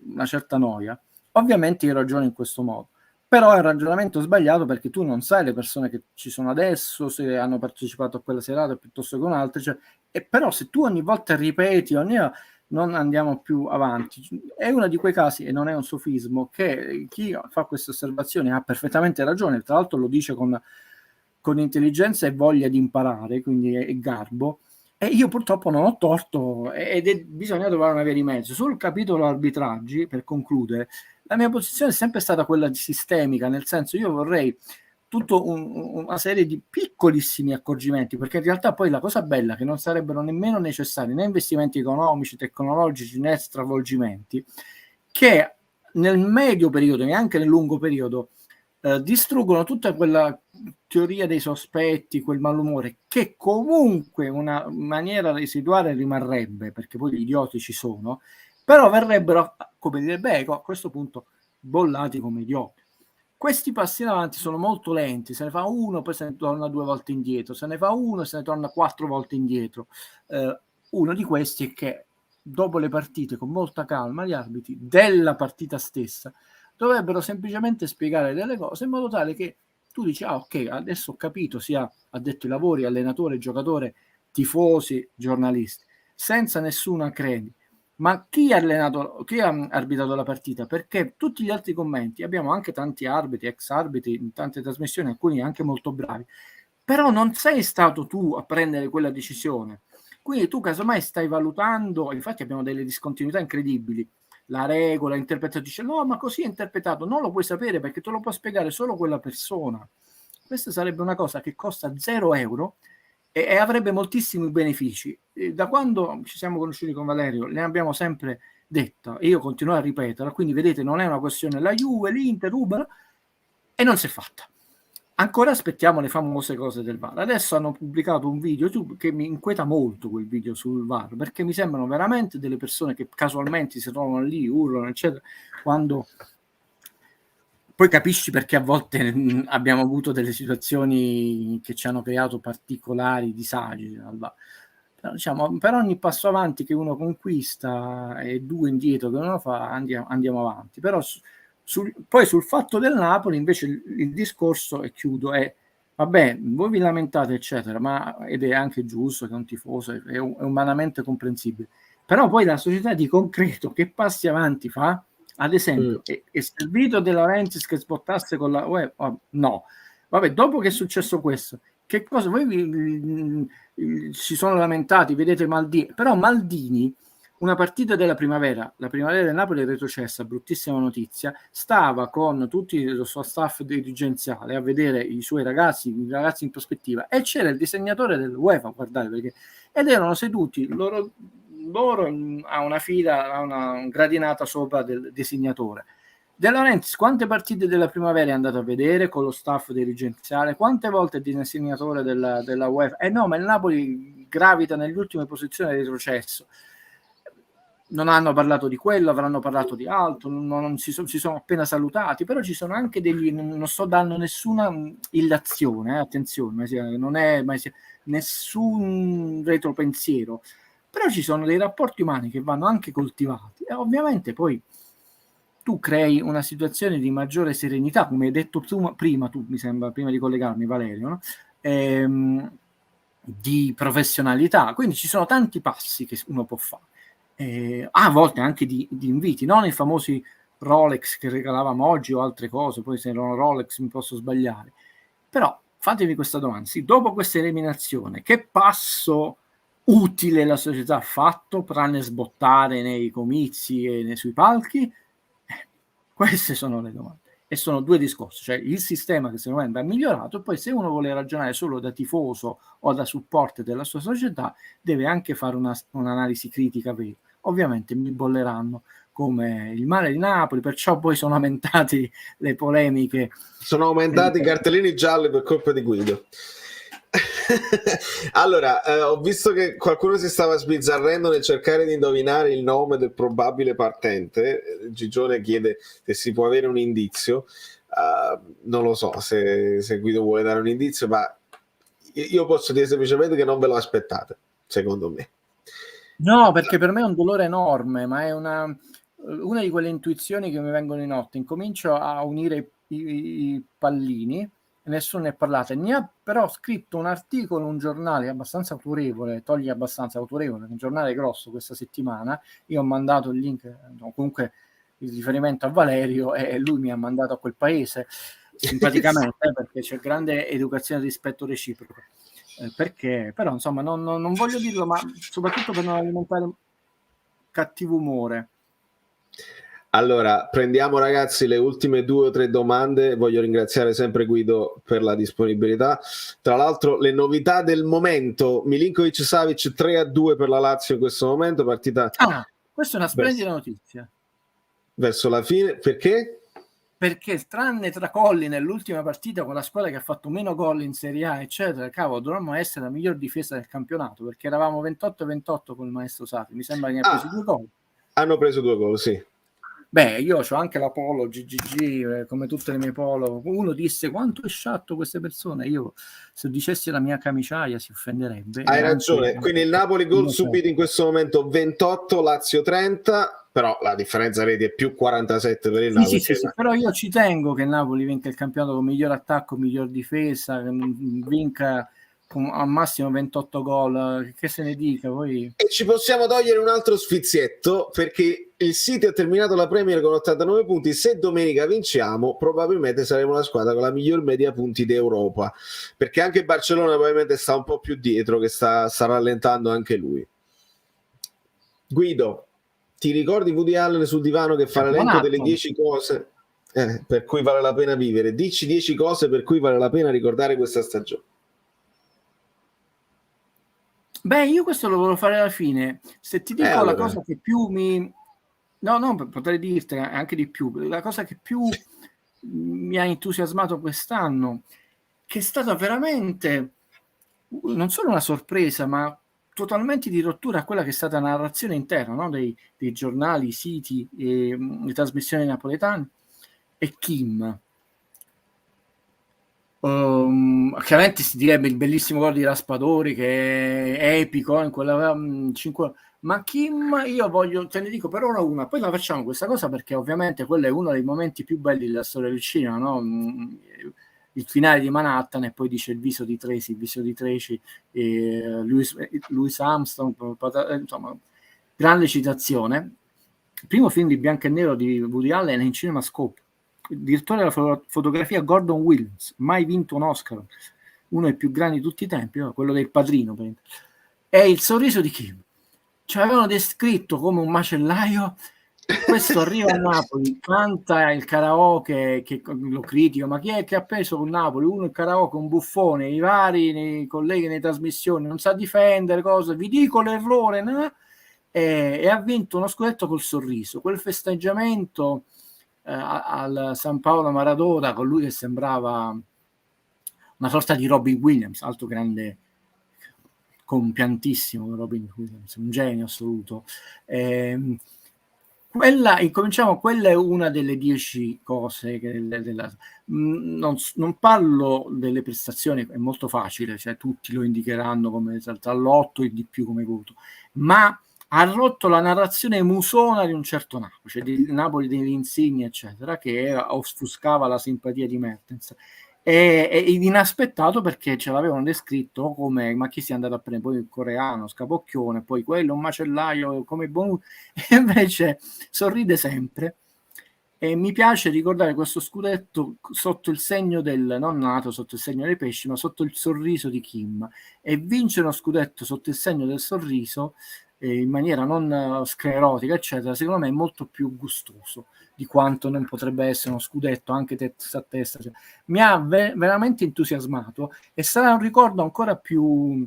una certa noia, ovviamente io ragiono in questo modo, però è un ragionamento sbagliato perché tu non sai le persone che ci sono adesso, se hanno partecipato a quella serata piuttosto che un'altra, cioè, e però se tu ogni volta ripeti, non andiamo più avanti. È uno di quei casi, e non è un sofismo, che chi fa queste osservazioni ha perfettamente ragione, tra l'altro lo dice con intelligenza e voglia di imparare, quindi è garbo, E io purtroppo non ho torto bisogna trovare una via di mezzo. Sul capitolo arbitraggi, per concludere, la mia posizione è sempre stata quella sistemica, nel senso io vorrei tutta una serie di piccolissimi accorgimenti, perché in realtà poi la cosa bella è che non sarebbero nemmeno necessari né investimenti economici, tecnologici, né stravolgimenti, che nel medio periodo, neanche nel lungo periodo, distruggono tutta quella teoria dei sospetti, quel malumore, che comunque una maniera residuale rimarrebbe, perché poi gli idioti ci sono, però verrebbero, come dire, beh, a questo punto bollati come idioti. Questi passi in avanti sono molto lenti, se ne fa uno, poi se ne torna 2 volte indietro, se ne fa uno, se ne torna 4 volte indietro. Uno di questi è che dopo le partite, con molta calma, gli arbitri della partita stessa dovrebbero semplicemente spiegare delle cose in modo tale che tu dici, ah ok, adesso ho capito, sia addetto ai lavori, allenatore, giocatore, tifosi, giornalisti, senza nessuna credi. Ma chi ha arbitrato la partita? Perché tutti gli altri commenti, abbiamo anche tanti arbitri, ex arbitri, in tante trasmissioni, alcuni anche molto bravi, però non sei stato tu a prendere quella decisione. Quindi tu casomai stai valutando, infatti abbiamo delle discontinuità incredibili, la regola, l'interpretato dice no, ma così è interpretato, non lo puoi sapere perché te lo può spiegare solo quella persona. Questa sarebbe una cosa che costa 0 euro e avrebbe moltissimi benefici. Da quando ci siamo conosciuti con Valerio ne abbiamo sempre detto e io continuo a ripeterla, quindi vedete non è una questione la Juve, l'Inter, Uber, e non si è fatta. Ancora aspettiamo le famose cose del VAR. Adesso hanno pubblicato un video YouTube che mi inquieta molto, quel video sul VAR, perché mi sembrano veramente delle persone che casualmente si trovano lì, urlano, eccetera, quando poi capisci perché a volte abbiamo avuto delle situazioni che ci hanno creato particolari disagi al VAR. Però, diciamo, per ogni passo avanti che uno conquista e 2 indietro che uno fa, andiamo avanti. Però poi sul fatto del Napoli invece il discorso, e chiudo, è vabbè, voi vi lamentate eccetera, ma ed è anche giusto che un tifoso è umanamente comprensibile, però poi la società di concreto che passi avanti fa? Ad esempio, è servito De Laurentiis che spottasse con la web? No, vabbè, dopo che è successo questo, che cosa voi si sono lamentati, vedete Maldini, però Maldini una partita della primavera, la primavera del Napoli è retrocessa, bruttissima notizia, stava con tutto il suo staff dirigenziale a vedere i suoi ragazzi, i ragazzi in prospettiva, e c'era il disegnatore dell'UEFA, guardate perché, ed erano seduti loro a una fila, a una gradinata sopra del disegnatore. De Laurentiis quante partite della primavera è andato a vedere con lo staff dirigenziale? Quante volte il disegnatore della UEFA? No, ma il Napoli gravita nelle ultime posizioni del retrocesso. Non hanno parlato di quello, avranno parlato di altro, non si sono appena salutati, però ci sono anche non sto dando nessuna illazione, attenzione, non è nessun retropensiero, però ci sono dei rapporti umani che vanno anche coltivati e ovviamente poi tu crei una situazione di maggiore serenità, come hai detto prima tu, mi sembra, prima di collegarmi Valerio, no? Di professionalità, quindi ci sono tanti passi che uno può fare. A volte anche di inviti, non i famosi Rolex che regalavamo oggi o altre cose, poi se erano Rolex mi posso sbagliare, però fatevi questa domanda, sì, dopo questa eliminazione che passo utile la società ha fatto, tranne sbottare nei comizi e sui palchi? Queste sono le domande e sono 2 discorsi, cioè il sistema che secondo me va migliorato e poi se uno vuole ragionare solo da tifoso o da supporter della sua società deve anche fare un'analisi critica vera. Ovviamente mi bolleranno come il male di Napoli, perciò poi sono aumentati le polemiche. Sono aumentati i cartellini gialli per colpa di Guido. Allora, ho visto che qualcuno si stava sbizzarrendo nel cercare di indovinare il nome del probabile partente. Gigione chiede se si può avere un indizio. Non lo so se Guido vuole dare un indizio, ma io posso dire semplicemente che non ve lo aspettate, secondo me. No, perché per me è un dolore enorme, ma è una di quelle intuizioni che mi vengono in notte. Incomincio a unire i pallini, nessuno ne è parlato. Ne ha però scritto un articolo, un giornale abbastanza autorevole, un giornale grosso questa settimana. Io ho mandato il link, comunque il riferimento a Valerio, e lui mi ha mandato a quel paese simpaticamente perché c'è grande educazione e rispetto reciproco. perché, però insomma non voglio dirlo, ma soprattutto per non alimentare cattivo umore. Allora, prendiamo ragazzi le ultime 2 o 3 domande. Voglio ringraziare sempre Guido per la disponibilità. Tra l'altro, le novità del momento: Milinkovic-Savic 3-2 per la Lazio in questo momento, partita Questa è una splendida notizia. Verso la fine, perché? Perché tranne tracolli nell'ultima partita con la squadra che ha fatto meno gol in Serie A, eccetera, cavolo, dovremmo essere la miglior difesa del campionato, perché eravamo 28-28 con il maestro Sarri. Mi sembra che ne ha presi 2 gol. Hanno preso 2 gol, sì. Beh, io ho anche la polo GGG, come tutte le mie polo. Uno disse quanto è sciatto queste persone. Io, se dicessi la mia camiciaia, si offenderebbe. Hai ragione. Quindi il Napoli gol subito in questo momento 28, Lazio 30, però la differenza reti è più 47 per il Napoli. Sì, però io ci tengo che il Napoli vinca il campionato con miglior attacco, miglior difesa, che vinca con al massimo 28 gol, che se ne dica poi. E ci possiamo togliere un altro sfizietto, perché il City ha terminato la Premier con 89 punti. Se domenica vinciamo, probabilmente saremo la squadra con la miglior media punti d'Europa, perché anche Barcellona probabilmente sta un po' più dietro, che sta rallentando anche lui. Guido, ti ricordi Woody Allen sul divano che fa l'elenco delle 10 cose per cui vale la pena vivere? Dici 10 cose per cui vale la pena ricordare questa stagione. Beh, io questo lo volevo fare alla fine. Se ti dico allora, la cosa che più mi... No, potrei dirti anche di più. La cosa che più mi ha entusiasmato quest'anno, che è stata veramente non solo una sorpresa, ma totalmente di rottura a quella che è stata la narrazione interna, no? dei giornali, siti e le trasmissioni napoletane, e Kim. Chiaramente si direbbe il bellissimo gol di Raspadori, che è epico in quella 5, ma Kim, io voglio, te ne dico per ora una, poi la facciamo questa cosa perché ovviamente quello è uno dei momenti più belli della storia del cinema, no? Il finale di Manhattan, e poi dice il viso di Tracy, Louis Armstrong, insomma, grande citazione. Il primo film di bianco e nero di Woody Allen è in CinemaScope. Il direttore della fotografia Gordon Williams, mai vinto un Oscar, uno dei più grandi di tutti i tempi, quello del Padrino. È Il sorriso di Kim. Ci avevano descritto come un macellaio. Questo arriva a Napoli, canta il karaoke, che lo critico, ma chi è che ha preso con Napoli? Uno il karaoke, un buffone, i vari colleghi nelle trasmissioni, non sa difendere cose, vi dico l'errore, no? E ha vinto uno scudetto col sorriso. Quel festeggiamento al San Paolo Maradona, con lui che sembrava una sorta di Robin Williams, altro grande, compiantissimo Robin Williams, un genio assoluto. Quella è una delle 10 cose non parlo delle prestazioni, è molto facile, cioè tutti lo indicheranno come tra l'8 e di più come voto, ma ha rotto la narrazione musona di un certo Napoli, cioè del Napoli degli Insigne, eccetera, che offuscava la simpatia di Mertens. È inaspettato, perché ce l'avevano descritto come, ma chi si è andato a prendere, poi il coreano, scapocchione, poi quello, un macellaio come Bonucci, e invece sorride sempre. E mi piace ricordare questo scudetto sotto il segno non nato sotto il segno dei pesci, ma sotto il sorriso di Kim, e vincere uno scudetto sotto il segno del sorriso in maniera non sclerotica, eccetera, secondo me è molto più gustoso di quanto non potrebbe essere uno scudetto anche testa a testa. Cioè, mi ha veramente entusiasmato, e sarà un ricordo ancora più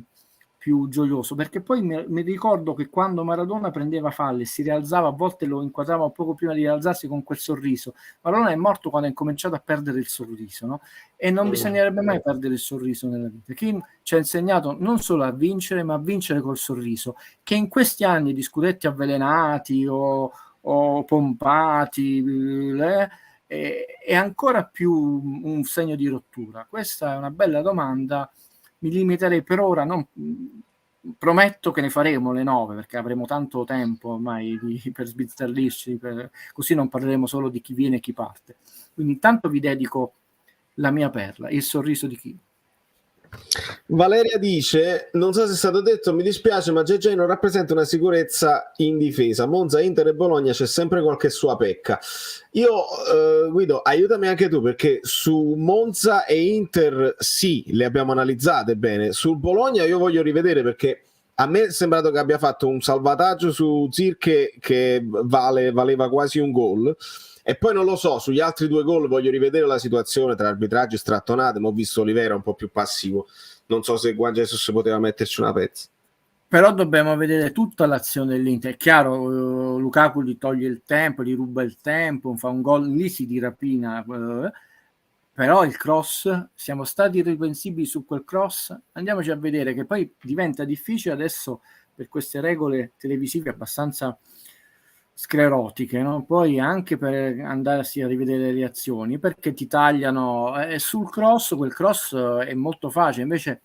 gioioso, perché poi mi ricordo che quando Maradona prendeva falle e si rialzava, a volte lo inquadrava poco prima di rialzarsi con quel sorriso. Maradona è morto quando ha incominciato a perdere il sorriso, no? E non bisognerebbe mai perdere il sorriso nella vita. Kim ci ha insegnato non solo a vincere, ma a vincere col sorriso, che in questi anni di scudetti avvelenati o pompati è ancora più un segno di rottura. Questa è una bella domanda. Mi limiterei per ora, prometto che ne faremo le 9, perché avremo tanto tempo ormai per sbizzarrirci, così non parleremo solo di chi viene e chi parte. Quindi intanto vi dedico la mia perla, Il sorriso di Kim. Valeria dice: non so se è stato detto, mi dispiace, ma JJ non rappresenta una sicurezza in difesa. Monza, Inter e Bologna c'è sempre qualche sua pecca. Io, Guido, aiutami anche tu, perché su Monza e Inter sì, le abbiamo analizzate bene. Sul Bologna io voglio rivedere, perché a me è sembrato che abbia fatto un salvataggio su Zirche che valeva quasi un gol. E poi non lo so, sugli altri 2 gol voglio rivedere la situazione tra arbitraggi e strattonate, ma ho visto Olivera un po' più passivo. Non so se Juan Jesus poteva metterci una pezza. Però dobbiamo vedere tutta l'azione dell'Inter. È chiaro, Lukaku gli toglie il tempo, gli ruba il tempo, fa un gol, lì si dirapina. Però il cross, siamo stati irreprensibili su quel cross. Andiamoci a vedere, che poi diventa difficile adesso per queste regole televisive abbastanza sclerotiche, no? Poi anche per andarsi a rivedere le reazioni, perché ti tagliano sul cross, quel cross è molto facile, invece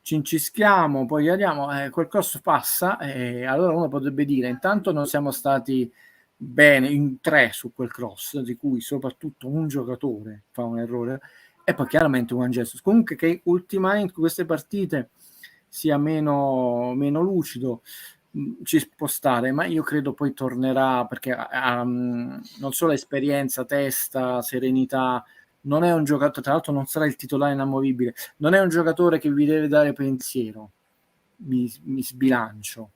ci incischiamo, poi andiamo, quel cross passa, allora uno potrebbe dire intanto non siamo stati bene in 3 su quel cross, di cui soprattutto un giocatore fa un errore, e poi chiaramente Juan Jesus. Comunque che ultimamente queste partite sia meno lucido, ci può stare, ma io credo poi tornerà, perché non solo esperienza, testa, serenità, non è un giocatore, tra l'altro non sarà il titolare inamovibile, non è un giocatore che vi deve dare pensiero, mi sbilancio.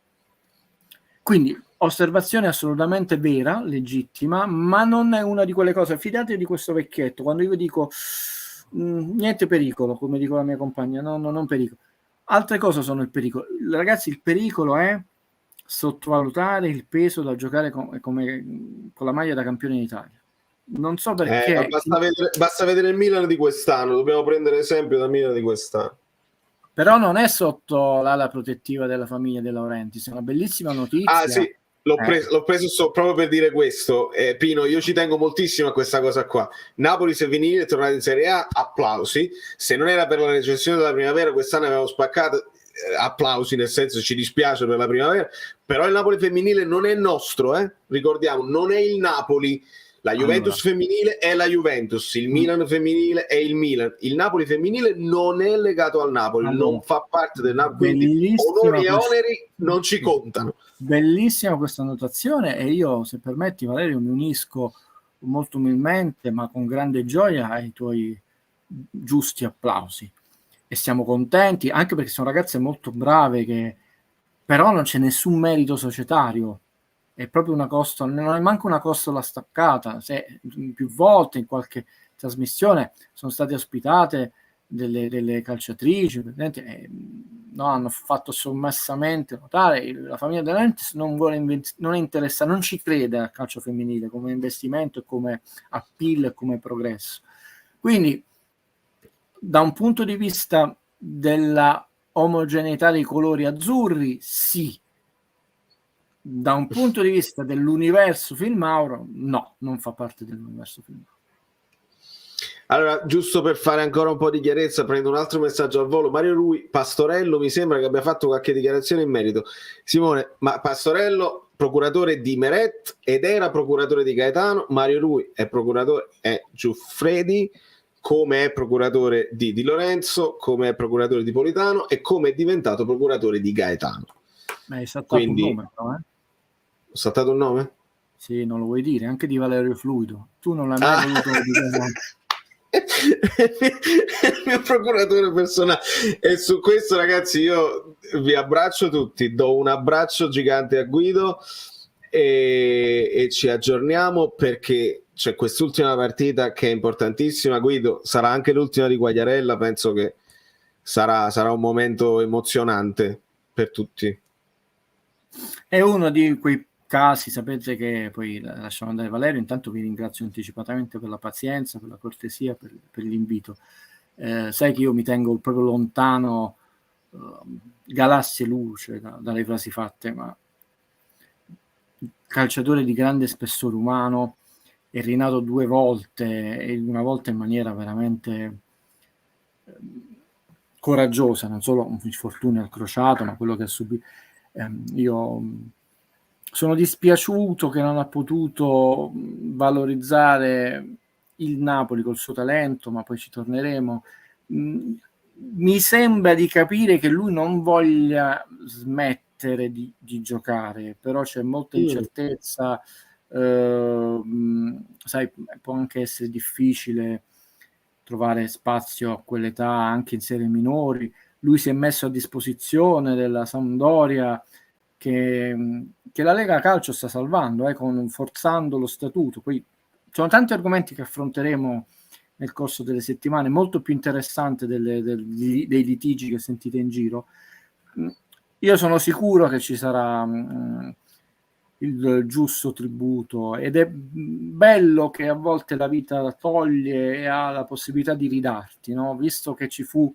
Quindi osservazione assolutamente vera, legittima, ma non è una di quelle cose, fidatevi di questo vecchietto, quando io dico niente pericolo, come dico la mia compagna, no, non pericolo. Altre cose sono il pericolo. Ragazzi, il pericolo è sottovalutare il peso da giocare con la maglia da campione d'Italia. Non so perché. Basta vedere il Milan di quest'anno, dobbiamo prendere esempio dal Milan di quest'anno. Però non è sotto l'ala protettiva della famiglia De Laurentiis, è una bellissima notizia. Ah sì, l'ho preso proprio per dire questo. Pino, io ci tengo moltissimo a questa cosa qua. Napoli femminile è tornato in Serie A, applausi. Se non era per la recensione della primavera, quest'anno avevamo spaccato, applausi, nel senso ci dispiace per la primavera, però il Napoli femminile non è nostro, ricordiamo, non è il Napoli. La Juventus femminile è la Juventus, il Milan femminile è il Milan, il Napoli femminile non è legato al Napoli, non fa parte del Napoli, quindi onori e oneri non ci contano. Bellissima questa annotazione, e io, se permetti Valerio, mi unisco molto umilmente ma con grande gioia ai tuoi giusti applausi, e siamo contenti anche perché sono ragazze molto brave, che però non c'è nessun merito societario, è proprio una costola, non è manco una costola staccata. Se più volte in qualche trasmissione sono state ospitate delle calciatrici, no, hanno fatto sommessamente notare la famiglia De Laurentiis non è interessata, non ci crede al calcio femminile come investimento, come appeal e come progresso. Quindi da un punto di vista della omogeneità dei colori azzurri, sì. Da un punto di vista dell'universo Filmauro, no, non fa parte dell'universo Filmauro. Allora, giusto per fare ancora un po' di chiarezza, prendo un altro messaggio al volo. Mario Rui, Pastorello, mi sembra che abbia fatto qualche dichiarazione in merito. Simone, ma Pastorello, procuratore di Meret ed era procuratore di Gaetano. Mario Rui è procuratore, è Giuffredi, come è procuratore di Di Lorenzo, come è procuratore di Politano e come è diventato procuratore di Gaetano. Ma hai saltato un nome, però, Ho saltato un nome? Sì, non lo vuoi dire, anche di Valerio Fluido. Tu non l'hai mai voluto dire. Il mio procuratore personale. E su questo, ragazzi, io vi abbraccio tutti, do un abbraccio gigante a Guido e ci aggiorniamo, perché c'è quest'ultima partita che è importantissima. Guido, sarà anche l'ultima di Quagliarella, penso che sarà un momento emozionante per tutti. È uno di quei casi, sapete che poi lasciamo andare Valerio, intanto vi ringrazio anticipatamente per la pazienza, per la cortesia, per l'invito. Sai che io mi tengo proprio lontano, galassie luce dalle frasi fatte, ma calciatore di grande spessore umano, è rinato 2 volte, e una volta in maniera veramente coraggiosa, non solo un infortunio al crociato, ma quello che ha subito. Io sono dispiaciuto che non ha potuto valorizzare il Napoli col suo talento, ma poi ci torneremo. mi sembra di capire che lui non voglia smettere di giocare, però c'è molta incertezza, sai, può anche essere difficile trovare spazio a quell'età anche in serie minori. Lui si è messo a disposizione della Sampdoria che la Lega Calcio sta salvando, forzando lo statuto. Poi ci sono tanti argomenti che affronteremo nel corso delle settimane, molto più interessante dei litigi che sentite in giro. Io sono sicuro che ci sarà il giusto tributo, ed è bello che a volte la vita toglie e ha la possibilità di ridarti, no? Visto che ci fu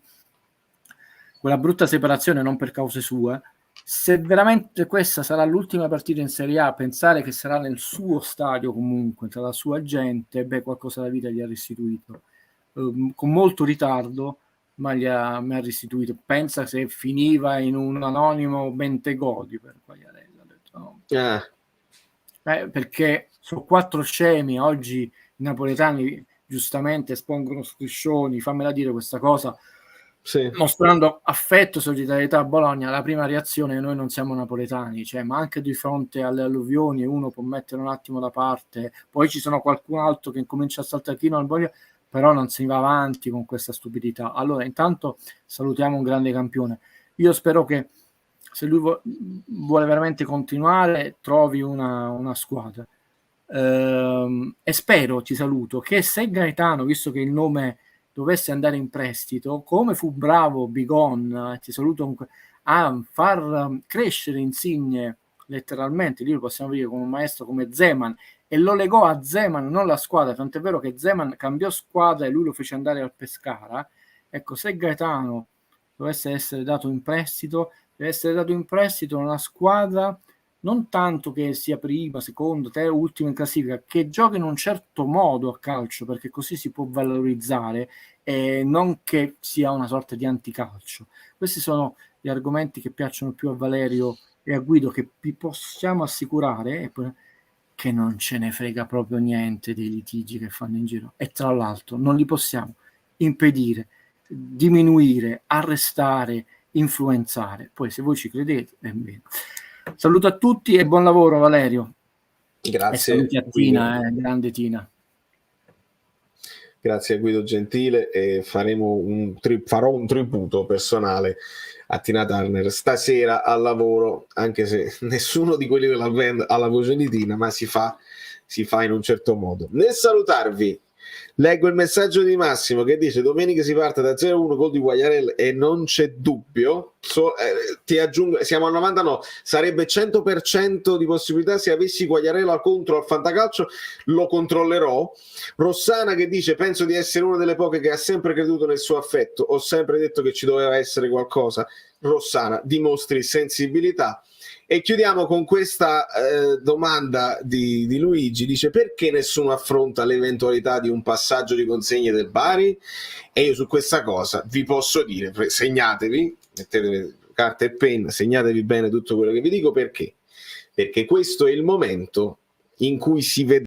quella brutta separazione non per cause sue, se veramente questa sarà l'ultima partita in Serie A, pensare che sarà nel suo stadio comunque, tra la sua gente, qualcosa la vita gli ha restituito, con molto ritardo, ma mi ha restituito. Pensa se finiva in un anonimo Bentegodi per Quagliarella. Ho detto, no. Perché sono 4 scemi, oggi i napoletani giustamente espongono striscioni, fammela dire questa cosa, sì, mostrando affetto e solidarietà a Bologna. La prima reazione: noi non siamo napoletani, ma anche di fronte alle alluvioni uno può mettere un attimo da parte, poi ci sono qualcun altro che comincia a saltare chino al Bologna, però non si va avanti con questa stupidità. Allora intanto salutiamo un grande campione. Io spero che, se lui vuole veramente continuare, trovi una squadra, e spero, ti saluto, che se Gaetano, visto che il nome dovesse andare in prestito, come fu bravo Bigon, ti saluto, a far crescere Insigne letteralmente, lì lo possiamo dire come un maestro come Zeman, e lo legò a Zeman, non la squadra, tant'è vero che Zeman cambiò squadra e lui lo fece andare al Pescara. Ecco, se Gaetano dovesse essere dato in prestito, deve essere dato in prestito una squadra non tanto che sia prima, seconda, terza, ultima in classifica, che giochi in un certo modo a calcio, perché così si può valorizzare, e non che sia una sorta di anticalcio. Questi sono gli argomenti che piacciono più a Valerio e a Guido, che vi possiamo assicurare che non ce ne frega proprio niente dei litigi che fanno in giro, e tra l'altro non li possiamo impedire, diminuire, arrestare, influenzare. Poi se voi ci credete, bene. Saluto a tutti e buon lavoro, Valerio. Grazie. E saluti a Tina, grande Tina. Grazie a Guido Gentile, e farò un tributo personale a Tina Turner stasera al lavoro, anche se nessuno di quelli della band ha la voce di Tina, ma si fa in un certo modo. Nel salutarvi leggo il messaggio di Massimo che dice: domenica si parte da 0-1 gol di Quagliarella, e non c'è dubbio. Ti aggiungo, siamo al 99, sarebbe 100% di possibilità se avessi Quagliarella contro al fantacalcio, lo controllerò. Rossana che dice: penso di essere una delle poche che ha sempre creduto nel suo affetto, ho sempre detto che ci doveva essere qualcosa. Rossana, dimostri sensibilità. E chiudiamo con questa domanda di Luigi. Dice: perché nessuno affronta l'eventualità di un passaggio di consegne del Bari? E io su questa cosa vi posso dire, segnatevi, mettete carta e penna, segnatevi bene tutto quello che vi dico. Perché questo è il momento in cui si vede